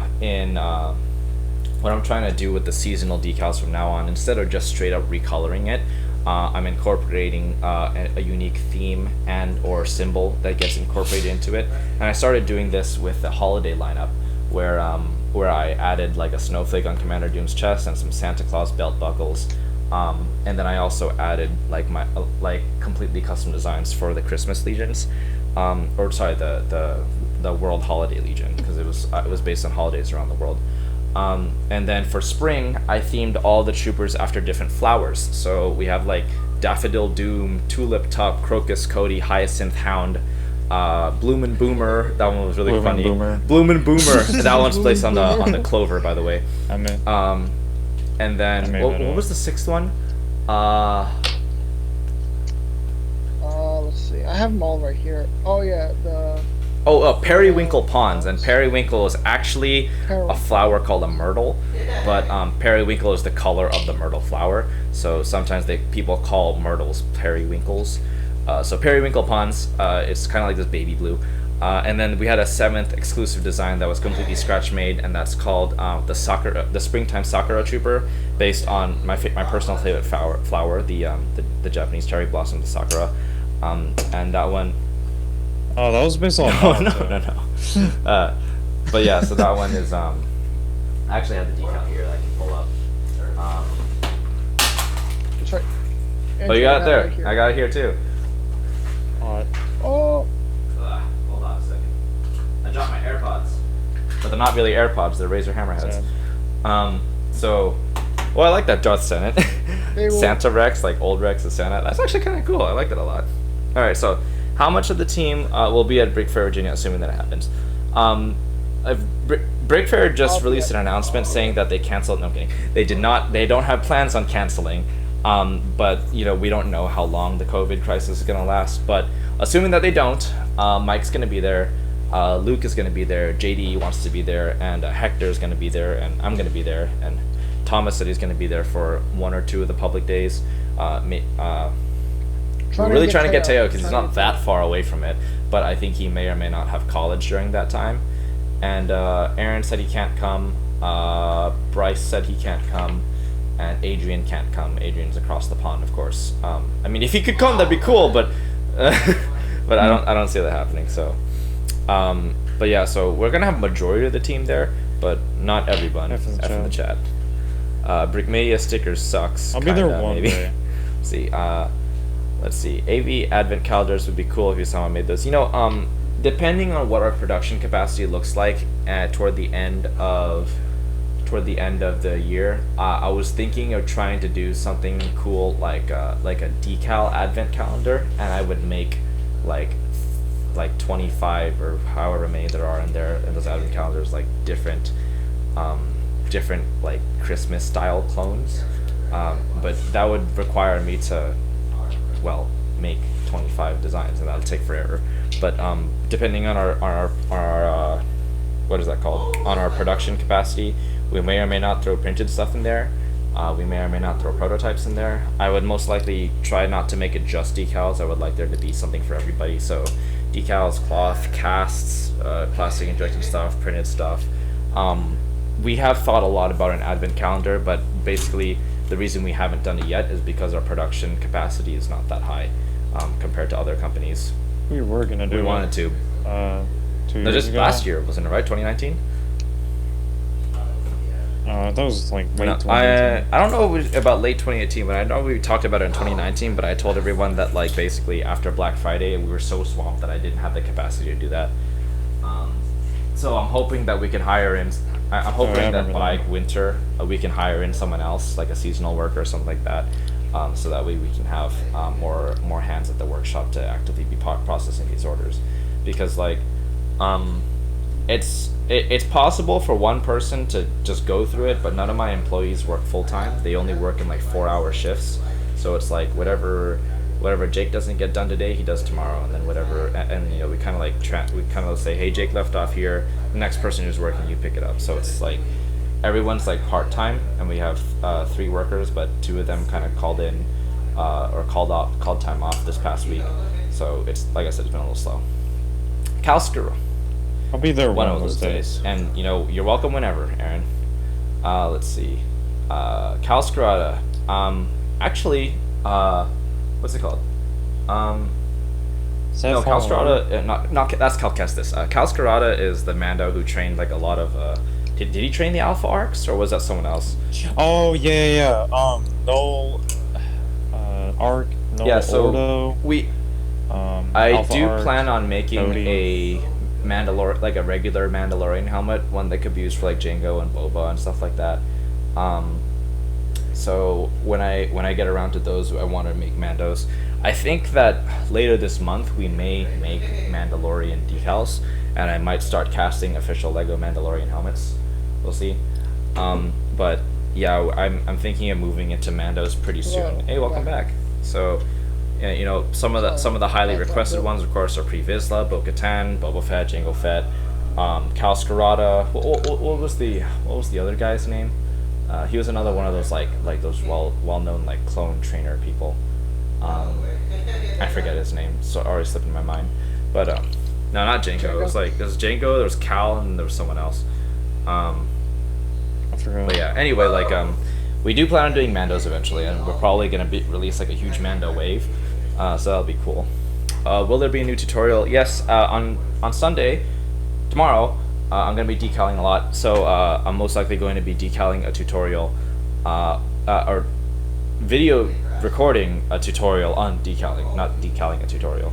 with the seasonal decals from now on, instead of just straight up recoloring it, I'm incorporating a unique theme and or symbol that gets incorporated into it. And I started doing this with the holiday lineup, where I added like a snowflake on Commander Doom's chest and some Santa Claus belt buckles, and then I also added like my completely custom designs for the Christmas legions, the World Holiday Legion, because it was based on holidays around the world. And then for spring, I themed all the troopers after different flowers. So we have like Daffodil Doom, Tulip Tuck, Crocus Cody, Hyacinth Hound, Bloomin' Boomer. That one was really funny. Bloomin' Boomer. That one's placed on the clover, by the way. And then what was the sixth one? Let's see. I have them all right here. Oh yeah, Periwinkle Ponds, and periwinkle is actually a flower called a myrtle, but periwinkle is the color of the myrtle flower. So sometimes people call myrtles periwinkles. So periwinkle ponds, it's kind of like this baby blue. And then we had a 7th exclusive design that was completely scratch made, and that's called the Springtime Sakura Trooper, based on my personal favorite flower, the Japanese cherry blossom, the sakura. And that one. Oh, that was based on. No. But yeah, so that one is I actually have the decal here that I can pull up. That's right. Oh, you got it there. Right, I got it here too. Oh. Hold on a second. I dropped my AirPods, but they're not really AirPods. They're Razer Hammerheads. Well, I like that Darth Senate. Santa Rex, like old Rex is Santa. That's actually kind of cool. I like that a lot. All right, so how much of the team will be at Brick Fair, Virginia, assuming that it happens? Brick Fair just released an announcement saying that they canceled. No, I'm kidding. They did not. They don't have plans on canceling. But we don't know how long the COVID crisis is gonna last. But assuming that they don't, Mike's gonna be there. Luke is gonna be there. JD wants to be there, and Hector's gonna be there, and I'm gonna be there, and Thomas said he's gonna be there for 1 or 2 of the public days. We're really trying to get Teo because he's not that far away from it, but I think he may or may not have college during that time. And Aaron said he can't come. Bryce said he can't come, and Adrian can't come. Adrian's across the pond, of course. I mean, if he could come, that'd be cool, but but I don't see that happening. So, but yeah, so we're gonna have majority of the team there, but not everyone. F in the chat. Brickmania stickers sucks. I'll be there one day. Let's see. AV Advent calendars would be cool if someone made those. Depending on what our production capacity looks like toward the end of the year, I was thinking of trying to do something cool like a decal Advent calendar, and I would make like 25 or however many there are in those Advent calendars, like different like Christmas style clones. But that would require me to make 25 designs, and that'll take forever. But depending on our what is that called, on our production capacity, we may or may not throw printed stuff in there. We may or may not throw prototypes in there. I would most likely try not to make it just decals. I would like there to be something for everybody. So decals, cloth, casts, plastic injection stuff, printed stuff. We have thought a lot about an advent calendar, but basically the reason we haven't done it yet is because our production capacity is not that high compared to other companies. We were gonna do. We wanted to. 2 No, years just ago. last year, wasn't it right? 2019. That was like late No, 2018. I don't know about late 2018, but I know we talked about it in 2019. But I told everyone that like basically after Black Friday we were so swamped that I didn't have the capacity to do that. So I'm hoping that we can hire in. I'm hoping that remember by that. winter we can hire in someone else, like a seasonal worker or something like that, so that way we can have more hands at the workshop to actively be processing these orders, because like it's possible for one person to just go through it, but none of my employees work full time. They only work in like 4-hour shifts, so it's like whatever Jake doesn't get done today, he does tomorrow, and then whatever, and you know, we kind of like we kind of say, hey, Jake left off here, the next person who's working, you pick it up. So it's like everyone's like part time, and we have 3 workers, but 2 of them kind of called in or called time off this past week. So it's like I said, it's been a little slow. Calscrew. I'll be there One of those days. And, you know, you're welcome whenever, Aaron. Let's see. Calscarada. Actually, what's it called? No, Calscarada, not that's Cal Kestis. Calscarada is the Mando who trained, like, a lot of, did he train the Alpha Arcs, or was that someone else? Oh, yeah. No, Arc, no Yeah, so Ordo. I Alpha do Arc, plan on making Cody. like a regular Mandalorian helmet, one that could be used for like Jango and Boba and stuff like that. So when I get around to those, I want to make Mandos. I think that later this month we may make Mandalorian decals, and I might start casting official Lego Mandalorian helmets. We'll see. But yeah, I'm thinking of moving into Mandos pretty soon. Hello. Hey, welcome back. So, yeah, you know, some of the highly requested ones, of course, are Pre Vizsla, Bo-Katan, Boba Fett, Jango Fett, Cal Scarada. What was the other guy's name? He was another one of those like those well known like clone trainer people. I forget his name, so it already slipped in my mind. But no, not Jango. It was like there's Jango, there was Cal, and there was someone else. I forgot. But yeah, anyway, like we do plan on doing Mandos eventually, and we're probably gonna release like a huge Mando wave, so that'll be cool. Will there be a new tutorial? Yes, on Sunday, tomorrow, I'm gonna be decaling a lot, so I'm most likely going to be decaling a tutorial, or video recording a tutorial on decaling, not decaling a tutorial.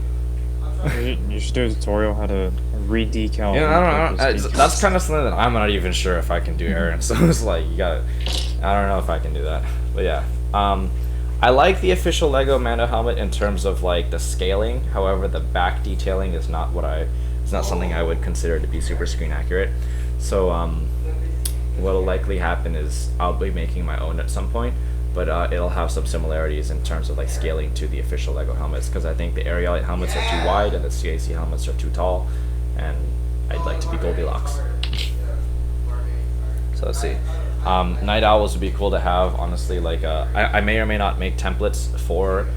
You should do a tutorial how to re-decal. Yeah, I don't know. repurpose decals. That's kind of something that I'm not even sure if I can do, Aaron. So it's like I don't know if I can do that. But yeah, I like the official Lego Mando helmet in terms of like the scaling. However, the back detailing is not it's not something I would consider to be super screen accurate. So what'll likely happen is I'll be making my own at some point, but it'll have some similarities in terms of like scaling to the official Lego helmets, because I think the Arielite helmets are too wide and the CAC helmets are too tall, and I'd like to be Goldilocks. So let's see. Night Owls would be cool to have, honestly. Like I may or may not make templates for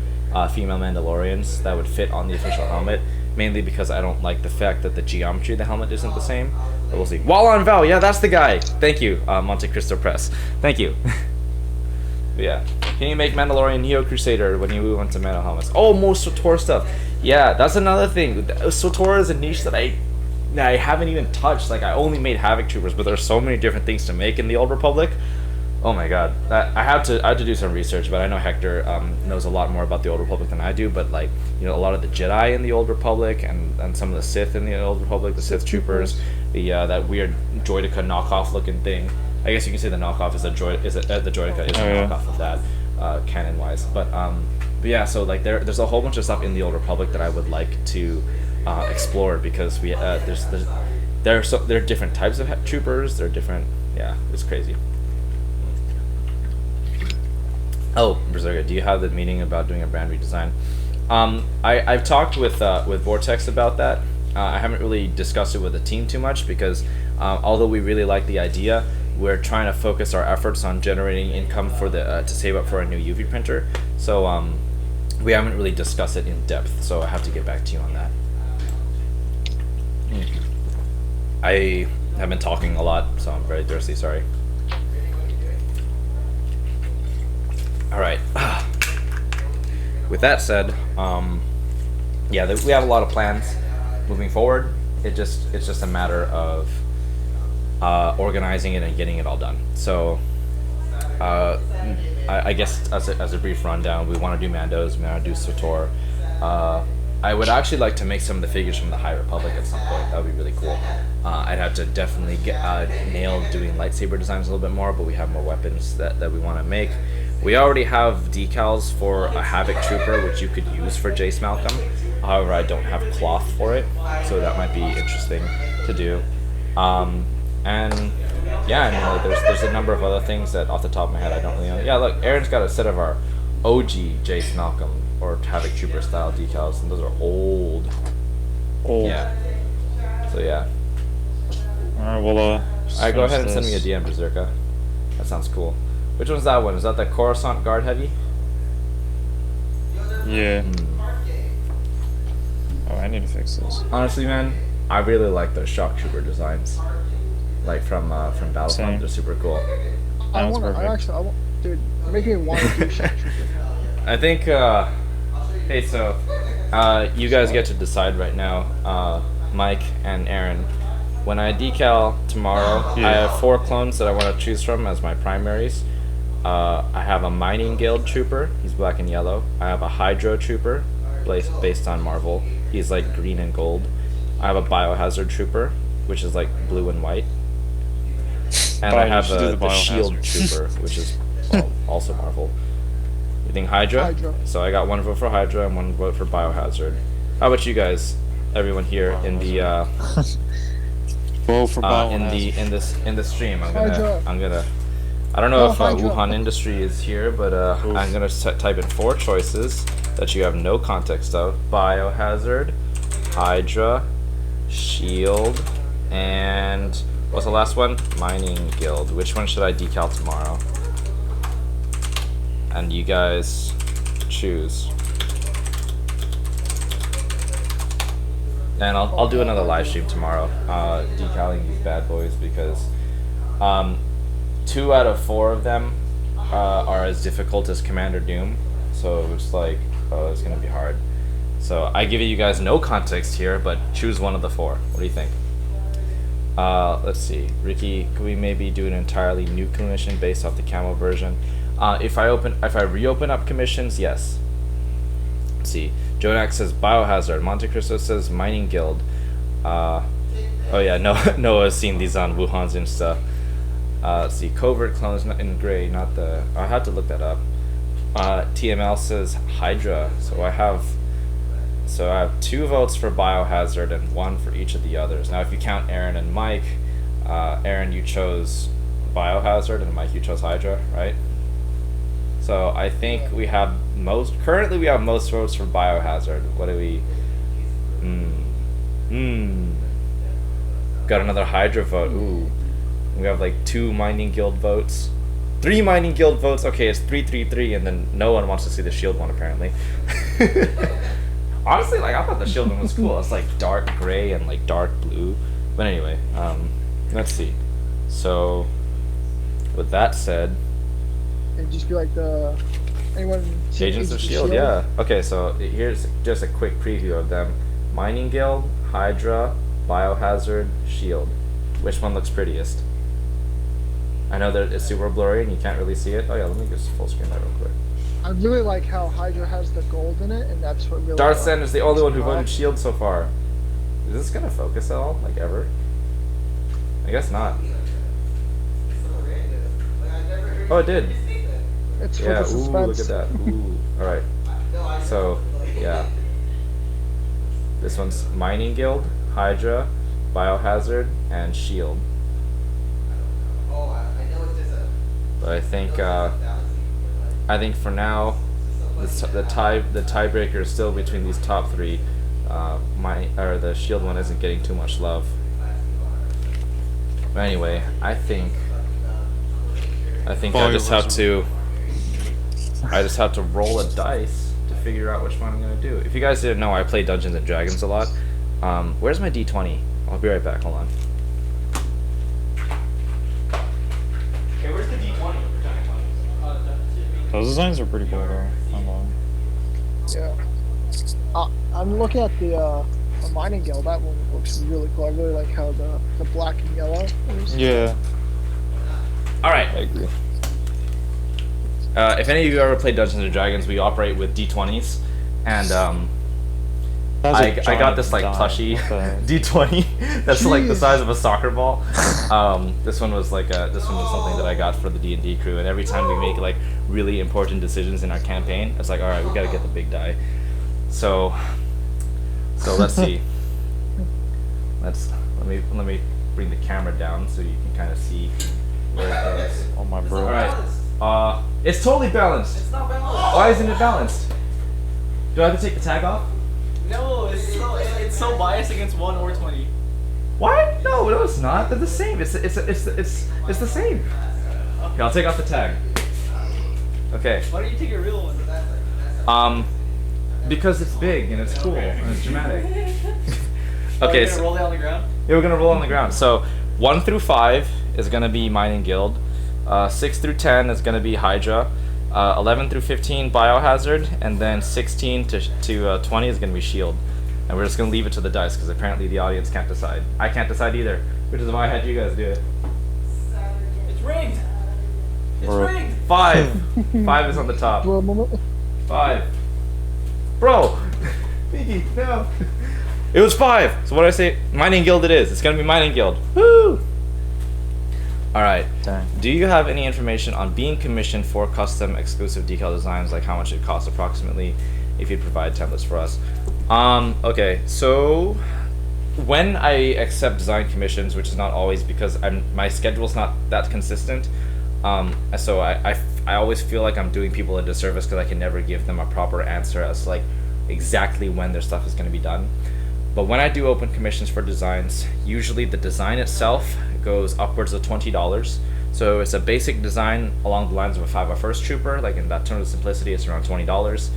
female Mandalorians that would fit on the official helmet, mainly because I don't like the fact that the geometry of the helmet isn't the same. But we'll see. Wallon Val, yeah, that's the guy. Thank you, Monte Cristo Press. Thank you. But yeah, can you make Mandalorian Neo Crusader when you move on to Mando helmets? Oh, more SWTOR stuff. Yeah, that's another thing. SWTOR is a niche that I haven't even touched. Like, I only made Havoc Troopers, but there's so many different things to make in the Old Republic. Oh my god, I had to do some research, but I know Hector knows a lot more about the Old Republic than I do. But like, you know, a lot of the Jedi in the Old Republic and some of the Sith in the Old Republic, the Sith Troopers, the that weird Droideka knockoff looking thing. I guess you can say the knockoff is the Droideka is a knockoff of that, canon wise. But yeah, so like there's a whole bunch of stuff in the Old Republic that I would like to explore, because we there are different types of troopers. They're different. Yeah, it's crazy. Oh, Berserker, do you have the meeting about doing a brand redesign? I've talked with Vortex about that. I haven't really discussed it with the team too much, because although we really like the idea, we're trying to focus our efforts on generating income for the to save up for a new UV printer. So we haven't really discussed it in depth. So I have to get back to you on that. I have been talking a lot, so I'm very thirsty. Sorry. All right. With that said, yeah, we have a lot of plans moving forward. It's just a matter of organizing it and getting it all done. So, I guess as a brief rundown, we want to do Mandos, we want to do Sotor. I would actually like to make some of the figures from the High Republic at some point. That would be really cool. I'd have to definitely get nail doing lightsaber designs a little bit more, but we have more weapons that we want to make. We already have decals for a Havoc Trooper, which you could use for Jace Malcolm. However, I don't have cloth for it, so that might be interesting to do. And yeah, I mean, like, there's a number of other things that off the top of my head I don't really know. Yeah, look, Aaron's got a set of our OG Jace Malcolm or Havoc Trooper style decals, and those are old. Yeah. So yeah. Alright, well, Alright, go ahead and send me a DM, Berserker. That sounds cool. Which one's that one? Is that the Coruscant Guard Heavy? Yeah. Oh, I need to fix this. Honestly, man, I really like those Shock Trooper designs. Like from Battlefront, Same. they're super cool. I That's want to. perfect. Dude, you're making me want to do Shock Trooper. I think, hey, so, you guys get to decide right now, Mike and Aaron. When I decal tomorrow, I have 4 clones that I want to choose from as my primaries. I have a Mining Guild Trooper, he's black and yellow. I have a Hydro Trooper, based on Marvel, he's like green and gold. I have a Biohazard Trooper, which is like blue and white. And I have the Shield Trooper, which is also Marvel. You think Hydra? Hydra. So I got 1 vote for Hydra and 1 vote for Biohazard. How about you guys? Everyone here in the Vote for in the stream. Hydra. I don't know No, if Hydra. Wuhan Industry is here, but I'm gonna type in 4 choices that you have no context of: Biohazard, Hydra, Shield, and what's the last one? Mining Guild. Which one should I decal tomorrow? And you guys choose. And I'll do another live stream tomorrow, decaling these bad boys, because 2 out of 4 of them are as difficult as Commander Doom, so it's like, oh, it's gonna be hard. So I give you guys no context here, but choose one of the 4. What do you think? Let's see, Ricky, could we maybe do an entirely new commission based off the camo version? If I reopen up commissions, yes. Let's see, Jonak says Biohazard. Monte Cristo says Mining Guild. Oh yeah, Noah's seen these on Wuhan's Insta. Let's see, Covert Clones in gray, not the. I had to look that up. TML says Hydra. So I have 2 votes for Biohazard and 1 for each of the others. Now, if you count Aaron and Mike, Aaron, you chose Biohazard, and Mike, you chose Hydra, right? So I think we have currently we have most votes for Biohazard. What do we? Got another Hydra vote. Ooh. We have like 2 Mining Guild votes. 3 Mining Guild votes. Okay, it's 3-3-3, and then no one wants to see the Shield one, apparently. Honestly, like, I thought the Shield one was cool. It's like dark gray and like dark blue. But anyway, let's see. So, with that said, It'd just be like anyone. Agents of Shield, yeah. Okay, so here's just a quick preview of them: Mining Guild, Hydra, Biohazard, Shield. Which one looks prettiest? I know that it's super blurry and you can't really see it. Oh yeah, let me just full screen that real quick. I really like how Hydra has the gold in it, and that's what really. Darth Sen is the only one who voted Shield so far. Is this gonna focus at all? Like, ever? I guess not. Oh, it did. It's for Yeah, the ooh, suspense. look at that. Ooh. Alright. So, yeah. This one's Mining Guild, Hydra, Biohazard, and Shield. But I think for now, the tiebreaker is still between these top 3. The Shield one isn't getting too much love. But anyway, I think I think I just have to roll a dice to figure out which one I'm gonna do. If you guys didn't know, I play Dungeons and Dragons a lot. Where's my D20? I'll be right back. Hold on. Okay, where's the D20? Those designs are pretty cool, though. Yeah. I'm looking at the mining guild. That one looks really cool. I really like how the black and yellow is. Yeah. All right. I agree. If any of you ever played Dungeons and Dragons, we operate with D20s, and I got this like plushie D20 that's like the size of a soccer ball. This one was something that I got for the D&D crew, and every time we make like really important decisions in our campaign, it's like, all right, we gotta get the big die. So let's see. Let me bring the camera down so you can kind of see where it goes. Oh my bro. All right. It's totally balanced. It's not balanced. Why isn't it balanced? Do I have to take the tag off? No, it's so biased against 1 or 20. What? No, it's not. They're the same. It's the same. Okay, I'll take off the tag. Okay. Why don't you take a real one? Because it's big and it's cool and it's dramatic. Okay, Are you gonna roll it on the ground? Yeah, we're gonna roll on the ground. So 1 through 5 is gonna be Mining Guild. 6 through 10 is gonna be Hydra. 11 through 15 Biohazard, and then 16 to 20 is gonna be Shield. And we're just gonna leave it to the dice because apparently the audience can't decide. I can't decide either, which is why I had you guys do it. It's rigged. It's Bro. rigged. 5. 5 is on the top. 5. Bro! Mickey, no! It was 5! So what did I say? Mining Guild it is. It's gonna be Mining Guild. Woo! Alright. Do you have any information on being commissioned for custom exclusive decal designs, like how much it costs approximately, if you'd provide templates for us? Okay, so when I accept design commissions, which is not always because my schedule's not that consistent, so I always feel like I'm doing people a disservice because I can never give them a proper answer as like exactly when their stuff is going to be done. But when I do open commissions for designs, usually the design itself goes upwards of $20. So it's a basic design along the lines of a 501st Trooper, like in that term of simplicity, it's around $20.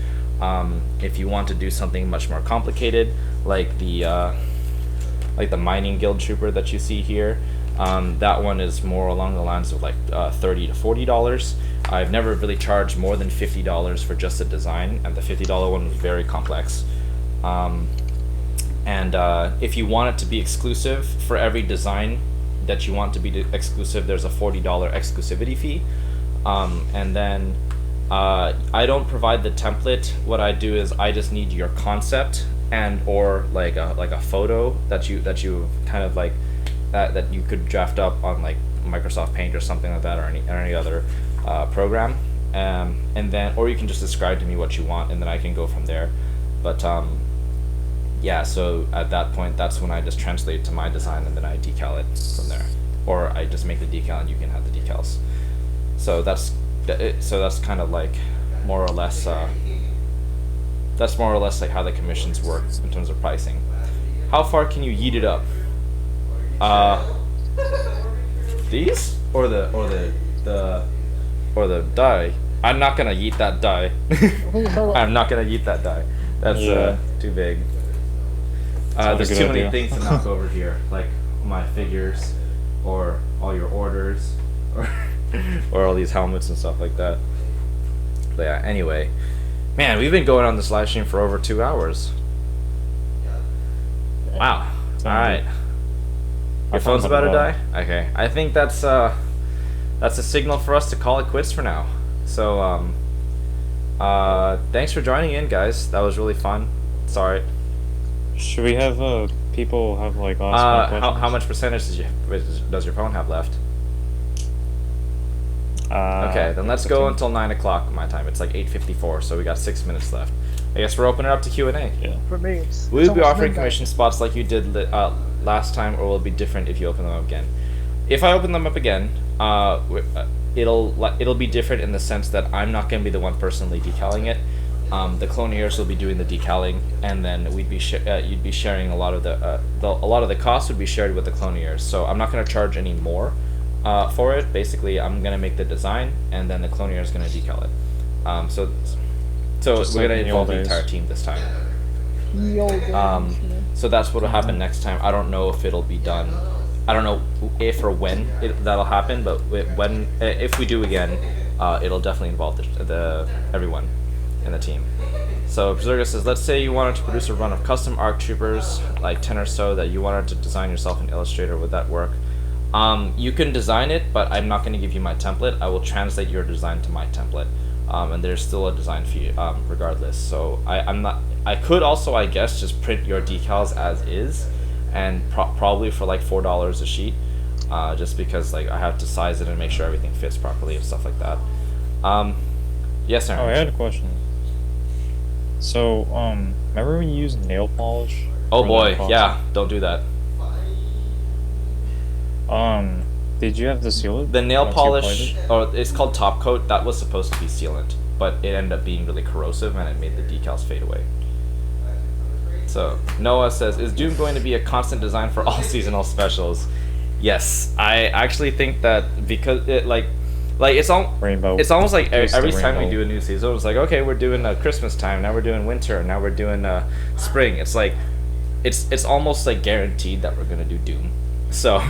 If you want to do something much more complicated, like the Mining Guild Trooper that you see here, that one is more along the lines of like $30 to $40. I've never really charged more than $50 for just a design, and the $50 one was very complex. If you want it to be exclusive, for every design that you want to be exclusive, there's a $40 exclusivity fee. And then I don't provide the template. What I do is I just need your concept and or like a photo that you kind of like that you could draft up on like Microsoft Paint or something like that, or any other program, and then or you can just describe to me what you want, and then I can go from there. But yeah, so at that point, that's when I just translate it to my design, and then I decal it from there, or I just make the decal and you can have the decals. So that's kind of like more or less like how the commissions work in terms of pricing. How far can you yeet it up? These or the die? I'm not gonna yeet that die. I'm not gonna yeet that die. That's too big. There's too many things to knock over here, like my figures, or all your orders, or all these helmets and stuff like that. But yeah, anyway, man, we've been going on this live stream for over 2 hours. Wow. All right. Your phone's about to die? Okay. I think that's a signal for us to call it quits for now. So thanks for joining in, guys. That was really fun. Sorry. Should we have people have like last questions? How much percentage does your phone have left? Okay, then let's go until 9 o'clock my time. It's like 8:54, so we got 6 minutes left. I guess we're opening it up to Q&A. Yeah. For me, it's Will we be offering midnight. commission spots like you did last time, or will it be different if you open them up again? If I open them up again, it'll be different in the sense that I'm not going to be the one personally decaling it. The cloneers will be doing the decaling, and then you'd be sharing a lot of the costs would be shared with the cloneers. So I'm not going to charge any more for it. Basically, I'm gonna make the design, and then the clonier is gonna decal it. So Just we're like gonna in the involve old the days. entire team this time. Ye old days, you know. So that's what will happen next time. I don't know if it'll be done. I don't know if or when that'll happen, but when if we do again, it'll definitely involve the everyone in the team. So Berserker says, let's say you wanted to produce a run of custom ARC troopers, like 10 or so, that you wanted to design yourself in Illustrator. Would that work? You can design it, but I'm not going to give you my template. I will translate your design to my template, and there's still a design fee regardless. So I'm not. I could also, I guess, just print your decals as is, and probably for like $4 a sheet, just because like I have to size it and make sure everything fits properly and stuff like that. Yes, Aaron. Oh, I had a question. So, remember when you used nail polish? Oh for boy, that box? yeah, don't do that. Did you have to seal it? The nail once you polish, applied it? or it's called top coat, that was supposed to be sealant, but it ended up being really corrosive and it made the decals fade away. So, Noah says, is Doom going to be a constant design for all seasonal specials? Yes, I actually think that because it like it's all Rainbow. It's almost like Just the every time we rainbow. do a new season, it's like, okay, we're doing Christmas time, now we're doing winter, now we're doing spring. It's like it's almost like guaranteed that we're gonna do Doom. So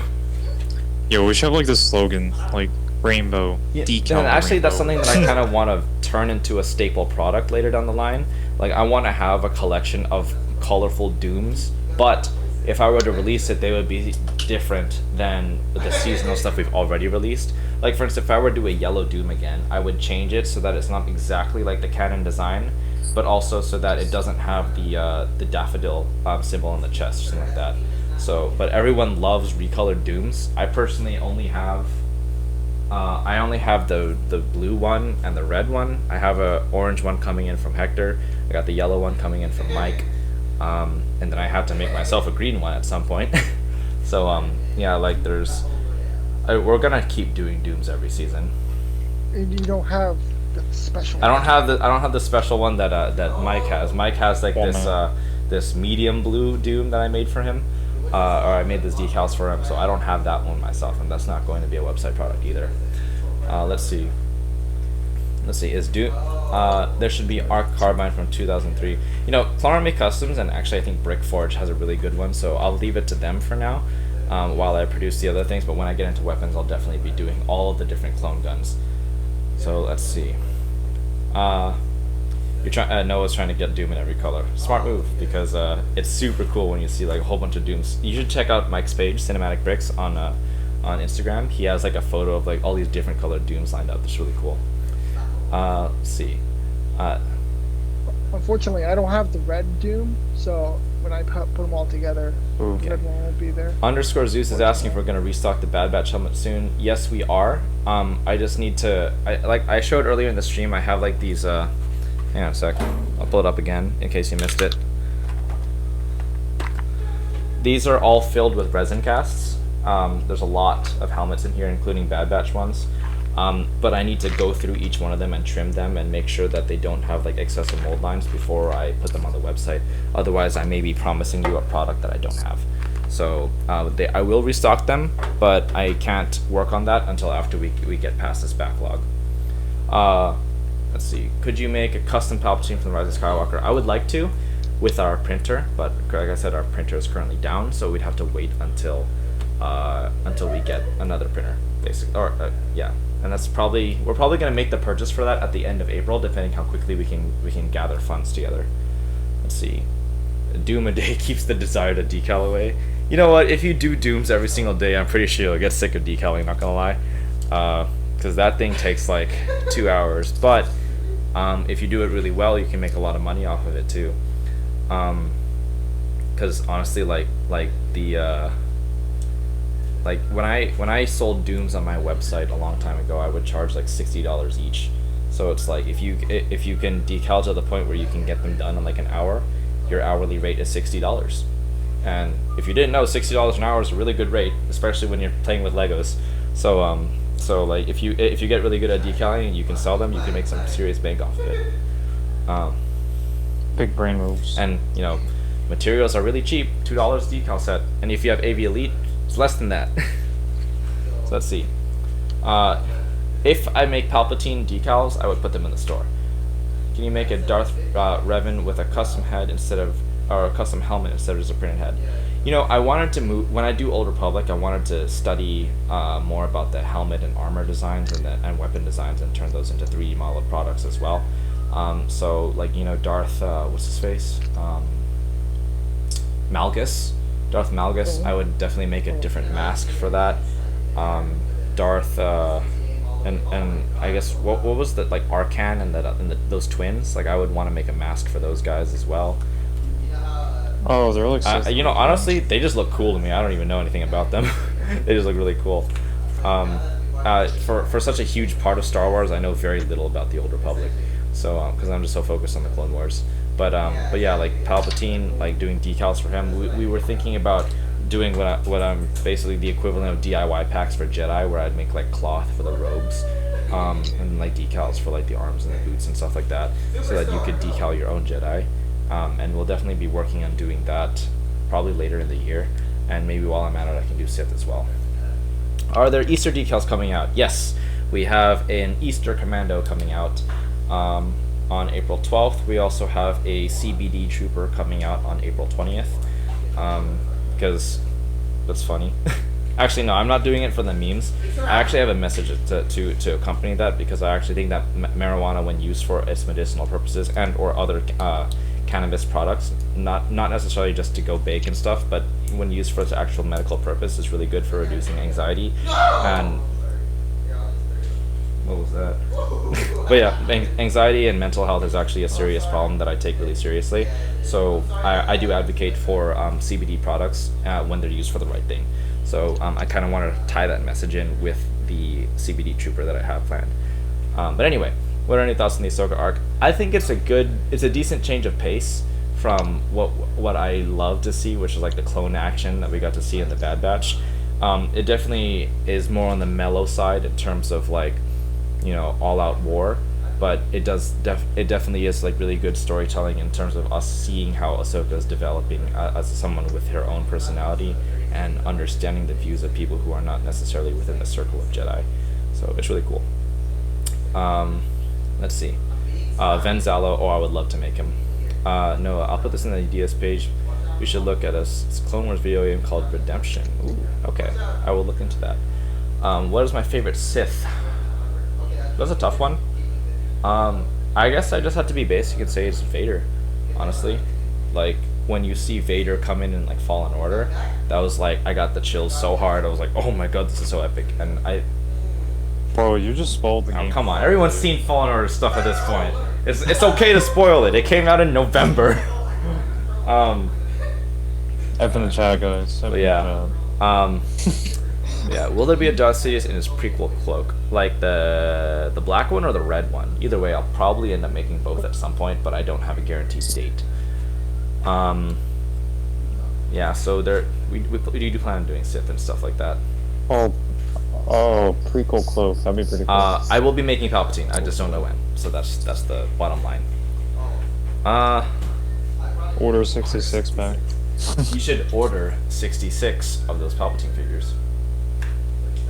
Yeah, we should have like the slogan, like rainbow, decal. and actually, that's rainbow. something that I kind of want to turn into a staple product later down the line. Like, I want to have a collection of colorful Dooms, but if I were to release it, they would be different than the seasonal stuff we've already released. Like, for instance, if I were to do a yellow Doom again, I would change it so that it's not exactly like the canon design, but also so that it doesn't have the daffodil symbol on the chest or something like that. So, but everyone loves recolored Dooms. I personally only have the blue one and the red one. I have a orange one coming in from Hector. I got the yellow one coming in from Mike. And then I have to make myself a green one at some point. So yeah, like we're gonna keep doing Dooms every season. And you don't have the special. I don't have the special one that Mike has. Mike has like this medium blue Doom that I made for him. Or I made these decals for him, so I don't have that one myself, and that's not going to be a website product either. Let's see. Is Doom? There should be Arc Carbine from 2003. You know, Clone make customs, and actually I think Brickforge has a really good one, so I'll leave it to them for now, while I produce the other things. But when I get into weapons, I'll definitely be doing all of the different clone guns. So let's see. Noah's trying to get Doom in every color. Smart move, because it's super cool when you see like a whole bunch of Dooms. You should check out Mike's page, Cinematic Bricks, on Instagram. He has like a photo of like all these different colored Dooms lined up. It's really cool. Let's see. Unfortunately, I don't have the red Doom, so when I put them all together, Okay. the red one won't be there. Underscore Zeus is asking if we're gonna restock the Bad Batch helmet soon. Yes, we are. I just need to. I showed earlier in the stream. I have like these. Hang on a sec. I'll pull it up again in case you missed it. These are all filled with resin casts. There's a lot of helmets in here, including Bad Batch ones. But I need to go through each one of them and trim them and make sure that they don't have like excessive mold lines before I put them on the website. Otherwise, I may be promising you a product that I don't have. So I will restock them, but I can't work on that until after we get past this backlog. Let's see. Could you make a custom Palpatine from the Rise of Skywalker? I would like to, with our printer, but like I said, our printer is currently down, so we'd have to wait until we get another printer, basically. Or yeah, and we're probably gonna make the purchase for that at the end of April, depending how quickly we can gather funds together. Let's see. Doom a day keeps the desire to decal away. You know what? If you do Dooms every single day, I'm pretty sure you'll get sick of decaling. Not gonna lie, because that thing takes like 2 hours, but. If you do it really well, you can make a lot of money off of it too. Because honestly, like when I sold Dooms on my website a long time ago, I would charge like $60 each. So it's like if you can decal to the point where you can get them done in like an hour, your hourly rate is $60. And if you didn't know, $60 an hour is a really good rate, especially when you're playing with Legos. So like if you get really good at decaling and you can sell them, you can make some serious bank off of it. Big brain moves. And you know, materials are really cheap, $2 decal set. And if you have AV Elite, it's less than that. So let's see. If I make Palpatine decals, I would put them in the store. Can you make a Darth Revan with a custom head or a custom helmet instead of just a printed head? You know, I wanted to move when I do Old Republic. I wanted to study more about the helmet and armor designs and weapon designs and turn those into 3D modeled products as well. So like, you know, Darth what's his face? Malgus. Darth Malgus. I would definitely make a different mask for that. Darth and I guess what was the like Arcan and those twins? Like I would want to make a mask for those guys as well. Oh, they're like you know, honestly, they just look cool to me. I don't even know anything about them. They just look really cool. For such a huge part of Star Wars, I know very little about the Old Republic. So because I'm just so focused on the Clone Wars. But yeah, like Palpatine, like doing decals for him. We were thinking about doing what I'm basically the equivalent of DIY packs for Jedi, where I'd make like cloth for the robes, and like decals for like the arms and the boots and stuff like that, so that you could decal your own Jedi. And we'll definitely be working on doing that probably later in the year, and maybe while I'm at it I can do Sith as well. Are there Easter decals coming out? Yes, we have an Easter Commando coming out on April 12th. We also have a CBD Trooper coming out on April 20th, because that's funny. Actually, no, I'm not doing it for the memes. I actually have a message to accompany that, because I actually think that marijuana, when used for its medicinal purposes and or other cannabis products, not necessarily just to go bake and stuff, but when used for its actual medical purpose, is really good for reducing anxiety. And what was that? But yeah, anxiety and mental health is actually a serious problem that I take really seriously. So I do advocate for CBD products when they're used for the right thing. So I kind of want to tie that message in with the CBD Trooper that I have planned. But anyway, what are any thoughts on the Ahsoka arc? I think it's a decent change of pace from what I love to see, which is like the clone action that we got to see in the Bad Batch. It definitely is more on the mellow side in terms of like, you know, all-out war, but it definitely is like really good storytelling in terms of us seeing how Ahsoka is developing as someone with her own personality and understanding the views of people who are not necessarily within the circle of Jedi. So it's really cool. Let's see. Venzalo, I would love to make him. No, I'll put this in the ideas page. We should look at a Clone Wars video game called Redemption. Ooh, okay, I will look into that. What is my favorite Sith? That's a tough one. I guess I just have to be basic and say it's Vader, honestly. Like, when you see Vader come in like Fallen Order, that was like, I got the chills so hard. I was like, oh my god, this is so epic. And Bro, you just spoiled the game. Come on, everyone's seen Fallen Order stuff at this point. It's okay to spoil it. It came out in November. F in the chat, guys. Yeah. Yeah. Will there be a Darth Sidious in his prequel cloak, like the black one or the red one? Either way, I'll probably end up making both at some point, but I don't have a guaranteed date. Yeah. So we do plan on doing Sith and stuff like that. Oh, prequel cloak. That'd be pretty cool. I will be making Palpatine. I just don't know when. So that's the bottom line. Order 66 back. You should order 66 of those Palpatine figures.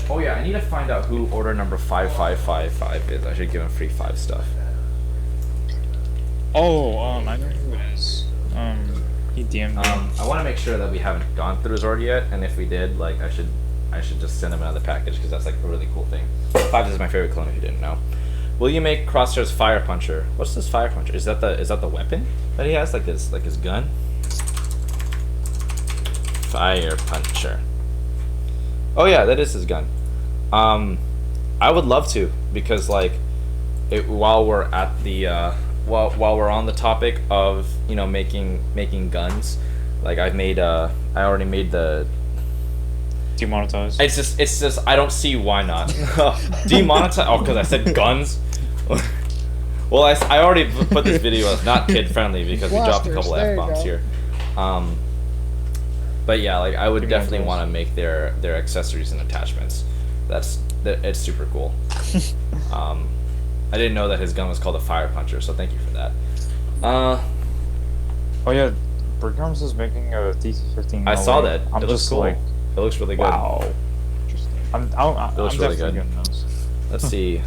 Oh yeah, I need to find out who order number 5555 is. I should give him free 5 stuff. Oh, I know who it is. He DM'd me. I want to make sure that we haven't gone through his order yet, and if we did, like, I should just send him another package, because that's like a really cool thing. 5 is my favorite clone, if you didn't know. Will you make Crosshair's Fire Puncher? What's this Fire Puncher? Is that the weapon that he has? Like his gun? Fire Puncher. Oh yeah, that is his gun. I would love to, because like while we're at the while we're on the topic of, you know, making guns, like I already made the Demonetized. It's just I don't see why not. Demonetize. Oh, because I said guns. Well, I already put this video as not kid friendly because we dropped a couple F-bombs here. But yeah, like I would definitely want to make their accessories and attachments. It's super cool. I didn't know that his gun was called a Fire Puncher, so thank you for that. Oh yeah, Brickhouse is making a DC-15. I saw that. I'm it looks just cool. Like, it looks really good. Wow. I'm It looks really good. Those. Let's see.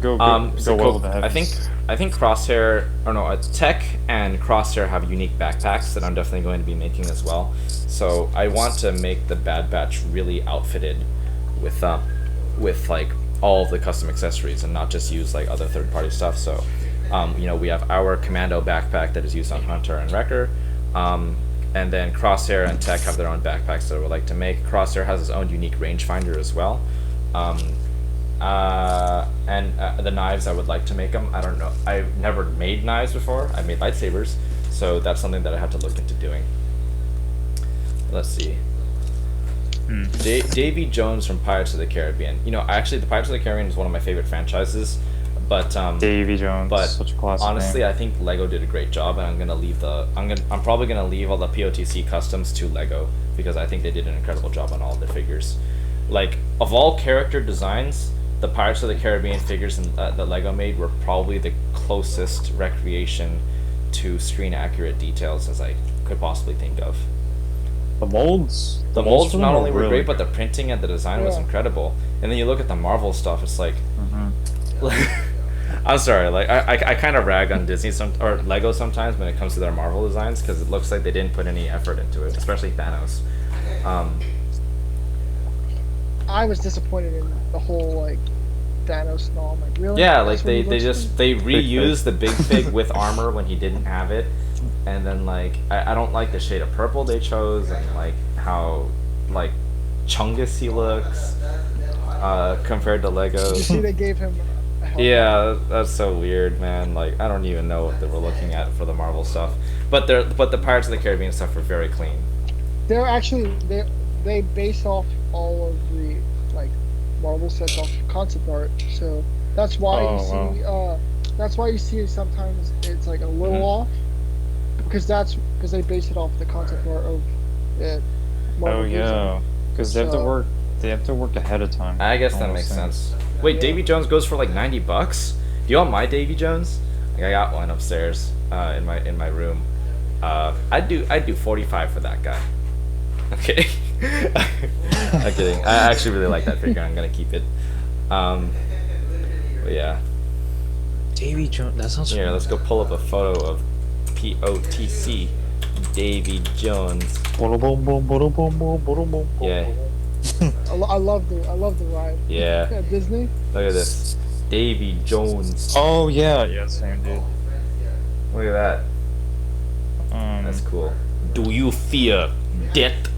Go well with the heavies. I think Crosshair, or no, Tech and Crosshair have unique backpacks that I'm definitely going to be making as well. So I want to make the Bad Batch really outfitted with like all of the custom accessories and not just use like other third-party stuff. So we have our Commando backpack that is used on Hunter and Wrecker. And then Crosshair and Tech have their own backpacks that I would like to make. Crosshair has his own unique rangefinder as well. The knives, I would like to make them. I don't know. I've never made knives before. I made lightsabers, so that's something that I have to look into doing. Let's see. Davy Jones from Pirates of the Caribbean. Actually, the Pirates of the Caribbean is one of my favorite franchises. But Davy Jones, but such a classic honestly, name. I think Lego did a great job, and I'm probably gonna leave all the POTC customs to Lego because I think they did an incredible job on all of their figures. Like, of all character designs, the Pirates of the Caribbean figures that Lego made were probably the closest recreation to screen accurate details as I could possibly think of. The molds. The molds for not them only were really great, but the printing and the design was incredible. And then you look at the Marvel stuff, it's like. I'm sorry, like I kind of rag on Disney or Lego sometimes when it comes to their Marvel designs because it looks like they didn't put any effort into it, especially Thanos. I was disappointed in the whole like Thanos and all. I'm like, really? Yeah, like That's what he looks like? they reused the big fig with armor when he didn't have it, and then like I don't like the shade of purple they chose and like how like Chungus he looks compared to Lego. You see, they gave him. A helmet. Yeah, that's so weird, man. Like, I don't even know what they were looking at for the Marvel stuff. But the Pirates of the Caribbean stuff were very clean. They're actually they base off all of the like Marvel sets off concept art, so that's why that's why you see sometimes it's like a little off because they base it off the concept art of it. Marvel yeah, because they have to So- work. They have to work ahead of time. I guess that All makes those things. sense. Wait, Davy Jones goes for like $90? Do you want my Davy Jones? Like, I got one upstairs in my room. I'd do 45 for that guy. I'm kidding. I'm kidding. I actually really like that figure. I'm gonna keep it. But yeah. Davy Jones. That sounds. Here, let's go pull up a photo of POTC Davy Jones. Yeah. I love the ride. Yeah. At Disney. Look at this. Davy Jones. Oh yeah, same dude. Look at that. That's cool. Do you fear death?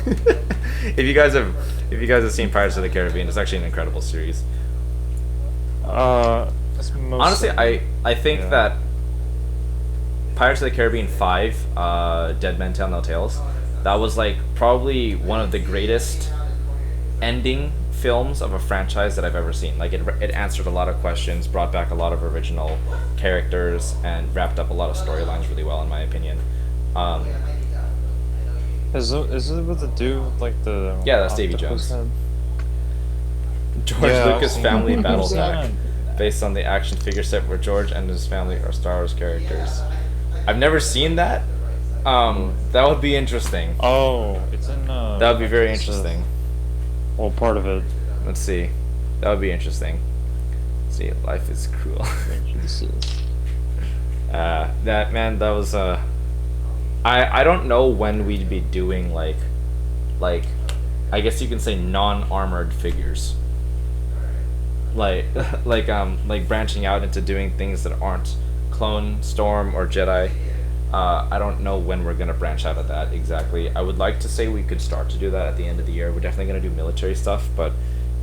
If you guys have seen Pirates of the Caribbean, it's actually an incredible series. Honestly, I think that Pirates of the Caribbean 5, Dead Men Tell No Tales, that was like probably one of the greatest ending films of a franchise that I've ever seen. Like it answered a lot of questions, brought back a lot of original characters, and wrapped up a lot of storylines really well, in my opinion. Is it with the dude like the? Yeah, that's Davy octopus Jones. head? George Yeah, Lucas I've Family seen Battle that. Pack, based on the action figure set where George and his family are Star Wars characters. I've never seen that. That would be interesting. Oh, it's in. That would be very interesting. Well, part of it. Let's see. That would be interesting. Let's see, life is cruel. That was I don't know when we'd be doing like I guess you can say non-armored figures. Like branching out into doing things that aren't clone, storm, or Jedi. I don't know when we're gonna branch out of that exactly. I would like to say we could start to do that at the end of the year. We're definitely gonna do military stuff, but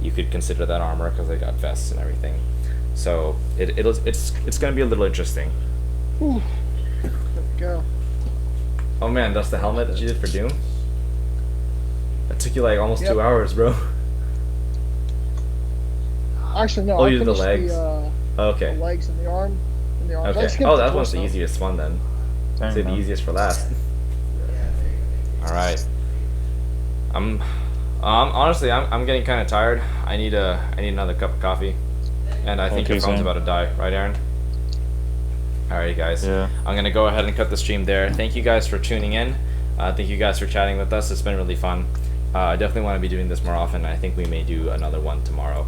you could consider that armor because they got vests and everything. So it's gonna be a little interesting. Whew. There we go. Oh man, that's the helmet that you did for Doom? That took you like almost Yep. 2 hours, bro. Actually, no. Oh, I you did the finished legs? The Okay. legs and the arm. I Okay. skipped Oh, the that one's the torso. easiest one then. Dang, Say the man. easiest for last. Alright. Honestly, I'm getting kind of tired. I need another cup of coffee. And I think Okay, your phone's same. about to die, right, Aaron? Alrighty, guys. Yeah. I'm gonna go ahead and cut the stream there. Thank you guys for tuning in. Thank you guys for chatting with us. It's been really fun. I definitely want to be doing this more often. I think we may do another one tomorrow,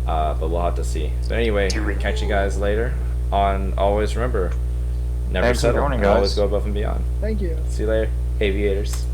but we'll have to see. But anyway, catch you guys later. Always remember, never Thanks for settle. joining, Always guys. go above and beyond. Thank you. See you later, aviators.